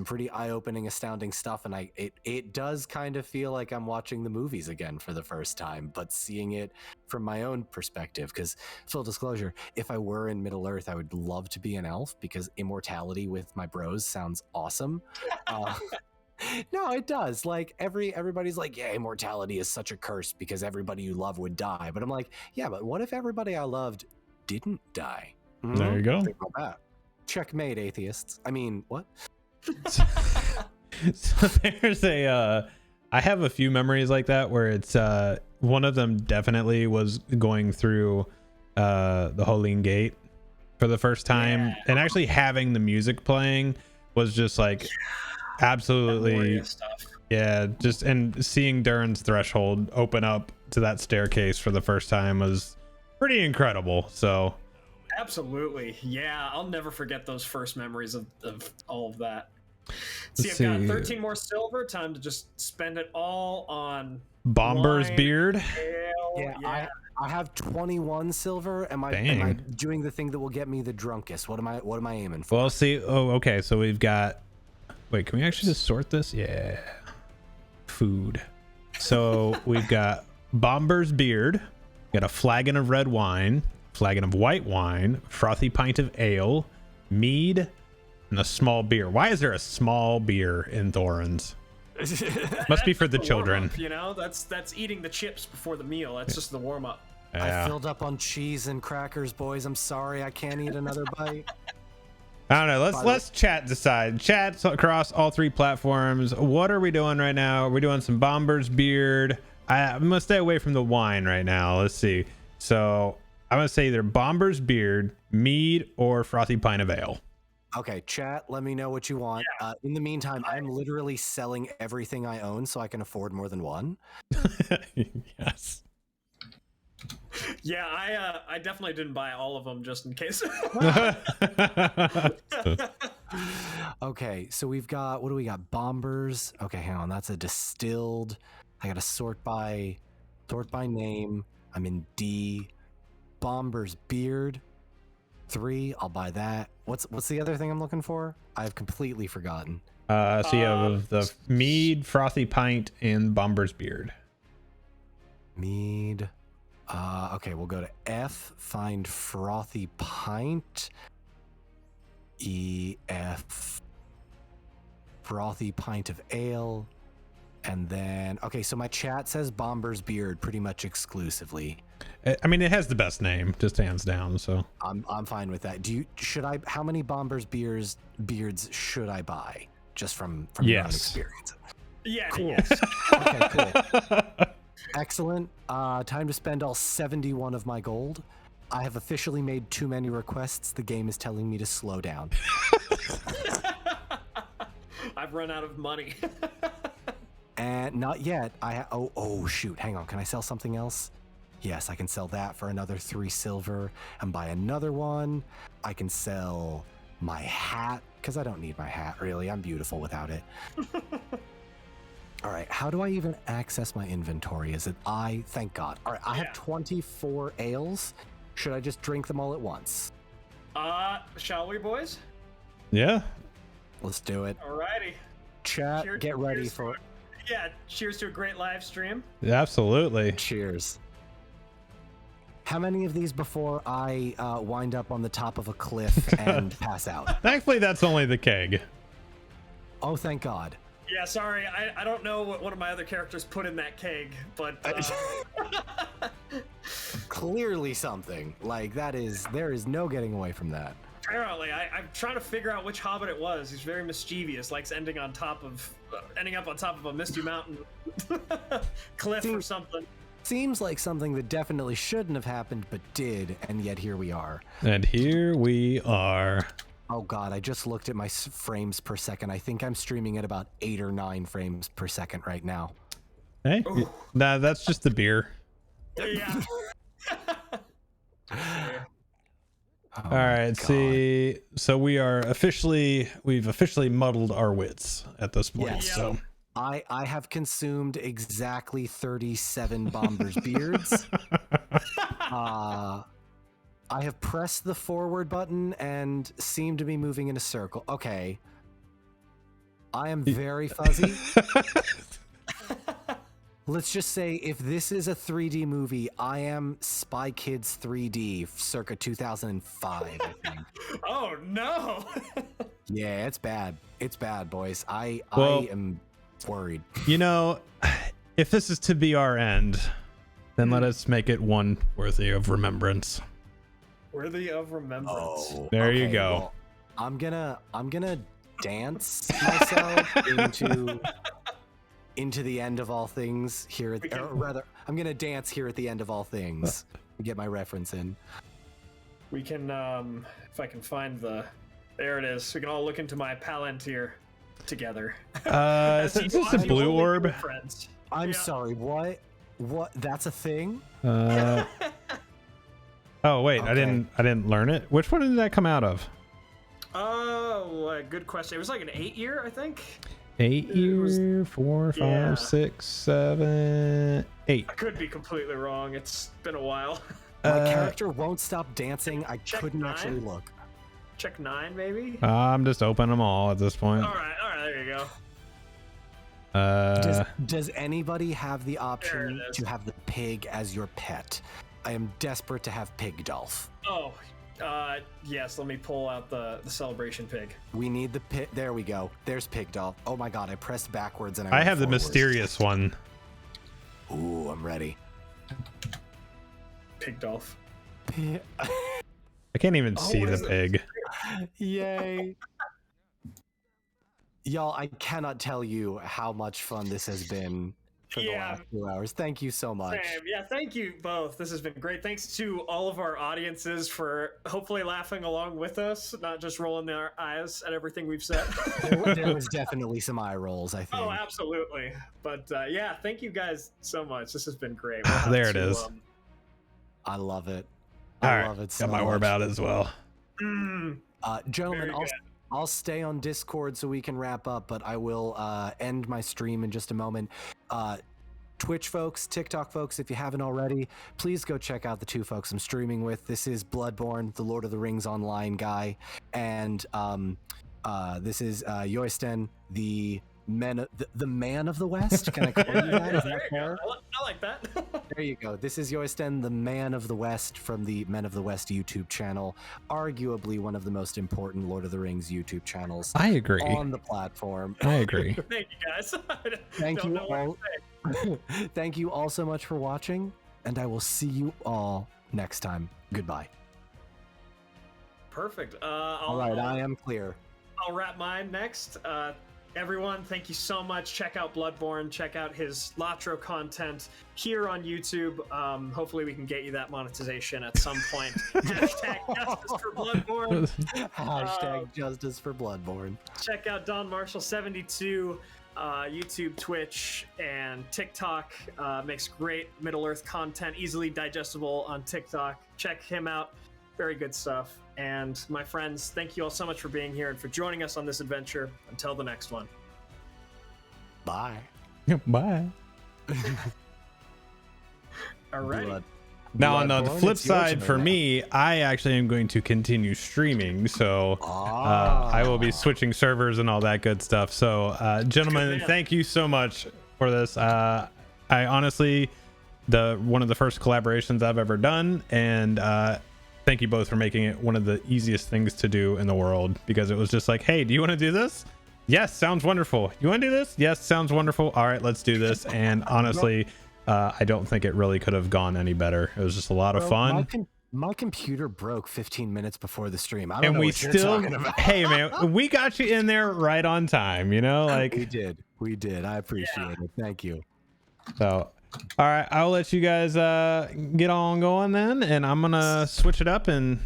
pretty eye-opening, astounding stuff, and it does kind of feel like I'm watching the movies again for the first time, but seeing it from my own perspective. Because full disclosure, if I were in Middle Earth, I would love to be an elf because immortality with my bros sounds awesome. No, it does. Like everybody's like, yeah, immortality is such a curse because everybody you love would die. But I'm like, yeah, but what if everybody I loved didn't die? There you go. Think about that. Checkmate, atheists. I mean, what? So there's I have a few memories like that where it's one of them definitely was going through the Holy Gate for the first time, and actually having the music playing was just like absolutely just, and seeing Durin's threshold open up to that staircase for the first time was pretty incredible. So absolutely, yeah, I'll never forget those first memories of all of that. See, I've got 13 more silver. Time to just spend it all on Bomber's wine, beard. Ale, yeah. I have 21 silver. Am I doing the thing that will get me the drunkest? What am I aiming for? Well, see. Oh, okay. So we've got. Wait, can we actually just sort this? Yeah. Food. So we've got Bomber's beard. We got a flagon of red wine, flagon of white wine, frothy pint of ale, mead, and a small beer. Why is there a small beer in Thorin's? Must be for the children. You know, that's eating the chips before the meal. That's just the warm up. Yeah. I filled up on cheese and crackers, boys. I'm sorry, I can't eat another bite. I don't know. Let's chat decide. Chats across all three platforms. What are we doing right now? We're doing some Bomber's beard. I'm gonna stay away from the wine right now. Let's see. So I'm gonna say either Bomber's beard, mead, or frothy pint of ale. Okay, chat, let me know what you want. In the meantime, I'm literally selling everything I own so I can afford more than one. Yes. Yeah, I definitely didn't buy all of them just in case. Okay, so we've got, what do we got? Bombers. Okay, hang on, that's a distilled. I gotta sort by name. I'm in D. Bomber's beard. 3, I'll buy that. What's the other thing I'm looking for? I've completely forgotten. So you have the mead, frothy pint, and Bomber's beard. Mead. Okay, we'll go to F, find frothy pint. EF, frothy pint of ale. And then, okay, so my chat says Bomber's beard pretty much exclusively. I mean, it has the best name, just hands down. So I'm fine with that. How many Bomber's beards should I buy? Just from your own experience. Yeah. Cool. Yes. Okay, cool. Excellent. Time to spend all 71 of my gold. I have officially made too many requests. The game is telling me to slow down. I've run out of money. And not yet. Oh shoot. Hang on. Can I sell something else? Yes, I can sell that for another 3 silver and buy another one. I can sell my hat because I don't need my hat really. I'm beautiful without it. All right, how do I even access my inventory? Is it thank God. All right, I have 24 ales. Should I just drink them all at once? Shall we, boys? yeah. Let's do it. Alrighty. Chat, get ready for... Yeah, cheers to a great live stream. Absolutely. Cheers. How many of these before I wind up on the top of a cliff and pass out? Thankfully, that's only the keg. Oh, thank God. Yeah, sorry, I don't know what one of my other characters put in that keg, but Clearly something. Like, there is no getting away from that. apparently I'm trying to figure out which hobbit it was. He's very mischievous, likes ending up on top of a misty mountain cliff or something. Seems like something that definitely shouldn't have happened, but did, and yet here we are. And here we are. Oh God, I just looked at my frames per second. I think I'm streaming at about 8 or 9 frames per second right now. Hey, nah, that's just the beer. Yeah. All right, see, so we've officially muddled our wits at this point. Yes. So I have consumed exactly 37 Bombers beards. I have pressed the forward button and seem to be moving in a circle. Okay. I am very fuzzy. Let's just say if this is a 3D movie, I am Spy Kids 3D circa 2005, I think. Oh no. Yeah, it's bad. It's bad, boys. I am worried. You know, if this is to be our end, then let us make it one worthy of remembrance. Worthy of remembrance. Oh, There you okay, go. well, I'm gonna dance myself into the end of all things here. Or rather, I'm gonna dance here at the end of all things to get my reference in. We can, if I can find there it is. We can all look into my Palantir together. Is this a blue orb? Friends. I'm sorry. What? That's a thing? Oh wait, Okay. I didn't learn it. Which one did that come out of? Oh, good question. It was like an 8-year, I think. 8 year, 4, 5, Yeah. 6, 7, 8. I could be completely wrong. It's been a while. My character won't stop dancing. I check couldn't 9? actually look. Check 9, maybe. I'm just opening them all at this point. All right, there you go. Does anybody have the There option it is. to have the pig as your pet? I am desperate to have Pigdolf. Oh, yes. Let me pull out the celebration pig. We need the pit. There we go. There's Pigdolf. Oh my god, I pressed backwards and I went have the forwards. mysterious one. Ooh, I'm ready. Pigdolf. I can't even see what the is it? pig. Yay. Y'all, I cannot tell you how much fun this has been for the Yeah. last 2 hours. Thank you so much. Same. Yeah, thank you both. This has been great. Thanks to all of our audiences for hopefully laughing along with us, not just rolling their eyes at everything we've said. There was definitely some eye rolls, I think. Oh, absolutely. But yeah, thank you guys so much. This has been great. We'll have There it to, is. I love it. All I right, love it so got my much. orb out as well. Gentlemen, Very good. I'll stay on Discord so we can wrap up, but I will end my stream in just a moment. Twitch folks, TikTok folks, if you haven't already, please go check out the two folks I'm streaming with. This is Bludborn, the Lord of the Rings online guy, and this is Yoystan, the man of the West. Can I call you that? Is that There you fair? go. I like that. There you go. This is Yoystan, the Man of the West from the Men of the West YouTube channel, arguably one of the most important Lord of the Rings YouTube channels I agree. on the platform. I agree. Thank you guys. Thank Don't you know what to all. say. Thank you all so much for watching, and I will see you all next time. Goodbye. Perfect. All right, I am clear. I'll wrap mine next. Everyone, thank you so much. Check out Bludborn. Check out his LotRO content here on YouTube. Hopefully, we can get you that monetization at some point. Hashtag justice for Bludborn. Hashtag justice for Bloodborne. Check out DonMarshall72, YouTube, Twitch, and TikTok. Makes great Middle Earth content, easily digestible on TikTok. Check him out. Very good stuff. And my friends, thank you all so much for being here and for joining us on this adventure. Until the next one. Bye. Bye. All right. Blood. Now, on the Bloodborne, flip it's your side, turn for now. me, I actually am going to continue streaming. So I will be switching servers and all that good stuff. So, gentlemen, Good man. thank you so much for this. I honestly, one of the first collaborations I've ever done, and thank you both for making it one of the easiest things to do in the world, because it was just like, hey, do you want to do this? Yes, sounds wonderful. You want to do this? Yes, sounds wonderful. All right, let's do this. And honestly, I don't think it really could have gone any better. It was just a lot of Bro, fun. My computer broke 15 minutes before the stream. I don't And know we what you're still, talking about. hey man, we got you in there right on time, you know, like, We did. I appreciate it. Thank you. so. All right, I'll let you guys get on going then, and I'm gonna switch it up and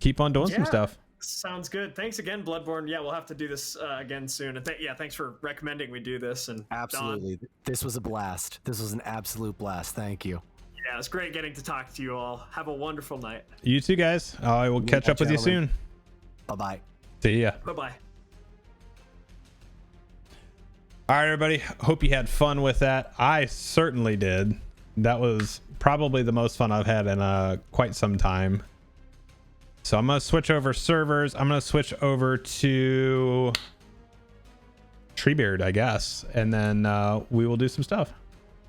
keep on doing some Yeah. stuff. Sounds good. Thanks again, Bloodborne. Yeah, we'll have to do this again soon. And thanks for recommending we do this. And Don, Absolutely. This was a blast. This was an absolute blast. Thank you. Yeah, it's great getting to talk to you all. Have a wonderful night. You too, guys. I will catch up with you soon. Bye-bye. See ya. Bye-bye. All right, everybody. Hope you had fun with that. I certainly did. That was probably the most fun I've had in quite some time. So I'm going to switch over servers. I'm going to switch over to Treebeard, I guess. And then we will do some stuff.